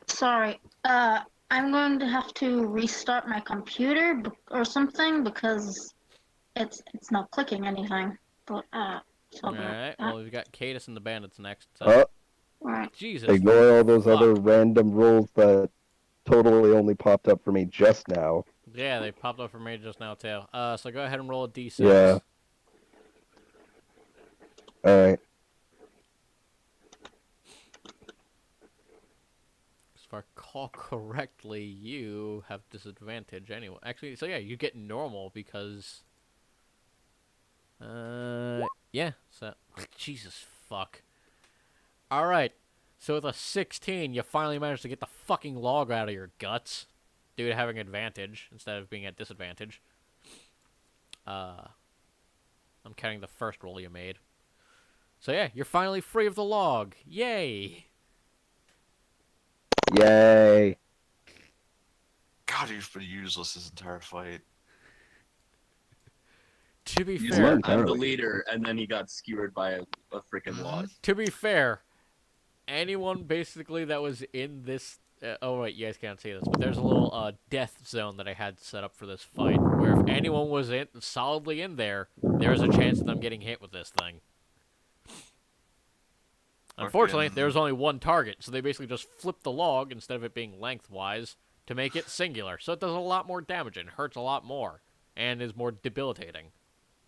Sorry. I'm going to have to restart my computer or something because it's not clicking anything. But so All right. Well, we've got Cadus and the Bandits next. So. Oh, right. Jesus. ignore all those fuck. other random rules that totally only popped up for me just now. Yeah, they popped up for me just now too. So go ahead and roll a d6. Yeah. Alright. If I recall correctly, you have disadvantage anyway. Actually, so yeah, you get normal because. Yeah. So Jesus fuck. All right. So with a 16, you finally managed to get the fucking log out of your guts, due to having advantage instead of being at disadvantage. I'm counting the first roll you made. So yeah, you're finally free of the log. Yay! Yay. God, he's been useless this entire fight. To be He's fair, like, I'm the entirely. leader, and then he got skewered by a freaking log. to be fair, anyone basically that was in this. Oh wait, you guys can't see this, but there's a little death zone that I had set up for this fight, where if anyone was solidly in there, there's a chance of them getting hit with this thing. Unfortunately, Fucking- there was only one target, so they basically just flipped the log instead of it being lengthwise to make it singular. So it does a lot more damage and hurts a lot more, and is more debilitating.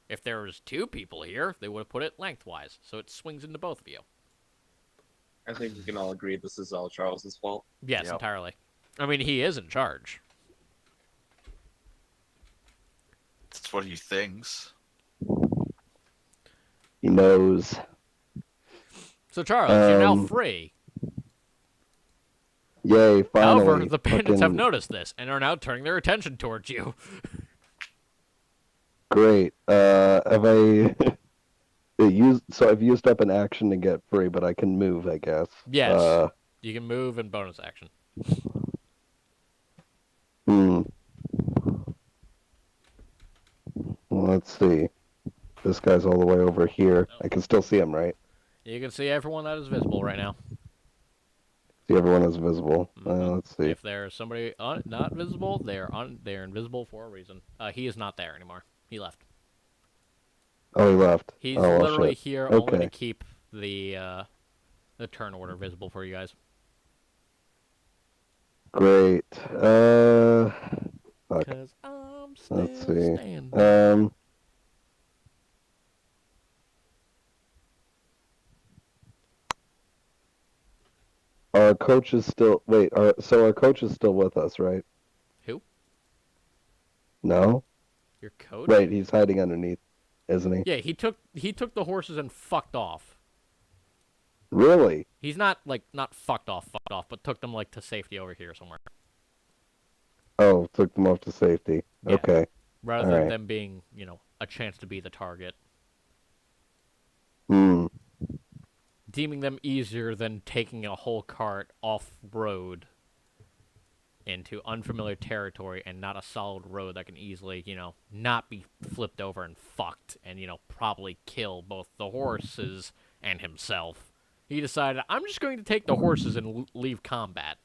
If there was two people here, they would have put it lengthwise, so it swings into both of you. I think we can all agree this is all Charles's fault. Yes, Yep. entirely. I mean, he is in charge. That's what he thinks. He knows. So, Charles, you're now Um, free. Yay, finally. However, the bandits have Fucking noticed this and are now turning their attention towards you. Great. Have I I've used up an action to get free, but I can move, I guess. Yes. You can move and bonus action. Well, let's see. This guy's all the way over here. I can still see him, right? You can see everyone that is visible right now. See everyone is visible. Let's see. If there's somebody not visible, they're invisible for a reason. He is not there anymore. He left. Oh, he left. He's Oh, well, literally shit. here only to Okay. keep the turn order visible for you guys. Great. Fuck. Because I'm still Let's see. standing. Our coach is still. Wait. So our coach is still with us, right? Who? No. Your coach? Wait. He's hiding underneath, isn't he? Yeah, he took the horses and fucked off. Really? He's not fucked off, but took them to safety over here somewhere. Oh, took them off to safety. Yeah. Okay. Rather All than right. them being, a chance to be the target. Hmm. Deeming them easier than taking a whole cart off-road into unfamiliar territory and not a solid road that can easily, not be flipped over and fucked and, probably kill both the horses and himself. He decided, I'm just going to take the horses and leave combat.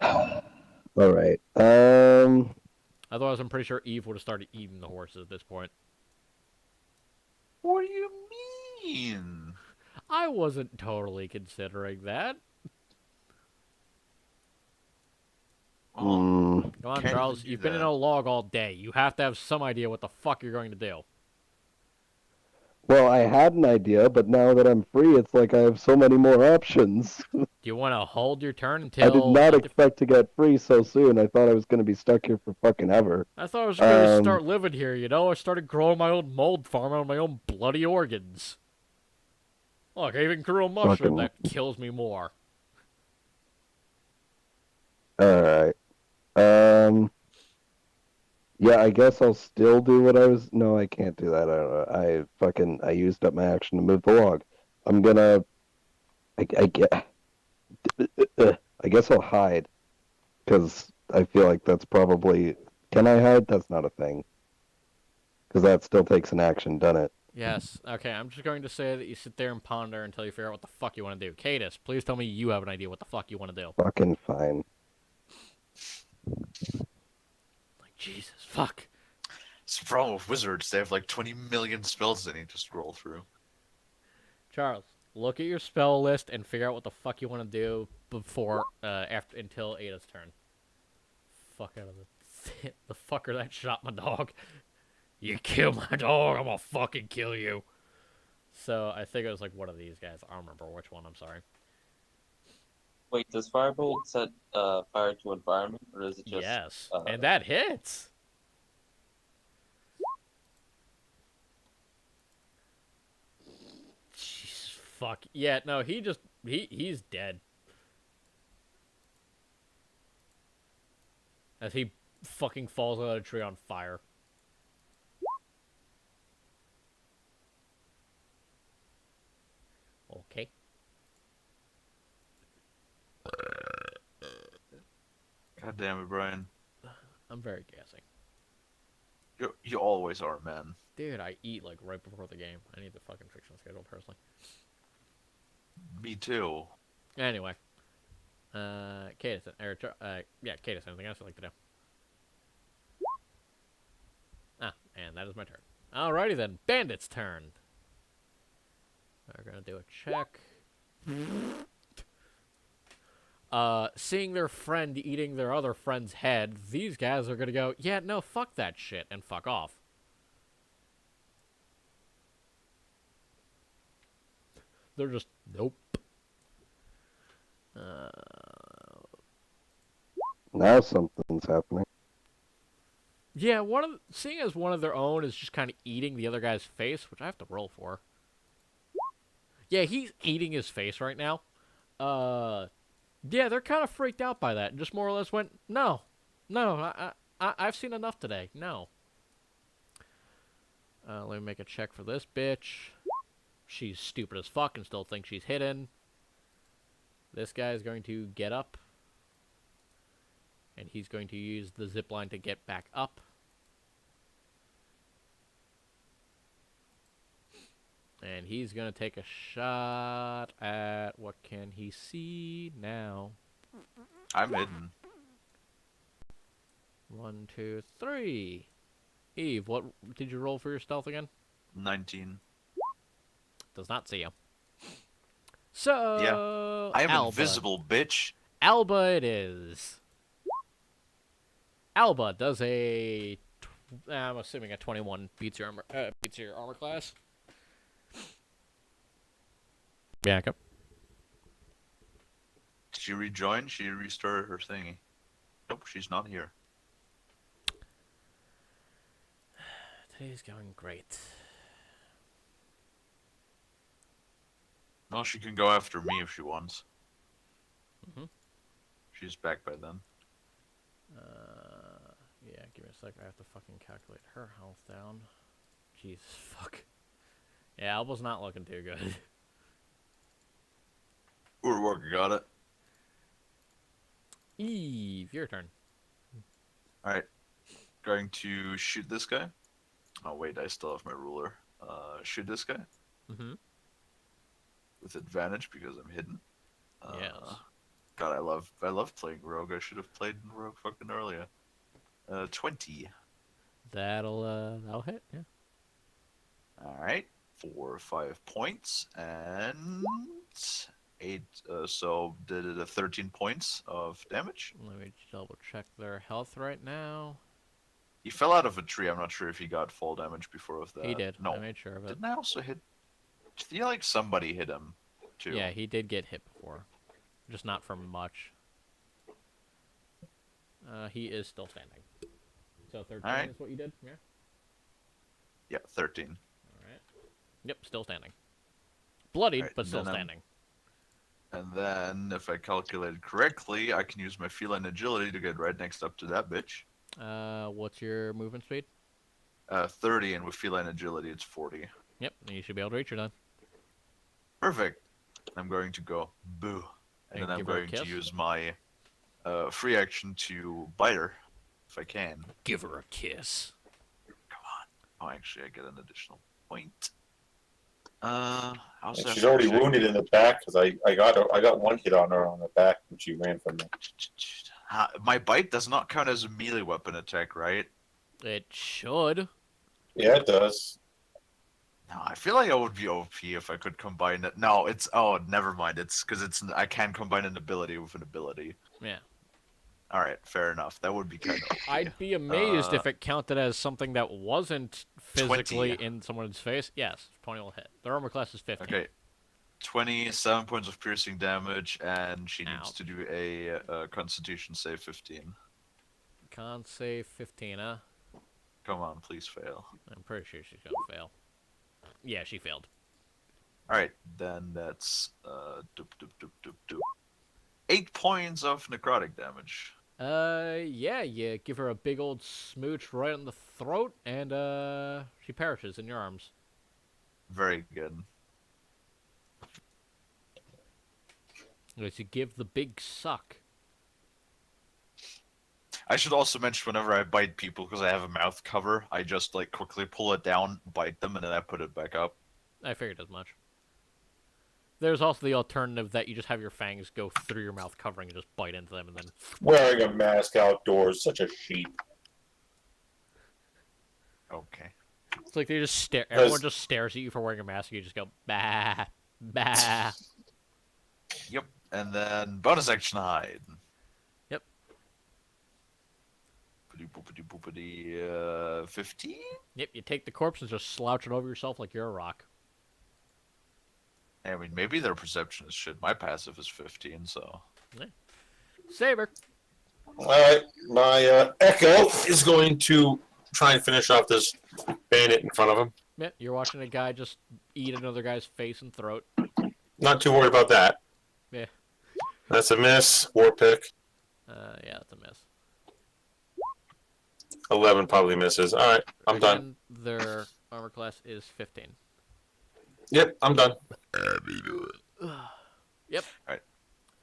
All right. Otherwise, I'm pretty sure Eve would have started eating the horses at this point. What do you mean? I wasn't totally considering that. Hmm. Come on, Can't Charles. even do You've been in that. a log all day. You have to have some idea what the fuck you're going to do. Well, I had an idea, but now that I'm free, it's like I have so many more options. Do you want to hold your turn I did until... not expect to get free so soon. I thought I was going to be stuck here for fucking ever. I thought I was going to Um, start living here, you know? I started growing my own mold farm out of my own bloody organs. Look, I even grew a mushroom Fucking- that kills me more. Alright. Yeah, I guess I'll still do what I was. No, I can't do that. I used up my action to move the log. I'm gonna. I get. I guess I'll hide. Because I feel like that's probably. Can I hide? That's not a thing. Because that still takes an action, doesn't it? Yes. Okay, I'm just going to say that you sit there and ponder until you figure out what the fuck you want to do. Cadis, please tell me you have an idea what the fuck you want to do. Fucking fine. Like, Jesus, fuck. It's the problem with wizards. They have like 20 million spells they need to scroll through. Charles, look at your spell list and figure out what the fuck you want to do before, until Ada's turn. Fuck out of the fucker that shot my dog. You kill my dog, I'm gonna fucking kill you. So I think it was like one of these guys. I don't remember which one. I'm sorry. Wait, does Firebolt set fire to environment, or is it just? Yes, and that hits. Jesus fuck. Yeah, no, he's dead. As he fucking falls out of a tree on fire. Okay. God damn it, Brian. I'm very gassy. You always are, man. Dude, I eat like right before the game. I need the fucking fiction schedule personally. Me too. Anyway. Cadis, Cadis, anything else you'd like to do? Ah, and that is my turn. Alrighty then, Bandit's turn. We're gonna do a check. Seeing their friend eating their other friend's head, these guys are gonna go, yeah, no, fuck that shit, and fuck off. They're just, nope. Now something's happening. Yeah, seeing as one of their own is just kind of eating the other guy's face, which I have to roll for. Yeah, he's eating his face right now. Yeah, they're kind of freaked out by that, and just more or less went, no, I've seen enough today. No. Let me make a check for this bitch. She's stupid as fuck and still thinks she's hidden. This guy is going to get up. And he's going to use the zip line to get back up. And he's going to take a shot at what can he see now? I'm hidden. 1, 2, 3. Eve, what did you roll for your stealth again? 19. Does not see you. So, Yeah. I am Alba. invisible, bitch. Alba it is. Alba does a... I'm assuming a 21 beats your armor class. Bianca. Did she rejoin? She restarted her thingy. Nope, she's not here. Today's going great. Well, she can go after me if she wants. Mhm. She's back by then. Yeah, give me a sec. I have to fucking calculate her health down. Jesus, fuck. Yeah, Alba's not looking too good. We're working on it. Eve, your turn. Alright. Going to shoot this guy. Oh, wait, I still have my ruler. Shoot this guy. Mm-hmm. With advantage because I'm hidden. Yes. God, I love playing Rogue. I should have played Rogue fucking earlier. 20. That'll hit, yeah. Alright. 4 or 5 points. And 8, so did it 13 points of damage. Let me double check their health right now. He fell out of a tree. I'm not sure if he got fall damage before with that. He did. No. I made sure of it. Didn't I also hit? I feel like somebody hit him, too. Yeah, he did get hit before. Just not for much. He is still standing. So 13 Alright. is what you did? Yeah? Yeah, 13. Alright. Yep, still standing. Bloodied, Alright, but still then I'm- standing. And then, if I calculated correctly, I can use my feline agility to get right next up to that bitch. What's your movement speed? 30, and with feline agility, it's 40. Yep, you should be able to reach her then. Perfect. I'm going to go boo. And And then I'm give her a going to kiss? use my free action to bite her, if I can. Give her a kiss. Oh, actually, I get an additional point. I also have She's to already check- wounded in the back because I got one hit on her on the back when she ran from me. My bite does not count as a melee weapon attack, right? It should. Yeah, it does. No, I feel like I would be OP if I could combine it. No, it's never mind. It's because I can combine an ability with an ability. Yeah. All right, fair enough. That would be kind of. I'd be amazed if it counted as something that wasn't physically 20. in someone's face. Yes, 20 will hit. Their armor class is 15. Okay, 27 points of piercing damage, and she needs Ow. to do a Constitution save 15. Con save 15, huh? Come on, please fail. I'm pretty sure she's gonna fail. Yeah, she failed. All right, then that's 8 points of necrotic damage. Yeah, you give her a big old smooch right on the throat, and, she perishes in your arms. Very good. As you give the big suck. I should also mention whenever I bite people, because I have a mouth cover, I just like quickly pull it down, bite them, and then I put it back up. I figured as much. There's also the alternative that you just have your fangs go through your mouth covering and just bite into them, and then... Wearing a mask outdoors, such a sheep. Okay. It's like they just stare. Because- Everyone just stares at you for wearing a mask, and you just go, bah, bah. Yep. And then bonus action hide. Yep. Boopity boopity 15? Yep, you take the corpse and just slouch it over yourself like you're a rock. I mean, maybe their perception is shit. My passive is 15, so. Saber. Alright, my Echo is going to try and finish off this bandit in front of him. Yep, you're watching a guy just eat another guy's face and throat. Not too worried about that. Yeah. That's a miss. War pick. Yeah, that's a miss. 11 probably misses. Alright, I'm done. And their armor class is 15. Yep, I'm done. Yep.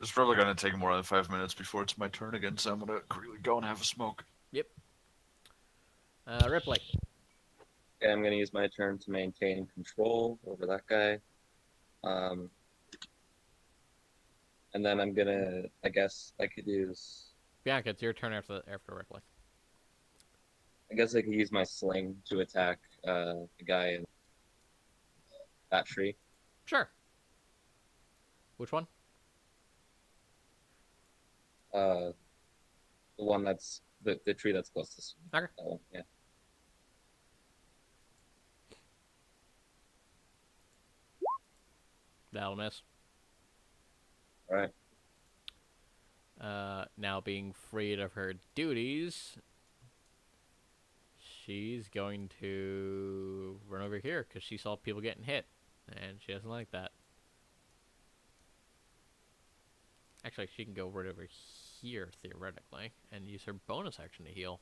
It's probably going to take more than 5 minutes before it's my turn again, so I'm going to quickly go and have a smoke. Ripley. Okay, I'm gonna use my turn to maintain control over that guy. And then I'm gonna, I guess I could use, Bianca, it's your turn after Ripley. I guess I could use my sling to attack the guy in that tree. Sure. Which one? The one that's, the tree that's closest. Okay. That one, yeah. That'll miss. Alright. Now being freed of her duties, she's going to run over here because she saw people getting hit, and she doesn't like that. Actually, she can go right over here, theoretically, and use her bonus action to heal.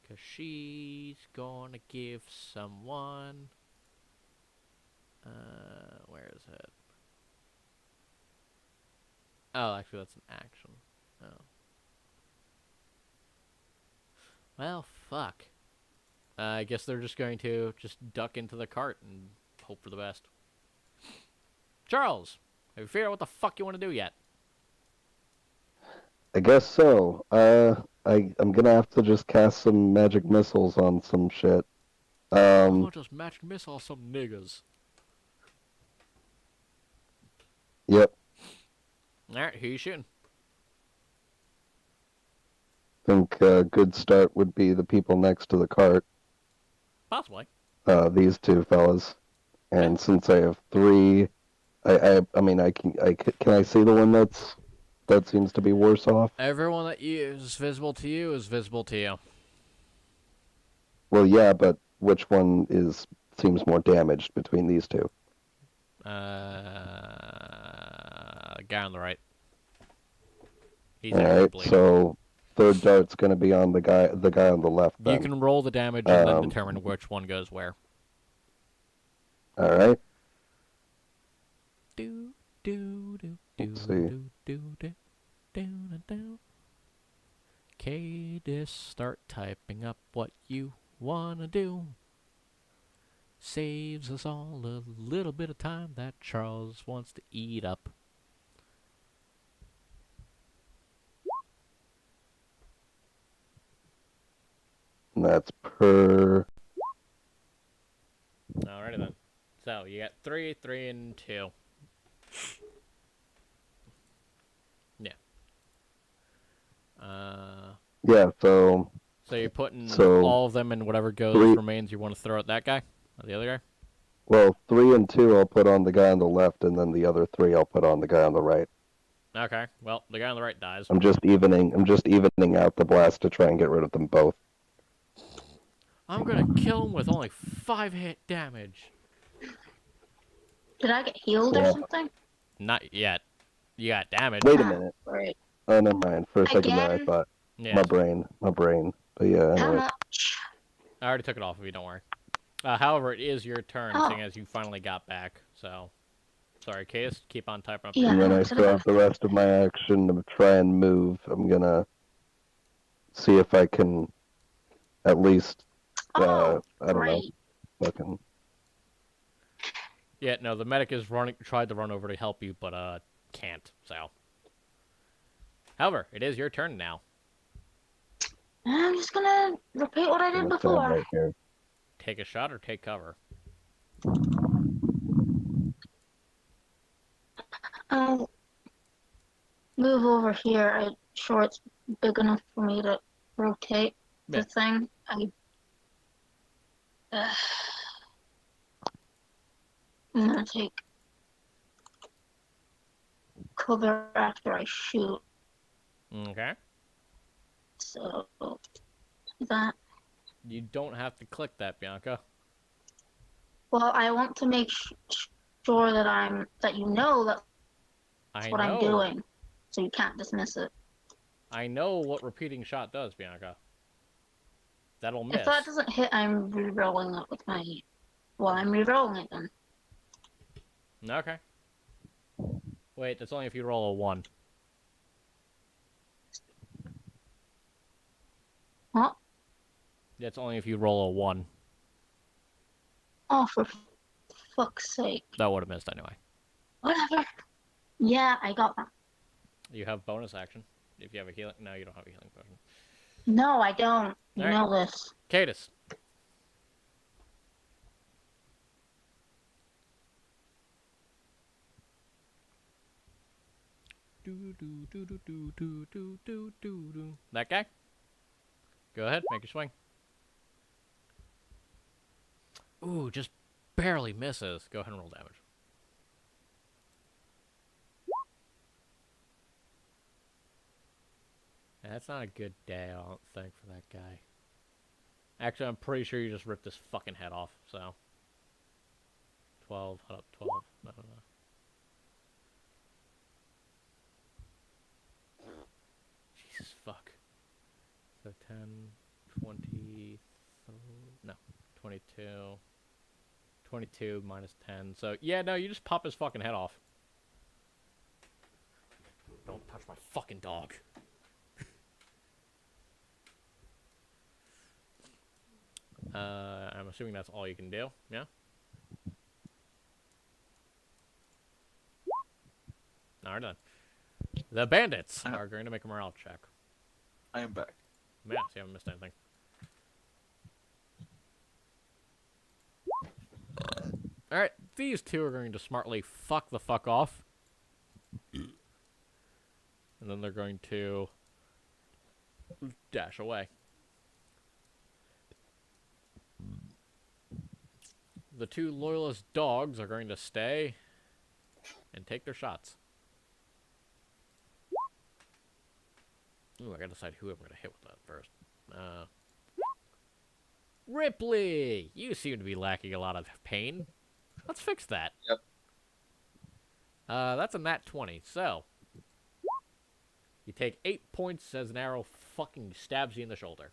Because she's gonna give someone... where is it? Oh, actually, that's an action. Oh. Well, fuck. I guess they're just going to just duck into the cart and hope for the best. Charles, have you figured out what the fuck you want to do yet? I guess so. I'm gonna have to just cast some magic missiles on some shit. Oh, just magic missile some niggas. Yep. Alright, who you shooting? think a good start would be the people next to the cart. Possibly. These two fellas. And since I have three, I mean, can I see the one that seems to be worse off? Everyone that is visible to you is visible to you. Well, yeah, but which one seems more damaged between these two? Guy on the right. He's All actually right, bleeding. so third dart's going to be on the guy on the left. Then. You can roll the damage and then determine which one goes where. All right. Do do do do Let's see. do do do do do. Cadis, start typing up what you wanna do. Saves us all a little bit of time that Charles wants to eat up. And that's per. Alrighty then. So you got 3, 3, and 2. Yeah. Yeah, so So you're putting So, all of them in whatever goes three- remains you want to throw at that guy? Or the other guy? well, 3 and 2 I'll put on the guy on the left, and then the other 3 I'll put on the guy on the right. Okay. Well, the guy on the right dies. I'm just evening out the blast to try and get rid of them both. I'm gonna kill him with only 5 hit damage. Did I get healed or Yeah. something? Not yet. You got damage. Wait a minute. Right. Oh, never mind. For a second there, I Again? thought Yeah. my brain. But yeah. How Anyway. much? I already took it off of you, don't worry. However, it is your turn, Oh. seeing as you finally got back. So, sorry, Case. Keep on typing up. Yeah. And then I I'm still have the rest of my action to try and move. I'm gonna see if I can at least. Oh, I don't know. great. Fucking. Yeah, no, the medic is tried to run over to help you, but can't. So, however, it is your turn now. I'm just gonna repeat what I did I'm gonna stand before. right here. Take a shot or take cover. I'll move over here. I'm sure it's big enough for me to rotate Yeah. the thing. I'm gonna take cover after I shoot. Okay. So that. You don't have to click that, Bianca. Well, I want to make sure that you know that's I what know. I'm doing, so you can't dismiss it. I know what repeating shot does, Bianca. That'll miss. If that doesn't hit, I'm re-rolling it with my. Well, I'm re-rolling it then. Okay. Wait, that's only if you roll a 1. What? That's only if you roll a 1. Oh, for fuck's sake! That would have missed anyway. Whatever. Yeah, I got that. You have bonus action. If you have a healing... No, you don't have a healing potion. No, I don't. You Alright. know this. Cadis. That guy? Go ahead, make a swing. Ooh, just barely misses. Go ahead and roll damage. That's not a good day, I don't think, for that guy. Actually, I'm pretty sure you just ripped his fucking head off, so. 12, hold up, 12. No. Jesus fuck. So 10, 20, no, 22. 22 minus 10. So, yeah, no, you just pop his fucking head off. Don't touch my fucking dog. I'm assuming that's all you can do, yeah? Alright then. The bandits are going to make a morale check. I am back. Yeah, so you haven't missed anything. Alright, these two are going to smartly fuck the fuck off. And then they're going to dash away. The two loyalist dogs are going to stay and take their shots. Ooh, I gotta decide who I'm gonna hit with that first. Ripley! You seem to be lacking a lot of pain. Let's fix that. Yep. That's a nat 20, so... You take 8 points as an arrow fucking stabs you in the shoulder.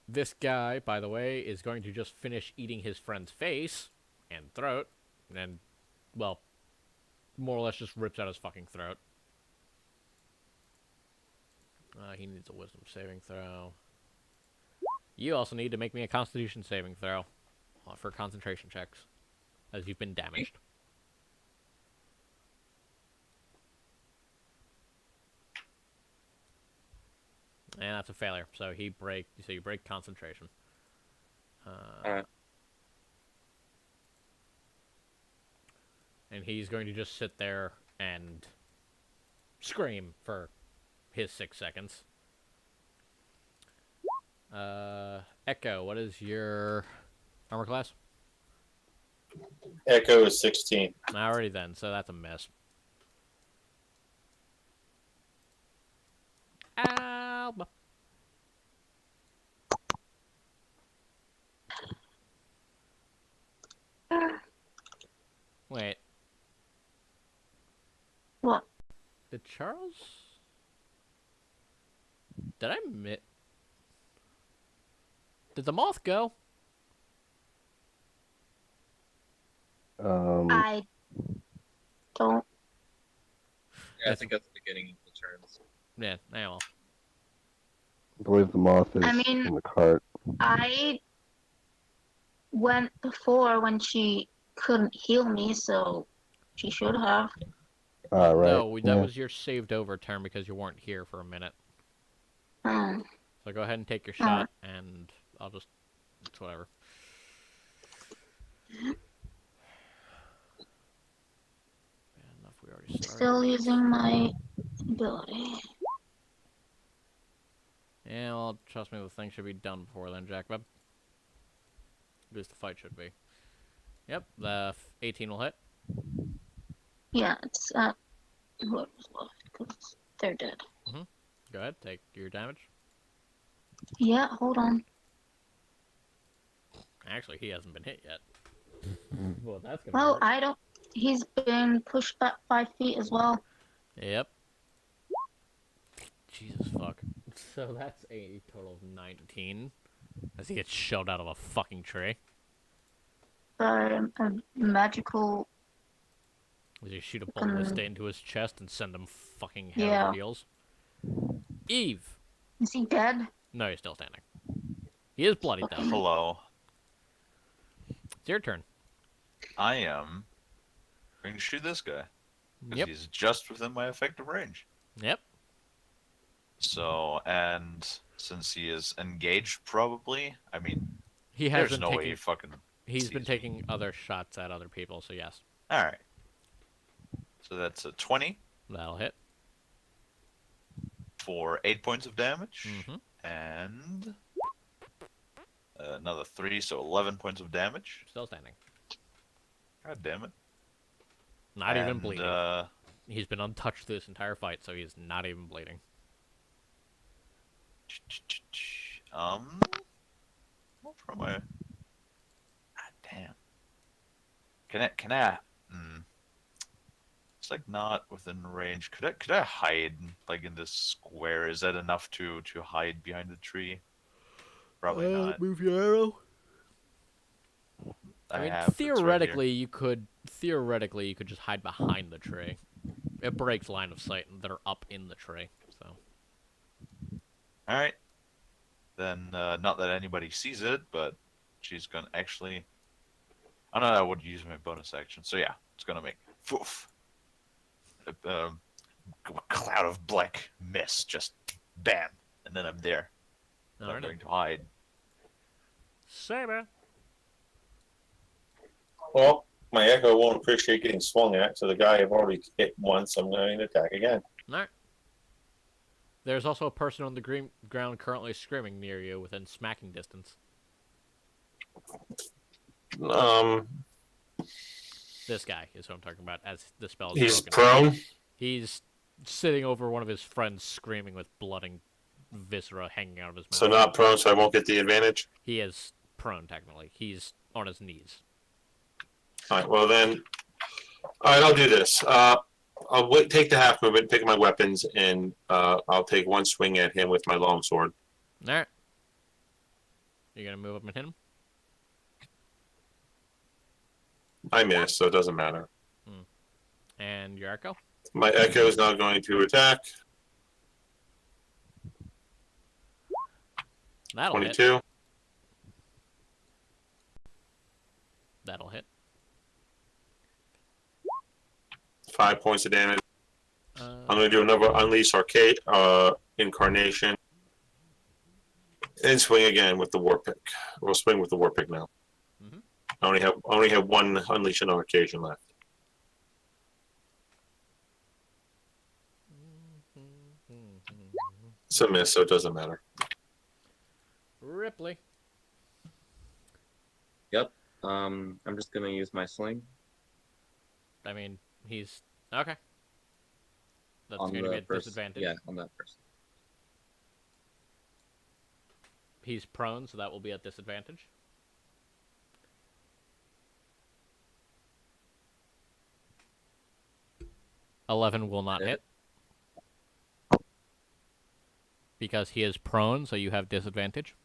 This guy, by the way, is going to just finish eating his friend's face and throat, and, well, more or less just rips out his fucking throat. He needs a wisdom saving throw. You also need to make me a constitution saving throw for concentration checks, as you've been damaged. And that's a failure. So you break concentration. Alright. And he's going to just sit there and scream for his 6 seconds. Echo, what is your armor class? Echo is 16. Alrighty then, so that's a miss. Alba. Wait. What? Did Charles? Did I miss? Did the moth go? I don't. Yeah, I think that's the beginning of the turns. Yeah, well. I believe the moth is I mean- in the cart. I went before when she couldn't heal me, so she should have. Ah, right. No, that yeah. was your saved over turn because you weren't here for a minute. So go ahead and take your shot, and I'll just... It's whatever. Bad enough, we already started. Still using my ability. Yeah, well, trust me, the thing should be done before then, Jacob. At least the fight should be. Yep, the 18 will hit. Yeah, it's at whoever's left, because they're dead. Go ahead, take your damage. Yeah, hold on. Actually, he hasn't been hit yet. Well, that's gonna Well, hurt. I don't. He's been pushed back 5 feet as well. Yep. Jesus fuck. So that's a total of 19. As he gets shoved out of a fucking tree. A magical. As you shoot a ballista into his chest and send him fucking hell Yeah. heels. Eve! Is he dead? No, he's still standing. He is bloodied though. Hello. It's your turn. I am going to shoot this guy. Because Yep. he's just within my effective range. Yep. So, and since he is engaged, probably, I mean, He has there's been no way taking. he fucking. He's been sees me. taking other shots at other people, so yes. Alright. So that's a 20 That'll hit. for 8 points of damage. Mm-hmm. And another 3, so 11 points of damage. Still standing. God damn it. Not even And, bleeding. He's been untouched this entire fight, so he's not even bleeding. What from my... God damn. Can I, it's like not within range. Could I hide like in this square? Is that enough to hide behind the tree? Probably not. Move your arrow. I mean, have, it's right here. theoretically, you could just hide behind the tree. It breaks line of sight that are up in the tree. So Alright. Then, not that anybody sees it, but she's gonna actually... I don't know, I would use my bonus action. So yeah, it's gonna make... Foof. A cloud of black mist, just bam. And then I'm there. I'm Alrighty. going to hide. Saber. Well, my Echo won't appreciate getting swung at, so the guy I've already hit once, I'm going to attack again. Alright. There's also a person on the ground currently screaming near you within smacking distance. This guy is who I'm talking about as the spell is He's broken. prone. He's sitting over one of his friends screaming with blood and viscera hanging out of his mouth. So not prone, so I won't get the advantage. He is prone, technically. He's on his knees. Alright, well then... Alright, I'll do this. I'll take the half movement, pick my weapons, and I'll take one swing at him with my longsword. Alright. You gonna move up and hit him? I miss, so it doesn't matter. And your echo? My echo is now going to attack. That'll hit. 22. That'll hit. 5 points of damage. Uh, I'm going to do another Unleash Arcade Incarnation. And swing again with the War Pick. We'll swing with the War Pick now. Mhm. I only have one Unleash on occasion left. It's a miss, so it doesn't matter. Ripley. Yep. I'm just gonna use my sling I mean, he's... Okay. That's on going to be the a first. disadvantage. Yeah, on that person. He's prone, so that will be at disadvantage. $11 will not hit. Because he is prone, so you have disadvantage.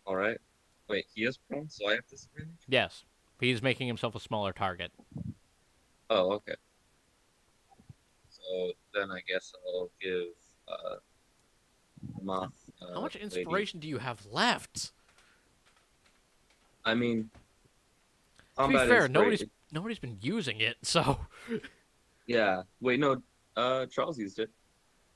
All right. Wait, he is prone, so I have disadvantage. Yes. He's making himself a smaller target. Oh, okay. So then I guess I'll give Moth. How much lady- inspiration do you have left? I mean, To be combat fair, inspiration- nobody's been using it, so... Yeah. Wait, no. Charles used it.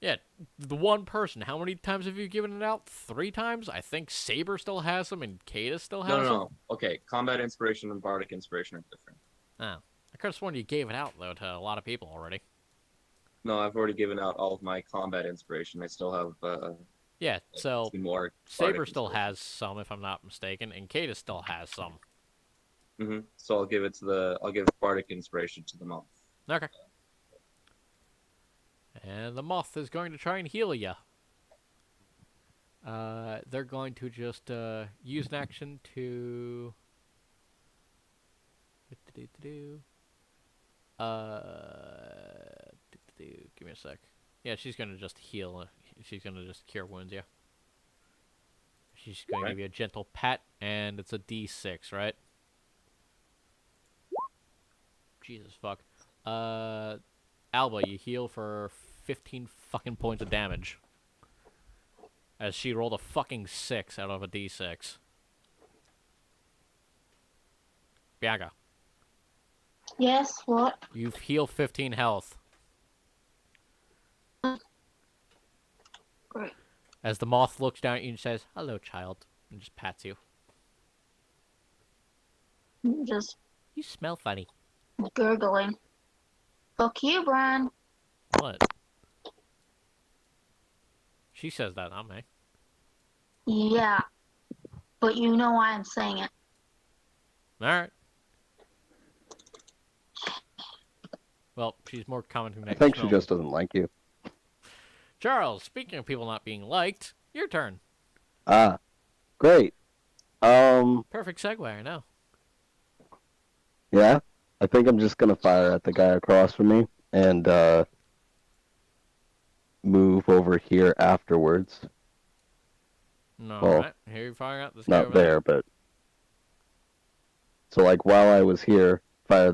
Yeah, the one person. How many times have you given it out? 3 times? I think Saber still has them, and Kata still has No, no, them. no. Okay, combat inspiration and bardic inspiration are different. Oh. I could have sworn you gave it out, though, to a lot of people already. No, I've already given out all of my combat inspiration. I still have Yeah, so 2 more. Saber still has some, if I'm not mistaken, and Kata still has some. So I'll give bardic inspiration to the monk. Okay. And the moth is going to try and heal ya. They're going to just use an action to... Give me a sec. Yeah, she's gonna just heal. She's gonna just cure wounds, yeah. She's gonna give you a gentle pat, and it's a D6, right? Jesus fuck. Alba, you heal for 15 fucking points of damage. As she rolled a fucking 6 out of a D6. Bianca, Yes, what? you've healed 15 health. Great. As the moth looks down at you and says, "Hello, child," and just pats you. Just You smell funny. gurgling. Fuck you, Brian. What? She says that, not me. Yeah. But you know why I'm saying it. Alright. Well, she's more commenting that I think you she smell. just doesn't like you. Charles, speaking of people not being liked, your turn. Ah, great. Perfect segue, I know. Yeah, I think I'm just gonna fire at the guy across from me and move over here afterwards. No, Well, alright. Here you're firing out this guy Not over there, but so like while I was here, fire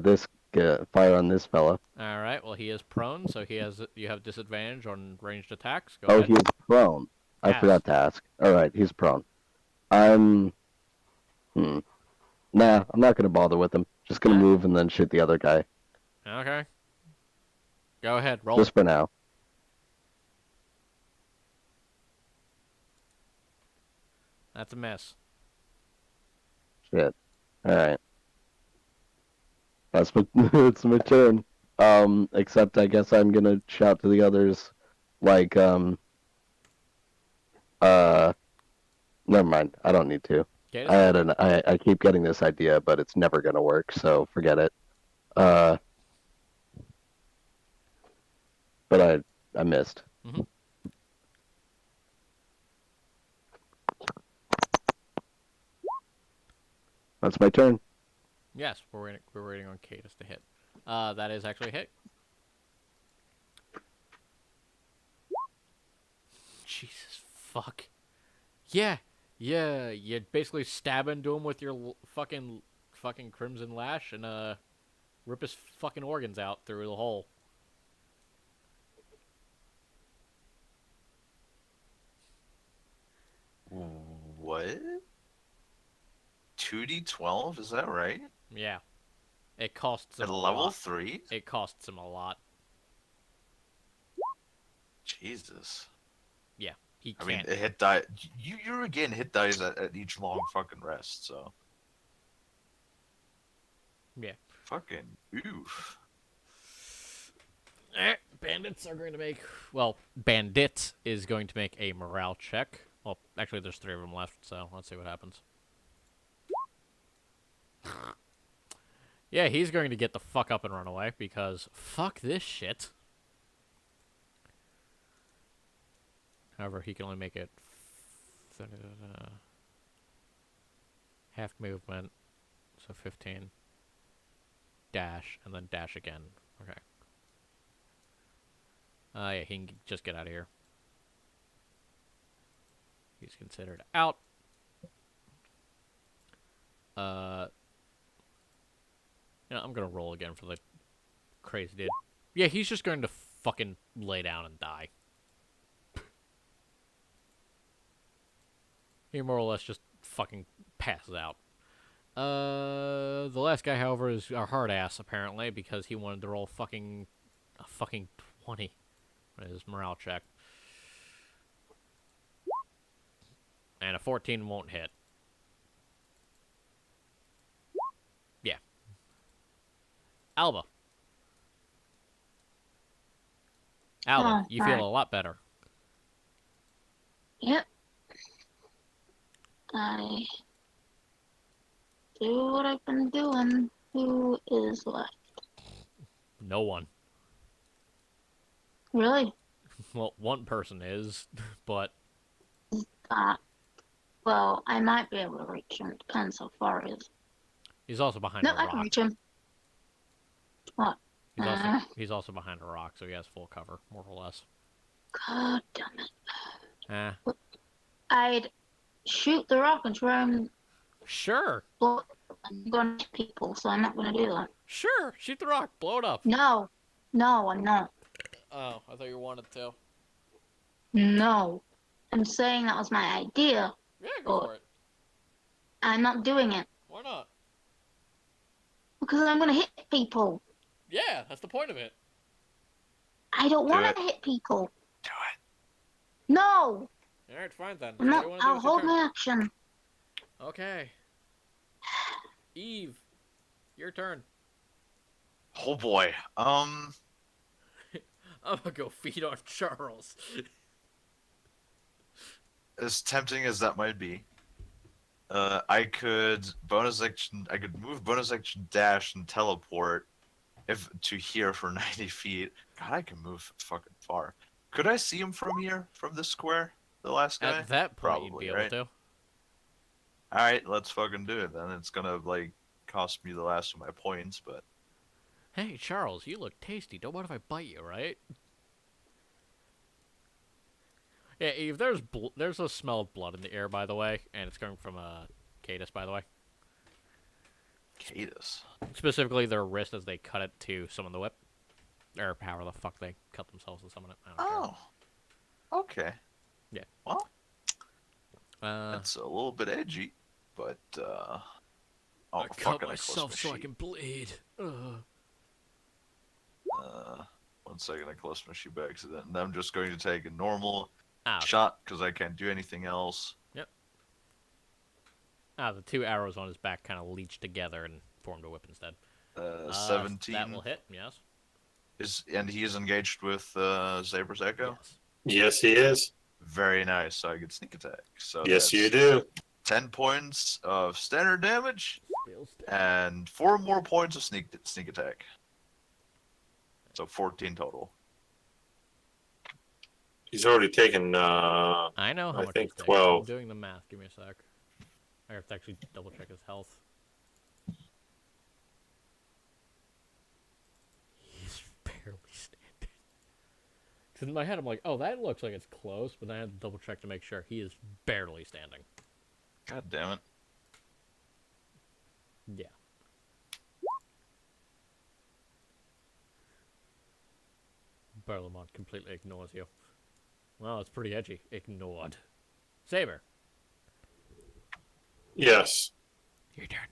on this fella. Alright, well he is prone, so you have disadvantage on ranged attacks. Go Oh, ahead. he's prone. I Yes. forgot to ask. All right, he's prone. Nah, I'm not gonna bother with him. Just gonna Alright. move and then shoot the other guy. Okay. Go ahead, roll. Just for now. That's a miss. Shit. Alright. That's my, it's my turn. Except I guess I'm gonna shout to the others, like, Never mind. I don't need to. Cadus? I keep getting this idea, but it's never gonna work, so forget it. But I missed. Mhm. That's my turn. Yes, we're waiting on Cadus to hit. That is actually a hit. Jesus fuck. Yeah, you basically stab into him with your fucking crimson lash and rip his fucking organs out through the hole. What? 2d12? Is that right? Yeah. It costs him At a level lot. 3? It costs him a lot. Jesus. Yeah, he I mean, can't. a hit die. You again hit dies at each long fucking rest, so. Yeah. Fucking oof. Bandits are going to make... Well, Bandit is going to make a morale check. Well, actually, there's 3 of them left, so let's see what happens. Yeah, he's going to get the fuck up and run away, because fuck this shit. However, he can only make it... half movement, so 15. Dash, and then dash again. Okay. Yeah, he can just get out of here. He's considered out. You know, I'm gonna roll again for the crazy dude. Yeah, he's just going to fucking lay down and die. He more or less just fucking passes out. The last guy, however, is our hard ass, apparently, because he wanted to roll a fucking 20 on his morale check. And a 14 won't hit. Yeah. Alba. Alba, Oh, you feel alright. a lot better. Yep. I do what I've been doing. Who is left? No one. Really? Well, one person is, but Well, I might be able to reach him. Depends how far he is. he's also behind No, a I can rock. reach him. What? He's also behind a rock, so he has full cover, more or less. God damn it. Eh. I'd shoot the rock and try and Sure. blow it. I'm going to hit people, so I'm not going to do that. Sure. Shoot the rock. Blow it up. No. No, I'm not. Oh, I thought you wanted to. No. I'm saying that was my idea. Yeah, go Oh. for it. I'm not doing it. Why not? Because I'm going to hit people. Yeah, that's the point of it. I don't Do want it. to hit people. Do it. No. Alright, fine then. I'm What not. do you wanna do I'll with your hold turn? my action. Okay. Eve, your turn. Oh boy. I'm gonna go feed on Charles. As tempting as that might be, I could bonus action. I could move bonus action, dash, and teleport, if to here for 90 feet. God, I can move fucking far. Could I see him from here, from this square? The last guy. At that point, you'd Probably, be right? able to. All right, let's fucking do it then. It's gonna like cost me the last of my points, but Hey, Charles, you look tasty. Don't mind if I bite you, right? Yeah, Eve, there's a smell of blood in the air, by the way, and it's coming from Cadus, by the way. Cadus. Specifically, their wrist as they cut it to summon the whip. Or however the fuck they cut themselves to summon it. I don't care. Oh. Okay. Yeah. Well, Uh, that's a little bit edgy, but oh, I fuck, cut and myself closed my so I sheet. can bleed. Ugh. 1 second, I closed my sheet by accident. And I'm just going to take a normal Ow. shot because I can't do anything else. The 2 arrows on his back kind of leached together and formed a whip instead. 17 That will hit, yes. and he is engaged with Saber's Echo. Yes. Yes, he is. Very nice. So I get sneak attack. So Yes, you that's do. 10 points of standard damage Feels and 4 more points of sneak attack. So 14 total. He's already taken, I know how I much think he's taking. I'm 12. doing the math. Give me a sec. I have to actually double check his health. He's barely standing. 'Cause in my head, I'm like, oh, that looks like it's close, but then I had to double check to make sure. He is barely standing. God damn it. Yeah. Berlamont completely ignores you. Well, it's pretty edgy. Ignored. Saber. Yes. Your turn.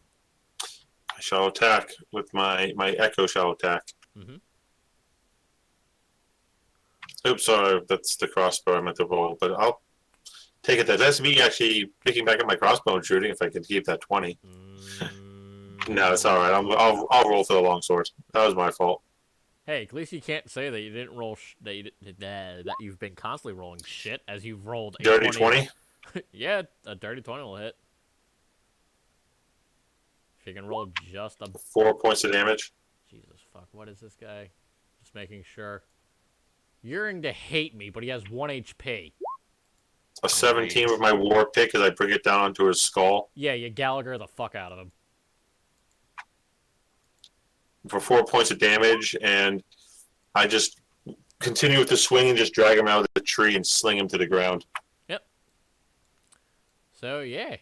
I shall attack with my echo shall attack. Mm-hmm. Oops, sorry, that's the crossbow I meant to roll, but I'll take it. That's me actually picking back up my crossbow and shooting if I can keep that 20. No, it's all right. I'll roll for the longsword. That was my fault. Hey, at least you can't say that you didn't roll that you've been constantly rolling shit as you've rolled a Dirty 20. Yeah, a dirty 20 will hit. If you can roll just a 4 points of damage. Jesus fuck, what is this guy? Just making sure. You're going to hate me, but he has 1 HP. A 17 with my war pick as I bring it down onto his skull Yeah, you Gallagher the fuck out of him. for 4 points of damage, and I just continue with the swing and just drag him out of the tree and sling him to the ground. Yep. So, yeah.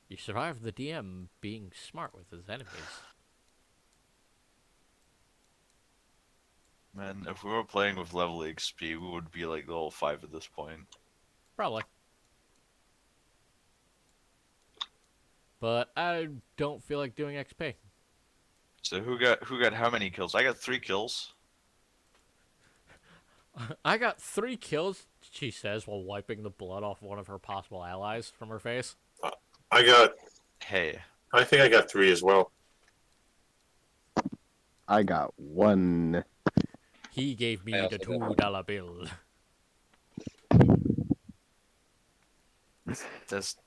You survived the DM being smart with his enemies. Man, if we were playing with level XP, we would be like level 5 at this point. Probably. But I don't feel like doing XP. So who got how many kills? I got 3 kills. I got 3 kills, she says, while wiping the blood off one of her possible allies from her face. Hey. I think I got 3 as well. I got 1. He gave me I the also got $2 bill.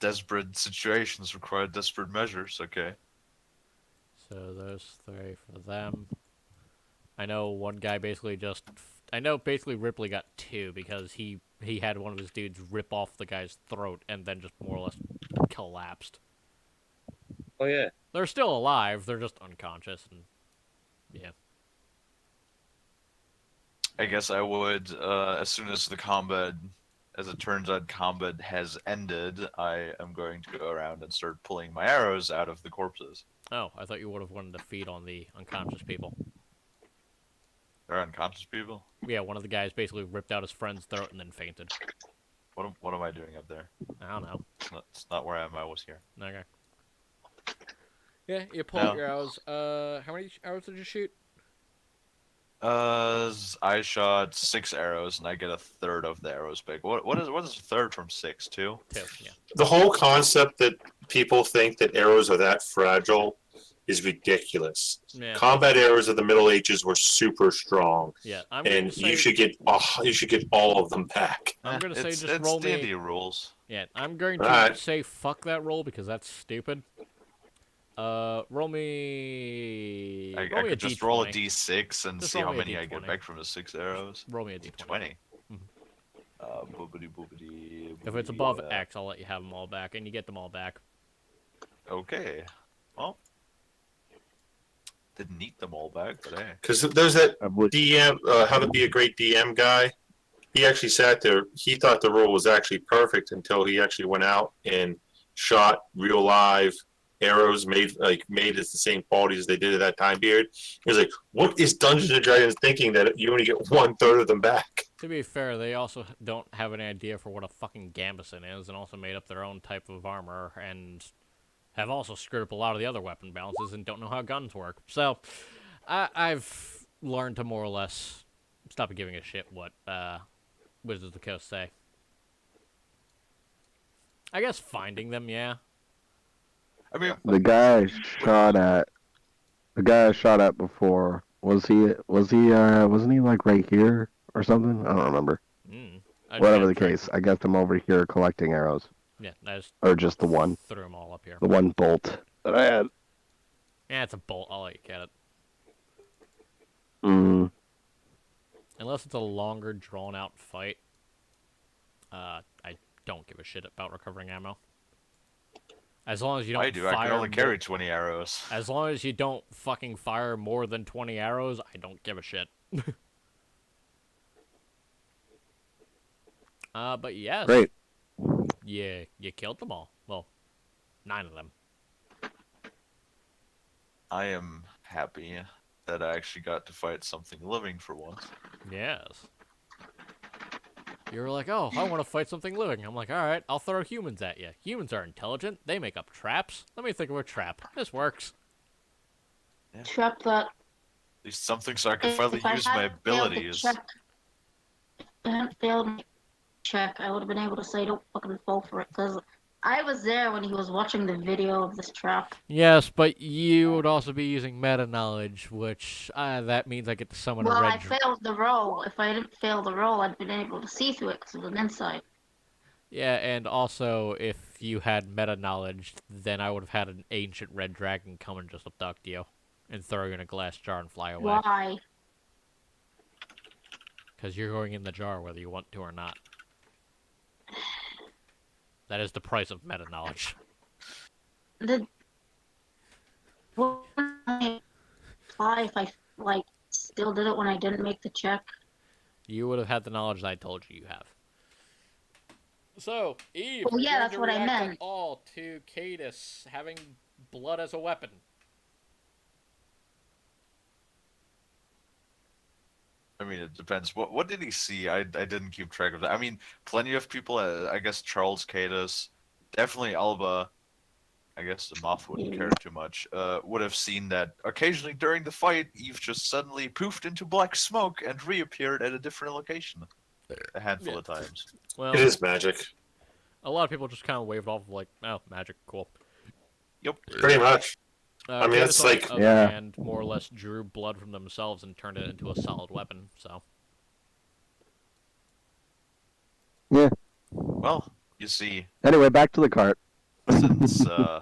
Desperate situations require desperate measures, okay. So those 3 for them. I know one guy basically just... I know basically Ripley got 2 because he had one of his dudes rip off the guy's throat and then just more or less collapsed. Oh yeah. They're still alive, they're just unconscious, and yeah. I guess I would, as soon as the combat, as it turns out combat has ended, I am going to go around and start pulling my arrows out of the corpses. Oh, I thought you would have wanted to feed on the unconscious people. They're unconscious people? Yeah, one of the guys basically ripped out his friend's throat and then fainted. What am I doing up there? I don't know. It's not where I was here. Okay. Yeah, you pull No. out your arrows. How many arrows did you shoot? I shot 6 arrows and I get a third of the arrows back. What is a third from 6? 2? 2, yeah. The whole concept that people think that arrows are that fragile is ridiculous. Yeah. Combat arrows of the Middle Ages were super strong, Yeah, I'm gonna and say, you should get all of them back. I'm gonna say it's just roll me. D&D rules. Yeah, I'm going to Alright. say fuck that roll because that's stupid. Roll me. I roll me could a just D20. roll a d6 and Just see roll how me a many I D20. get back from the 6 arrows. Roll me a D20. 20. Mhm. Boobity boobity. If it's above X, I'll let you have them all back, and you get them all back. Okay. Well, didn't need them all back, but hey. Because there's that I would, DM, how to be a great DM guy. He actually sat there. He thought the rule was actually perfect until he actually went out and shot real live arrows made as the same quality as they did at that time period. He was like, "What is Dungeons and Dragons thinking that you only get 1/3 of them back?" To be fair, they also don't have any idea for what a fucking gambeson is, and also made up their own type of armor, and have also screwed up a lot of the other weapon balances and don't know how guns work. So, I've learned to more or less stop giving a shit what Wizards of the Coast say. I guess finding them, yeah. I mean, the guy I shot at before, wasn't he like right here? or something. I don't remember. I Whatever can't the track case, them. I guess I'm over here collecting arrows, Yeah, I just or just the one threw them all up here. bolt that I had. Yeah, it's a bolt. I'll let you get it. Mm. Unless it's a longer, drawn-out fight, I don't give a shit about recovering ammo. As long as you don't I do. fire I can only more- carry 20 arrows. As long as you don't fucking fire more than 20 arrows, I don't give a shit. But yes. Great. Yeah, you killed them all. Well, 9 of them. I am happy that I actually got to fight something living for once. Yes. You were like, oh, I want to fight something living. I'm like, alright, I'll throw humans at you. Humans are intelligent. They make up traps. Let me think of a trap. This works. Trap that. At least something so I can finally If I use my hadn't failed the abilities. check- if I hadn't failed my check, I would have been able to say don't fucking fall for it, because I was there when he was watching the video of this trap. Yes, but you would also be using meta knowledge, which that means I get to summon Well, a I red. failed the roll. If I didn't fail the roll, I'd been able to see through it because it was an inside. Yeah, and also if you had meta knowledge, then I would have had an ancient red dragon come and just abduct you and throw you in a glass jar and fly away. Why? Because you're going in the jar whether you want to or not. That is the price of meta knowledge. Wouldn't I apply if I still did it when I didn't make the check? You would have had the knowledge that I told you have. So, Eve, Well, are you yeah, going that's to what I react at meant. all to Cadus having blood as a weapon? I mean, it depends. What did he see? I didn't keep track of that. I mean, plenty of people. I guess Charles Cadus, definitely Alba. I guess the moth wouldn't care too much. Would have seen that occasionally during the fight, Eve just suddenly poofed into black smoke and reappeared at a different location a handful of times. Well, It is magic, a lot of people just kind of waved off like, oh, magic, cool. Yep. pretty much. I mean, Cadus, it's on the like- other Yeah. hand, more or less drew blood from themselves and turned it into a solid weapon, so. Yeah. Well, you see, Anyway, back to the cart. since Yeah,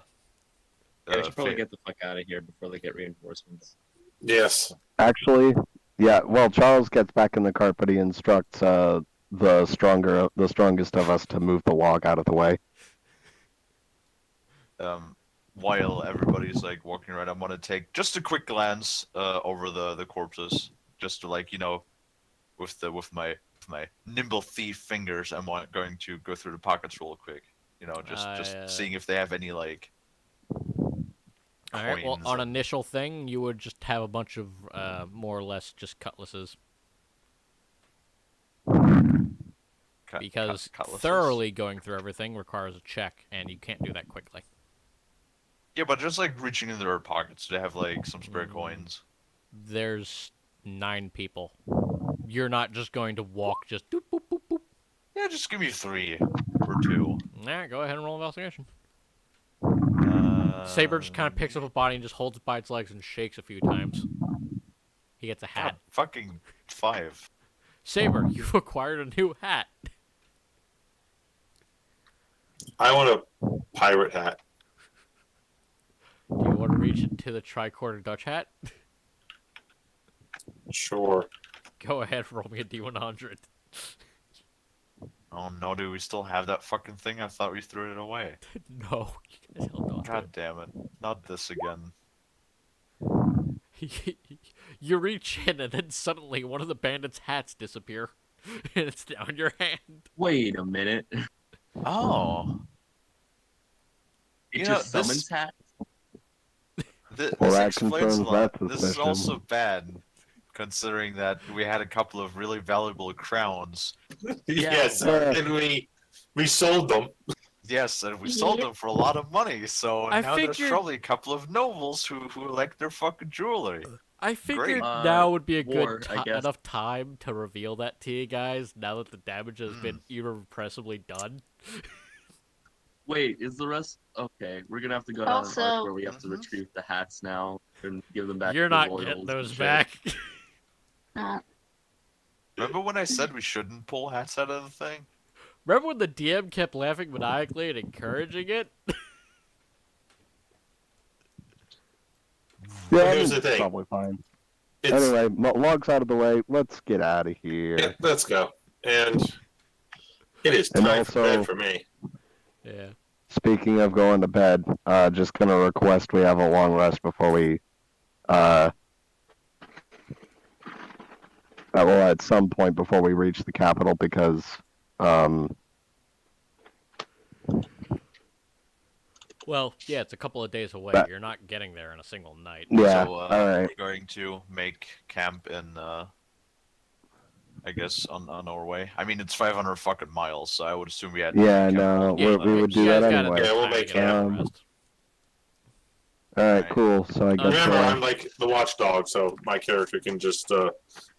we should probably fa- get the fuck out of here before they get reinforcements. Yes. Actually, yeah. Well, Charles gets back in the cart, but he instructs the strongest of us to move the log out of the way. while everybody's like walking around, I want to take just a quick glance over the corpses, just to with my nimble thief fingers. Going to go through the pockets real quick. Just seeing if they have any like. Alright, well, coins on and- initial thing, you would just have a bunch of, more or less, just cutlasses. Because cutlasses. thoroughly going through everything requires a check, and you can't do that quickly. Yeah, but just like reaching into their pockets to have like some spare coins. There's 9 people. You're not just going to walk just doop, boop, boop, boop. Yeah, just give me 3 or 2. Nah, go ahead and roll investigation. Uh, Saber just kind of picks up a body and just holds it by its legs and shakes a few times. He gets a hat. God, fucking 5. Saber, you've acquired a new hat. I want a pirate hat. Do you want to reach into the tricorner Dutch hat? Sure. Go ahead, roll me a D100. Oh no, do we still have that fucking thing? I thought we threw it away. No, you guys held on to God damn it. Not this again. it. You reach in and then suddenly one of the bandits' hats disappear. And it's now in your hand. Wait a minute. Oh. It You just know, this- summons hat. This Well, that explains a confirms lot. that This is suspicion. also bad, considering that we had a couple of really valuable crowns. Yes, Yeah. and we sold them. Yes, and we sold Yeah. them for a lot of money, so I now there's figured- probably a couple of nobles who like their fucking jewelry. I figured Great. now would be a War, good I guess. enough time to reveal that to you guys, now that the damage has been Hmm. irrepressibly done. Wait, is the rest okay? We're gonna have to go down an Also- arc where we have to Mhm. retrieve the hats now and give them back. You're to the not royals getting and those shit. back. No. Remember when I said we shouldn't pull hats out of the thing? Remember when the DM kept laughing maniacally and encouraging it? Yeah, Here's the it's thing. probably fine. It's, Anyway, logs out of the way. Let's get out of here. yeah, let's go. And it is And time for also- bed for me. Yeah. Speaking of going to bed, just gonna request we have a long rest before we, well, at some point before we reach the capital, because, Well, yeah, it's a couple of days away. But- You're not getting there in a single night. yeah, So, alright. we're going to make camp in, I guess, on our way. I mean, it's 500 fucking miles, so I would assume we had. Yeah, camp no, on- Yeah, we would do you that guys got anyway. enough Yeah, we'll time to make get a long camp. rest. Alright, Alright. cool. So I guess, Remember, I'm like the watchdog, so my character can just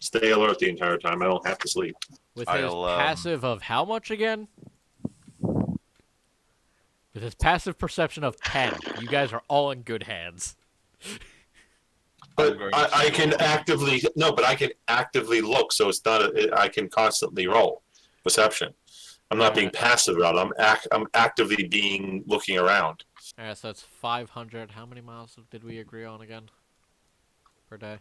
stay alert the entire time. I don't have to sleep. With his I'll, passive of how much again? With his passive perception of 10, you guys are all in good hands. But going I to- can actively but I can actively look, so it's not. I can constantly roll perception. I'm not being passive about it. I'm actively being looking around. Alright, so that's 500. How many miles did we agree on again? Per day?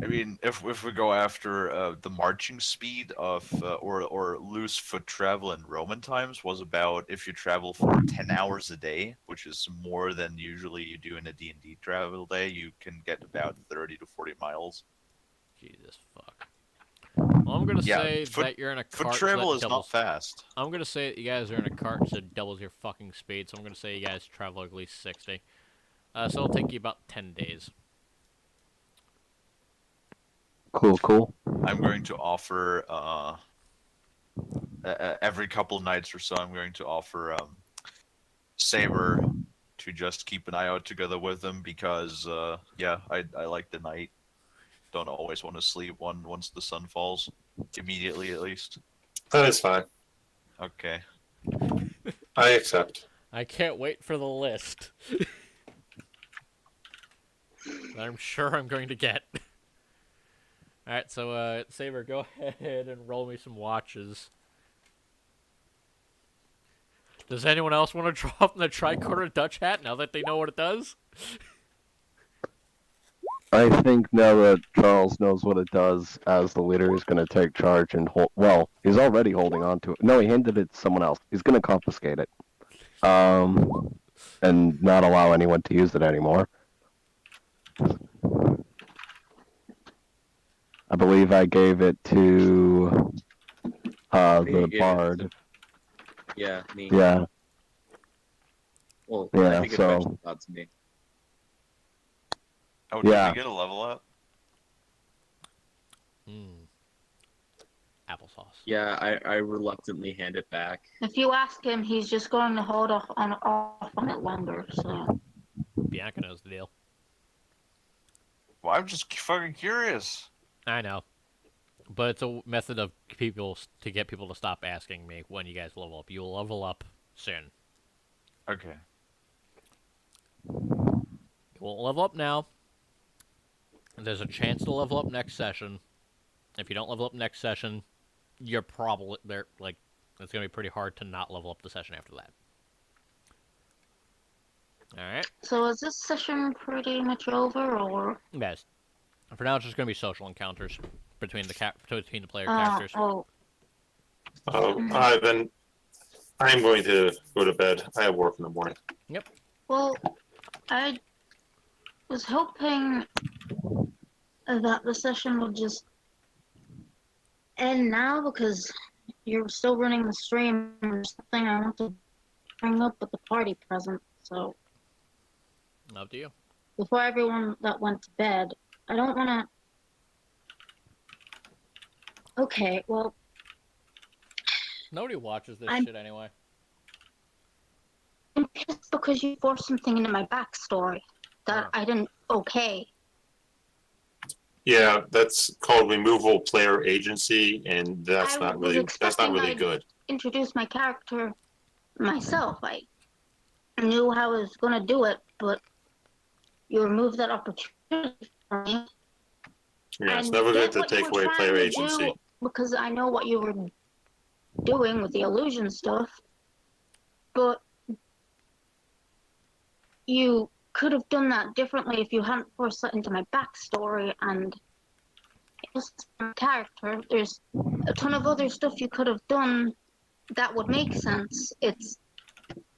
I mean, if we go after the marching speed of or loose foot travel in Roman times was about if you travel for 10 hours a day, which is more than usually you do in a D&D travel day, you can get about 30 to 40 miles. Jesus fuck. Well, I'm gonna Yeah, say foot- that you're in a Foot cart. travel so is that not doubles. fast. I'm gonna say that you guys are in a cart, so it doubles your fucking speed. So I'm gonna say you guys travel at least 60. So it'll take you about 10 days. cool. I'm going to offer every couple nights or so. I'm going to offer Saber to just keep an eye out together with them because yeah, I like the night. Don't always want to sleep once the sun falls. Immediately, at least. That is fine. Okay. I accept. I can't wait for the list. that I'm sure I'm going to get. Alright, so Saber, go ahead and roll me some watches. Does anyone else want to drop the tricorner Dutch hat now that they know what it does? I think now that Charles knows what it does, as the leader, he's going to take charge and hold. Well, he's already holding on to it. No, he handed it to someone else. He's going to confiscate it, and not allow anyone to use it anymore. I believe I gave it to Me, the you gave it bard. Yeah, me. Yeah, Well, Yeah, I think it so- eventually got to me. Oh, did Yeah. we get a level up? Applesauce. Yeah, I reluctantly hand it back. If you ask him, he's just going to hold off on it longer. So Bianca knows the deal. Well, I'm just fucking curious. I know. But it's a method of to get people to stop asking me when you guys level up. You'll level up soon. Okay. You won't level up now. There's a chance to level up next session. If you don't level up next session, you're probably there. Like, it's gonna be pretty hard to not level up the session after that. All right, so is this session pretty much over, or? guys. For now, it's just gonna be social encounters between the player Oh, characters. oh, Then I am going to go to bed. I have work in the morning. well, I was hoping that the session would just end now because you're still running the stream. There's something I want to bring up with the party present. So Up to you. before everyone that went to bed, I don't want to. Okay, well, Nobody watches this I'm- shit anyway. I'm pissed because you forced something into my backstory that Sure. I didn't okay. Yeah, that's called removal player agency, and that's I not was really expecting I'd- good. Introduce my character myself. I knew how I was going to do it, but you removed that opportunity from me. Yeah, it's I never good get to what you take were away trying player to agency. do, because I know what you were doing with the illusion stuff, but you could have done that differently if you hadn't forced that into my backstory and just my character. There's a ton of other stuff you could have done that would make sense. It's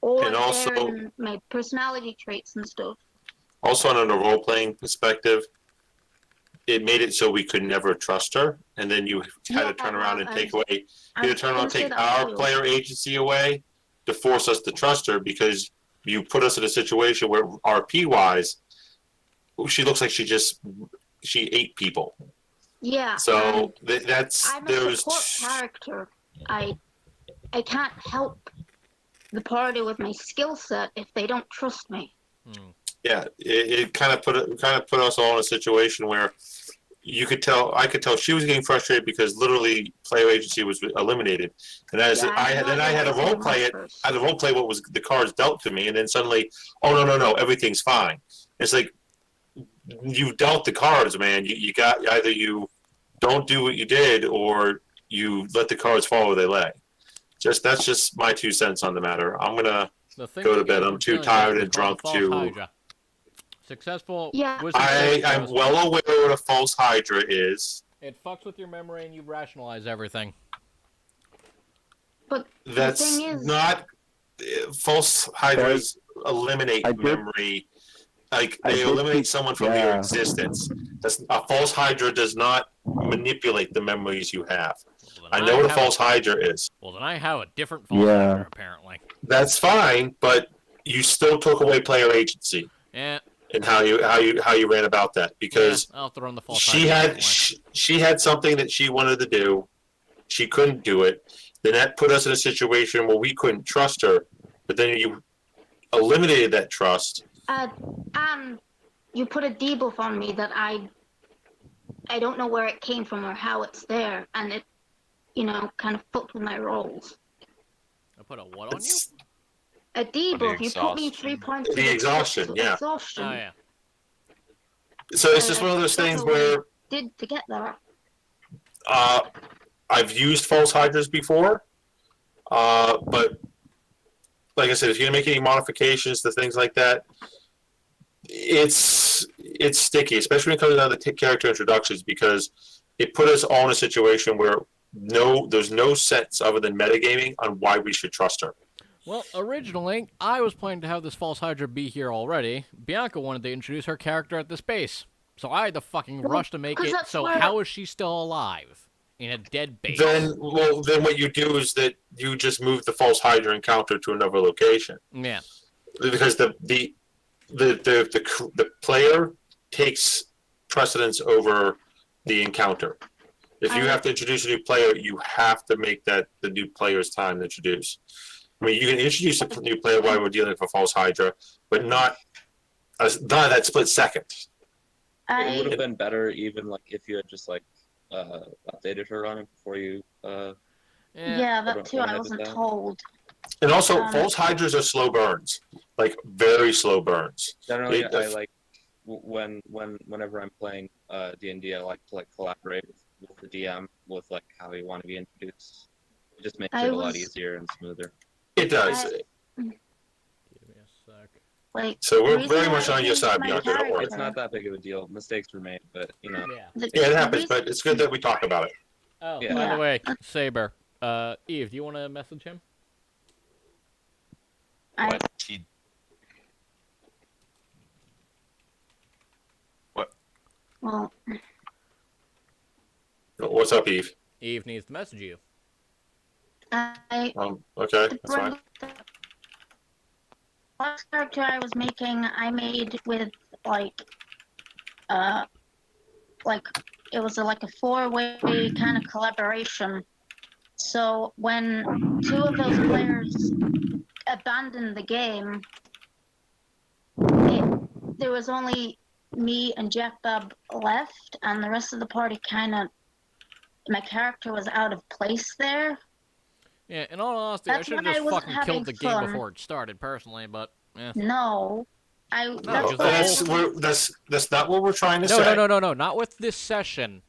all And also- there in my personality traits and stuff. Also, on a role playing perspective, it made it so we could never trust her, and then you had to turn around and take away. You had to turn around and take our player agency away to force us to trust her because you put us in a situation where RP wise, she looks like she ate people. Yeah. So that's I'm a support character. I can't help the party with my skill set if they don't trust me. Yeah, it kind of put us all in a situation where I could tell she was getting frustrated because literally player agency was eliminated, and I had to role play it. I had to role play what was the cards dealt to me, and then suddenly, oh no, everything's fine. It's like you dealt the cards, man. You got either you don't do what you did, or you let the cards fall where they lay. That's just my 2 cents on the matter. I'm gonna go to bed. I'm too tired and drunk to. Successful. Yeah. I'm well aware what a false hydra is. It fucks with your memory and you rationalize everything. But that's the thing is, not false hydras eliminate memory. Like they eliminate someone from your existence. A false hydra does not manipulate the memories you have. Well, I know what a false hydra is. Well, then I have a different false hydra, apparently. That's fine, but you still took away player agency. Yeah. And how you ran about that, because I'll have to run the false she had something that she wanted to do, she couldn't do it. Then that put us in a situation where we couldn't trust her. But then you eliminated that trust. and you put a debuff on me that I don't know where it came from or how it's there, and it, kind of fucked with my rolls. I put a what on you? A debuff. You put me 3 points. The exhaustion, yeah. Exhaustion. Oh yeah. So it's just one of those things where did to get that. I've used false hydras before, but like I said, if you're gonna make any modifications to things like that, it's sticky, especially when it comes down to character introductions, because it put us all in a situation where there's no sense other than metagaming on why we should trust her. Well, originally, I was planning to have this false hydra be here already. Bianca wanted to introduce her character at this base. So I had to fucking rush to make it, so how is she still alive in a dead base? Then what you do is that you just move the false hydra encounter to another location. Yeah. Because the player takes precedence over the encounter. If you have to introduce a new player, you have to make that the new player's time to introduce. I mean, you can introduce a new player while we're dealing with a false hydra, but not that split second. It would have been better even like if you had just like updated her on it before you. Yeah, that too. I wasn't told. And also, false hydras are slow burns, like very slow burns. Generally, I like whenever I'm playing D&D, I like to collaborate with the DM with like how you want to be introduced. It just makes it a lot easier and smoother. It does. Give me a sec. So we're very much on your side, Bianca. Don't worry. It's not that big of a deal. Mistakes were made, but Yeah. Yeah, it happens, but it's good that we talk about it. Oh, Yeah. by the way, Saber, Eve, do you want to message him? What? Well. What's up, Eve? Eve needs to message you. Okay, that's fine. Last character I was making, I made with like it was a 4-way kind of collaboration. So when 2 of those players abandoned the game, there was only me and Jack Bob left, and the rest of the party my character was out of place there. Yeah, in all honesty, I should have just fucking killed the game before it started, personally, but, yeah. No. I because that's the why whole- that's not what we're trying to No, say. no, not with this session.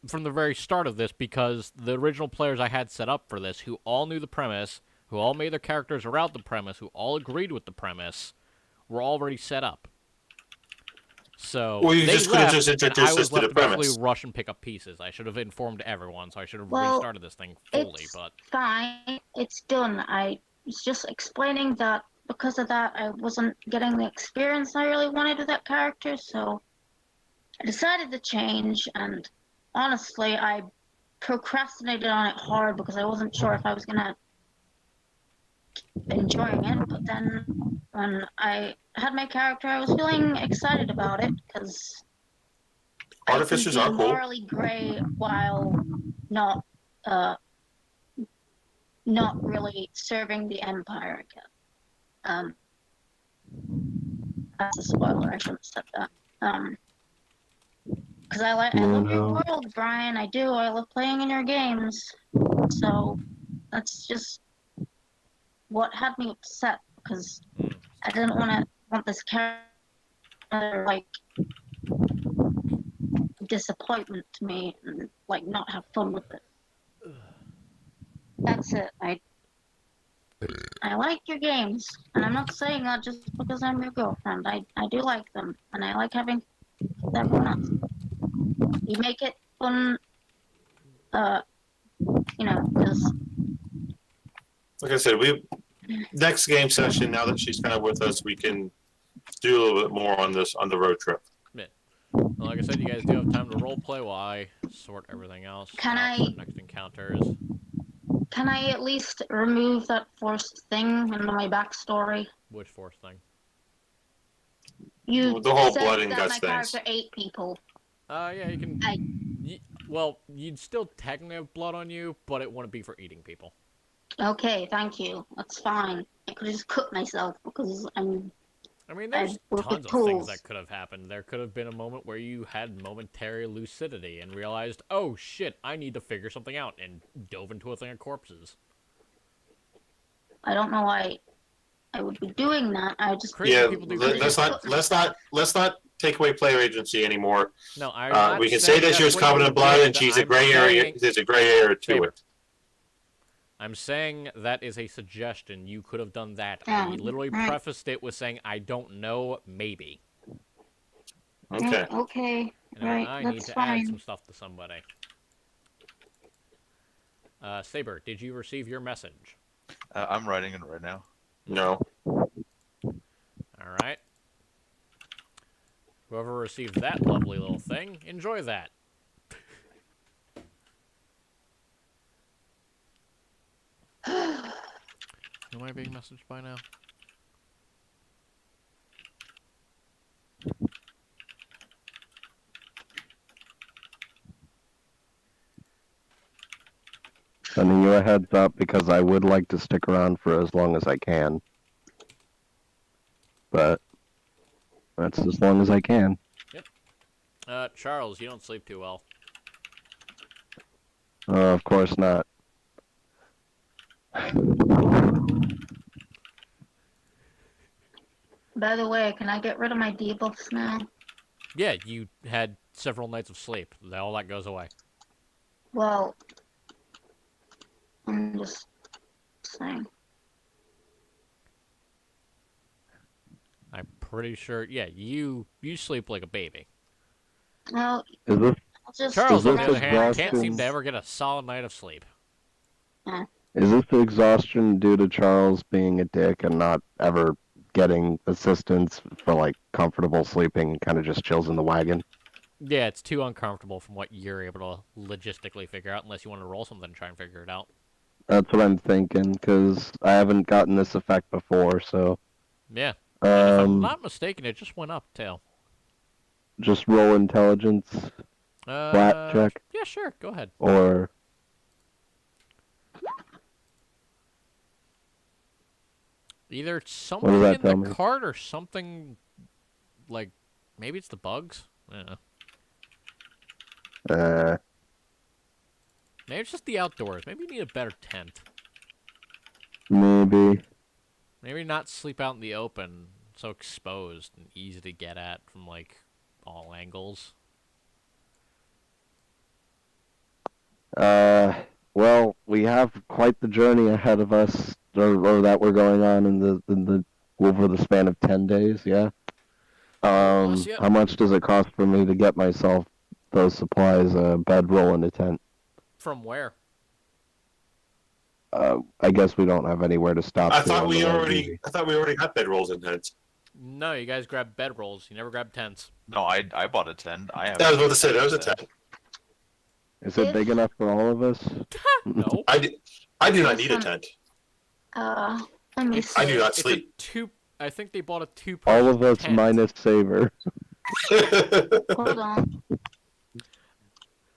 From the very start of this, because the original players I had set up for this, who all knew the premise, who all made their characters around the premise, who all agreed with the premise, were already set up. So Well, you they just could have left, just and I introduced us was to left the to basically premise. rush and pick up pieces. I should have informed everyone, so I should have Well, restarted this thing fully. it's But fine. It's done. I was just explaining that because of that, I wasn't getting the experience I really wanted with that character, so I decided to change. And honestly, I procrastinated on it hard because I wasn't sure if I was gonna enjoying it. But then when I had my character, I was feeling excited about it because I can Artificers be are cool. morally gray while not not really serving the Empire, I guess. That's a spoiler. I shouldn't have said that. Because I love your world, Brian. I do. I love playing in your games. So that's just what had me upset because I didn't want this character like disappointment to me and like not have fun with it. That's it. I like your games, and I'm not saying that just because I'm your girlfriend. I do like them, and I like having everyone else. You make it fun, because Like I said, next game session. Now that she's kind of with us, we can do a little bit more on the road trip. well, like I said, you guys do have time to role play while I sort everything else Can out I- for next encounters. can I at least remove that forced thing into my backstory? Which force thing? You The whole said blood and that guts my things. character ate people. Yeah, you can. Well, you'd still technically have blood on you, but it wouldn't be for eating people. Okay, thank you. That's fine. I could have just cooked myself because I mean, there's work with tons of things tools. that could have happened. There could have been a moment where you had momentary lucidity and realized, oh shit, I need to figure something out, and dove into a thing of corpses. I don't know why I would be doing that. I just Crazy Yeah, people do let's crazy let's not take away player agency anymore. No, I'm not We can say saying that she was that's what covered you in blood did. and she's a I'm gray area. saying- There's a gray area to Saber. it. I'm saying that is a suggestion. You could have done that. Yeah, I literally right. prefaced it with saying, I don't know, maybe. Okay. Okay. And Right, I need that's to add fine. some stuff to somebody. Saber, did you receive your message? I'm writing it right now. No. Alright. Whoever received that lovely little thing, enjoy that. Who am I being messaged by now? Sending you a heads up because I would like to stick around for as long as I can. But that's as long as I can. Charles, you don't sleep too well. Of course not. By the way, can I get rid of my debuffs now? Yeah, you had several nights of sleep. All that goes away. Well, I'm just saying. I'm pretty sure. Yeah, you sleep like a baby. Well, Is this I'll just Charles, on the this other hand, can't exhaustion? seem to ever get a solid night of sleep. Is this the exhaustion due to Charles being a dick and not ever getting assistance for like comfortable sleeping, kind of just chills in the wagon? Yeah, it's too uncomfortable from what you're able to logistically figure out, unless you want to roll something and try and figure it out. That's what I'm thinking, because I haven't gotten this effect before, so Yeah. And if I'm um, not mistaken, it just went up, too. just roll intelligence flat check, Yeah, sure. Go ahead. or Either something that in tell the me? cart or something, like, maybe it's the bugs? I don't know. Maybe it's just the outdoors. Maybe you need a better tent. maybe. Maybe not sleep out in the open. so exposed and easy to get at from like all angles? Well, we have quite the journey ahead of us, or that we're going on in the over the span of 10 days. Yeah. Yep. How much does it cost for me to get myself those supplies, a bedroll, and a tent? From where? I guess we don't have anywhere to stop. I to thought on we the way, do already. we? I thought we already had bedrolls in tents. No, you guys grabbed bedrolls. You never grabbed tents. No, I bought a tent. I have. I was about to say that was a tent. Is it big enough for all of us? No. I do not need a tent. Let me see. I do not It's a sleep. I think they bought a 2-person All of us tent. minus Saber. Hold on.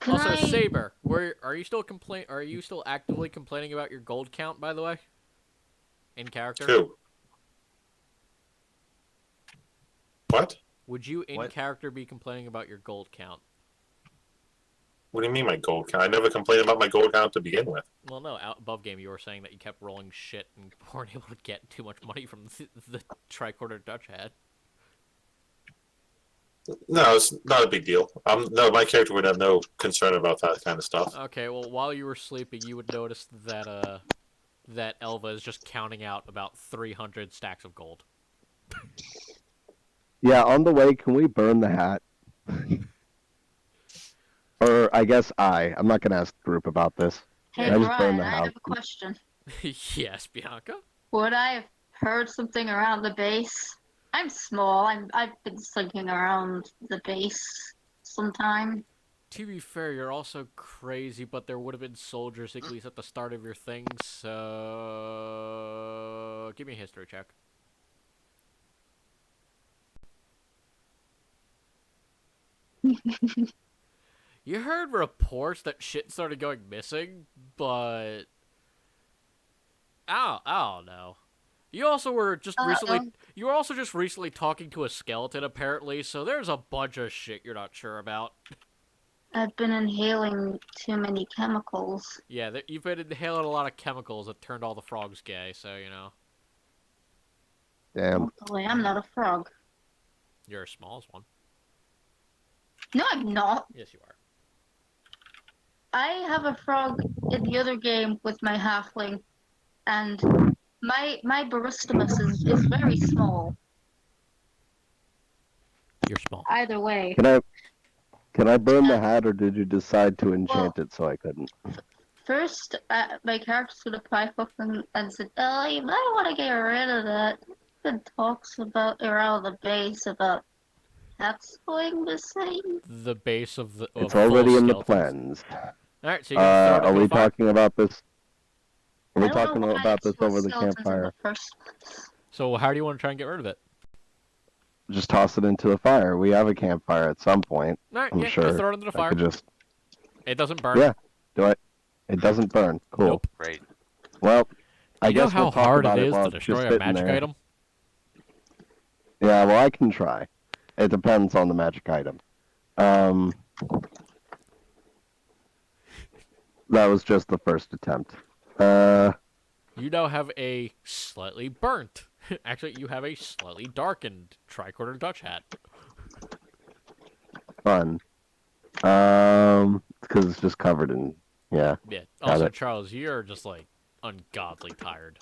Can Also, I... Saber, are you still actively complaining about your gold count, by the way? In character? Who? What? Would you in What? character be complaining about your gold count? What do you mean my gold count? I never complained about my gold count to begin with. Well, no, out above game you were saying that you kept rolling shit and weren't able to get too much money from the tricorder Dutch had. No, it's not a big deal. No, my character would have no concern about that kind of stuff. Okay, well, while you were sleeping, you would notice that that Elva is just counting out about 300 stacks of gold. Yeah, on the way, can we burn the hat? Or I guess I'm not gonna ask the group about this. Hey, I just burned Brian, the I house. have a question. Yes, Bianca? Would I have heard something around the base? I'm small. I've been slinking around the base sometime. To be fair, you're also crazy, but there would have been soldiers at least at the start of your thing, so... Give me a history check. You heard reports that shit started going missing, but... I don't know. You also were just recently... You were also just recently talking to a skeleton, apparently, so there's a bunch of shit you're not sure about. I've been inhaling too many chemicals. Yeah, you've been inhaling a lot of chemicals that turned all the frogs gay, so, you know. Damn. Luckily, I'm not a frog. You're as small as one. No, I'm not. Yes, you are. I have a frog in the other game with my halfling, and my baristamus is very small. You're small. Either way. Can I burn the hat, or did you decide to enchant it so I couldn't? First, my character's gonna pipe up and said, "Oh, you might want to get rid of that." Good talks about around the base about hats going missing. The base of the... It's full already in the skeletons. plans. Alright, so you can throw it Are into we a fire? talking about this? Are we I don't know talking why about it's this full over the skeletons in campfire? the first place. So how do you want to try and get rid of it? Just toss it into the fire. We have a campfire at some point. Alright, I'm yeah, sure. you throw it into the I fire. could just... It doesn't burn. Yeah. Do it. It doesn't burn. Cool. Nope. Great. Well, I You know guess how we'll talk hard about it is while to it's destroy just a sitting magic there. item? Yeah, well, I can try. It depends on the magic item. That was just the first attempt. You now have a slightly burnt. Actually, you have a slightly darkened tricorder Dutch hat. Fun. Because it's just covered in, yeah. Yeah. Got Also, it. Charles, you're just like ungodly tired.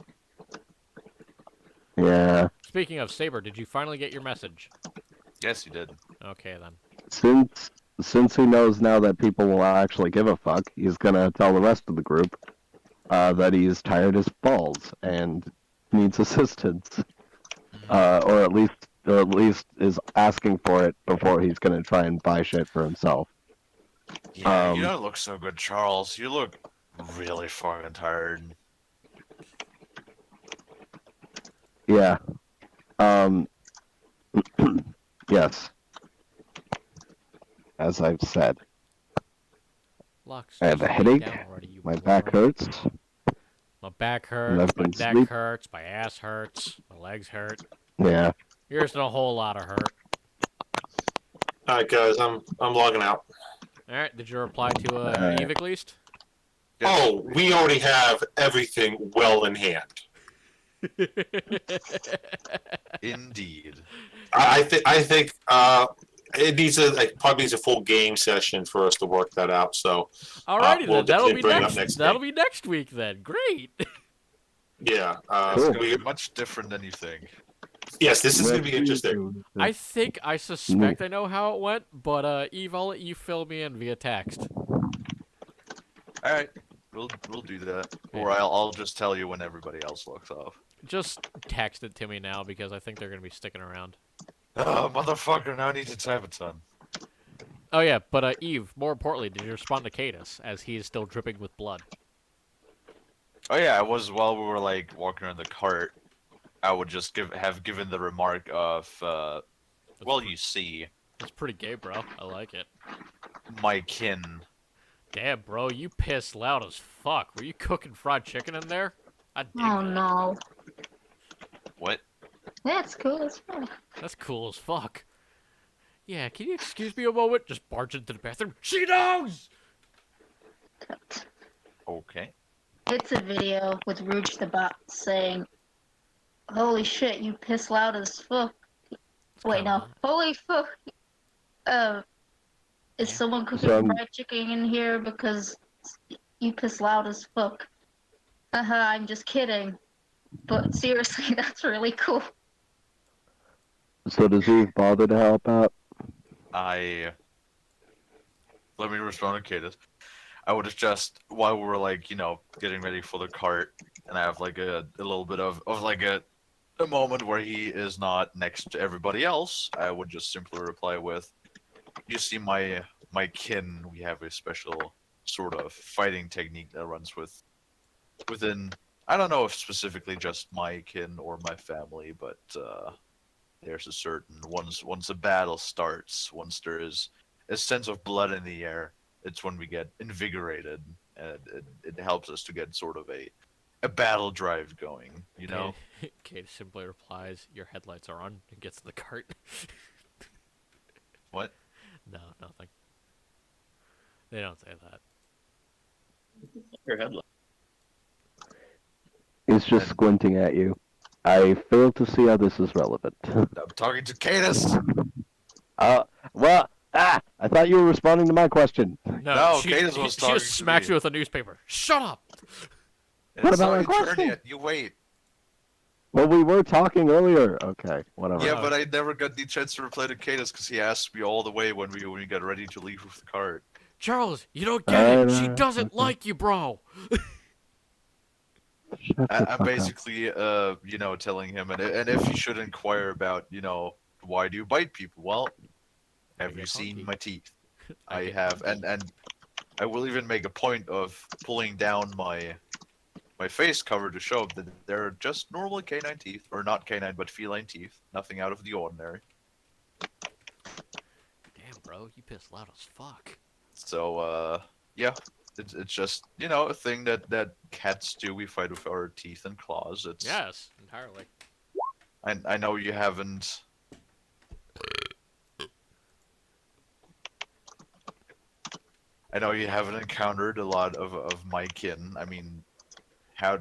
Yeah. Speaking of Saber, did you finally get your message? Yes, you did. Okay then. Since he knows now that people will actually give a fuck, he's gonna tell the rest of the group that he's tired as balls and needs assistance, or at least is asking for it before he's gonna try and buy shit for himself. Yeah, you don't look so good, Charles. You look really fucking tired. Yeah. Yes. As I've said, Lux, I have just a lay headache. down already, you My back moron. hurts. My back and hurts, I've my been neck sleep- hurts, my ass hurts, my legs hurt. Yeah. Yours in a whole lot of hurt. All right, guys, I'm logging out. Alright, did you reply to Eve at least? Oh, we already have everything well in hand. Indeed. I think it needs probably needs a full game session for us to work that out. So Alrighty we'll then, that'll be definitely bring it up next. next That'll game. be next week then. Great. Yeah. It's Cool. gonna be much different than you think. Yes, this is going to be interesting. I think I suspect I know how it went, but Eve, I'll let you fill me in via text. All right, we'll do that, or I'll just tell you when everybody else looks off. Just text it to me now because I think they're gonna be sticking around. Oh, motherfucker! Now I need to type it, son. Oh yeah, but Eve, more importantly, did you respond to Cadus as he is still dripping with blood? Oh yeah, I was while we were like walking around the cart. I would just have given the remark of, well, you see, It's pretty gay, bro. I like it. my kin. Damn, bro, you pissed loud as fuck. Were you cooking fried chicken in there? I dig Oh that. no. What? That's cool. It's fun. That's cool as fuck. Yeah, can you excuse me a moment? Just barge into the bathroom. She knows! Okay. It's a video with Rouge the Bot saying, "Holy shit, you piss loud as fuck." Wait, no. kinda- Holy fuck. Is Yeah. someone cooking So, fried chicken in here because you piss loud as fuck? I'm just kidding. But seriously, that's really cool. So does Eve bother to help out? Let me respond to Cadus. I would have just, while we were like, getting ready for the cart, and I have like a little bit of like a moment where he is not next to everybody else, I would just simply reply with, "You see, my kin, we have a special sort of fighting technique that runs within. I don't know if specifically just my kin or my family, but there's a certain once a battle starts, once there is a sense of blood in the air, it's when we get invigorated, and it helps us to get sort of a battle drive going, you know." Kate simply replies, "Your headlights are on," and gets in the cart. What? No, nothing. They don't say that. Your headline. He's just squinting at you. I fail to see how this is relevant. I'm talking to Cadus. I thought you were responding to my question. No, she, Cadus was she talking just to smacks me. you with a newspaper. Shut up! What It's about not my your turn question? yet. You wait. Well, we were talking earlier. Okay, whatever. Yeah, but I never got the chance to reply to Cadus because he asked me all the way when we got ready to leave with the cart. Charles, you don't get it. She Alright, doesn't okay. like you, bro. Shut the I'm fuck up. basically, telling him, and if he should inquire about, why do you bite people? Well, have get you seen hunky. my teeth? I I get have, and I will even make a point of pulling down my face cover to show that they're just normal canine teeth, or not canine, but feline teeth. Nothing out of the ordinary. Damn, bro, you pissed loud as fuck. So, yeah, it's just, a thing that cats do. We fight with our teeth and claws. It's Yes, entirely. I know you haven't. I know you haven't encountered a lot of my kin. I mean, how?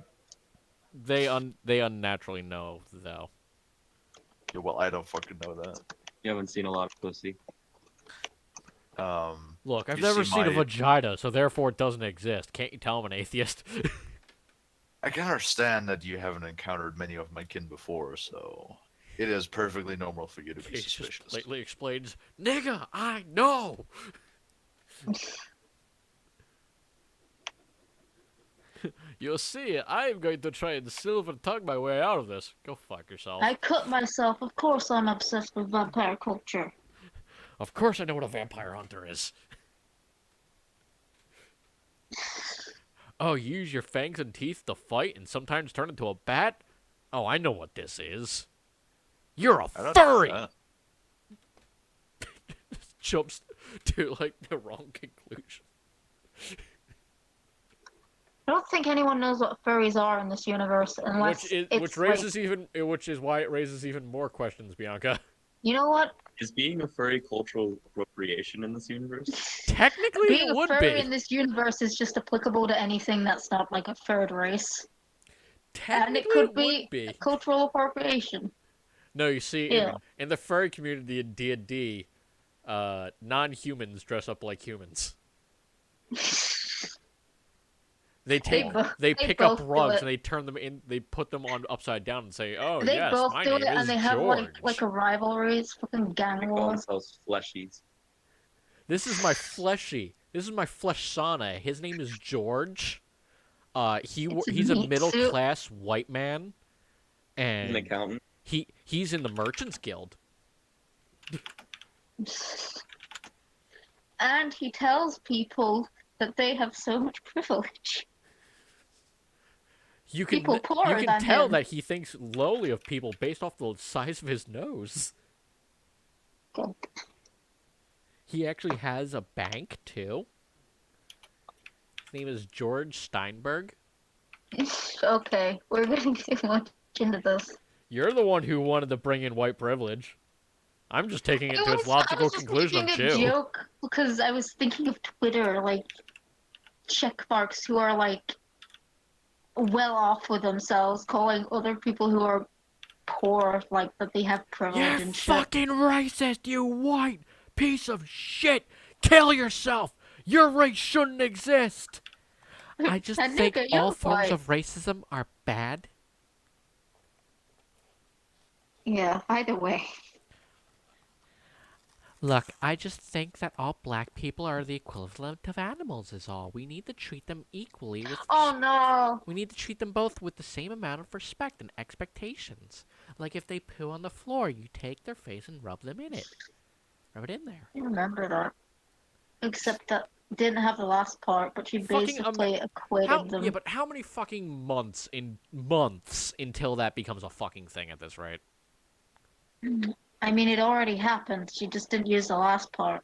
They unnaturally know, though. Yeah, well, I don't fucking know that. You haven't seen a lot of pussy. Look, I've You never see seen a my- vagina, so therefore it doesn't exist. Can't you tell I'm an atheist? I can understand that you haven't encountered many of my kin before, so it is perfectly normal for you to be Case just suspicious. blatantly explains, "Nigga, I know." You'll see, I'm going to try and silver tongue my way out of this. Go fuck yourself. I cut myself. Of course I'm obsessed with vampire culture. Of course I know what a vampire hunter is. Oh, you use your fangs and teeth to fight and sometimes turn into a bat? Oh, I know what this is. You're a I don't know furry! that. Jumps to, like, the wrong conclusion. I don't think anyone knows what furries are in this universe unless it's Which is why it raises even more questions, Bianca. You know what? Is being a furry cultural appropriation in this universe? Technically, Being it a would furry be. in this universe is just applicable to anything that's not like a third race. Technically, and it could would be cultural appropriation. No, you see, Yeah. in the furry community in D&D, non-humans dress up like humans. They They pick up both do rugs it. and they turn them in. They put them on upside down and say, "Oh They yes, both my do name it, is and they have George. like a rivalry. It's fucking gang They call war. themselves fleshies. This is my fleshy. This is my flesh sauna. His name is George. It's a He's a meat middle suit. class white man, He's an and accountant. he's in the Merchants Guild. And he tells people that they have so much privilege. You can People poorer you can than tell him. that he thinks lowly of people based off the size of his nose. God. He actually has a bank too. His name is George Steinberg. Okay, we're getting too much into this. You're the one who wanted to bring in white privilege. I'm just taking it to its I logical was just conclusion of making a Jew. joke because I was thinking of Twitter, like check marks who are like well off with themselves, calling other people who are poor like that they have privilege You're and shit. fucking racist, you white piece of shit! Kill yourself! Your race shouldn't exist! I just And think nigga, all you're forms white. of racism are bad. Yeah, either way. Look, I just think that all black people are the equivalent of animals is all. We need to treat them equally with Oh no! we need to treat them both with the same amount of respect and expectations. Like if they poo on the floor, you take their face and rub them in it. Rub it in there. I remember that. Except that didn't have the last part, but she Fucking basically equated them. Yeah, but how many fucking months until that becomes a fucking thing at this rate? I mean, it already happened. She just didn't use the last part.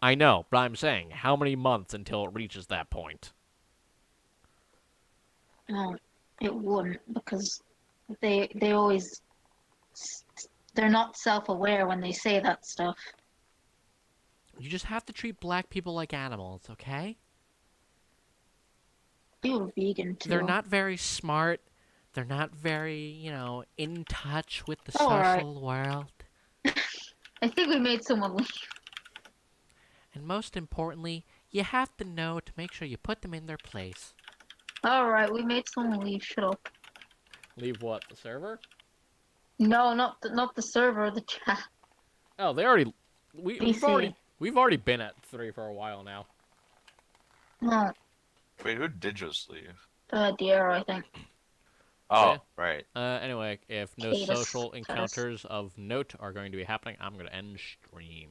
I know, but I'm saying, how many months until it reaches that point? No, it wouldn't because they always they're not self-aware when they say that stuff. You just have to treat black people like animals, okay? You're vegan too. They're not very smart. They're not very, in touch with the All right. social world. I think we made someone leave. And most importantly, you have to know to make sure you put them in their place. All right, we made someone leave. Shut up. Leave what, the server? No, not the server. The chat. Oh, they already... BC. We've already been at 3 for a while now. No, Wait, who did just leave? Diero, I think. Oh, Yeah. right. Anyway, if no Catus. social encounters of note are going to be happening, I'm going to end stream.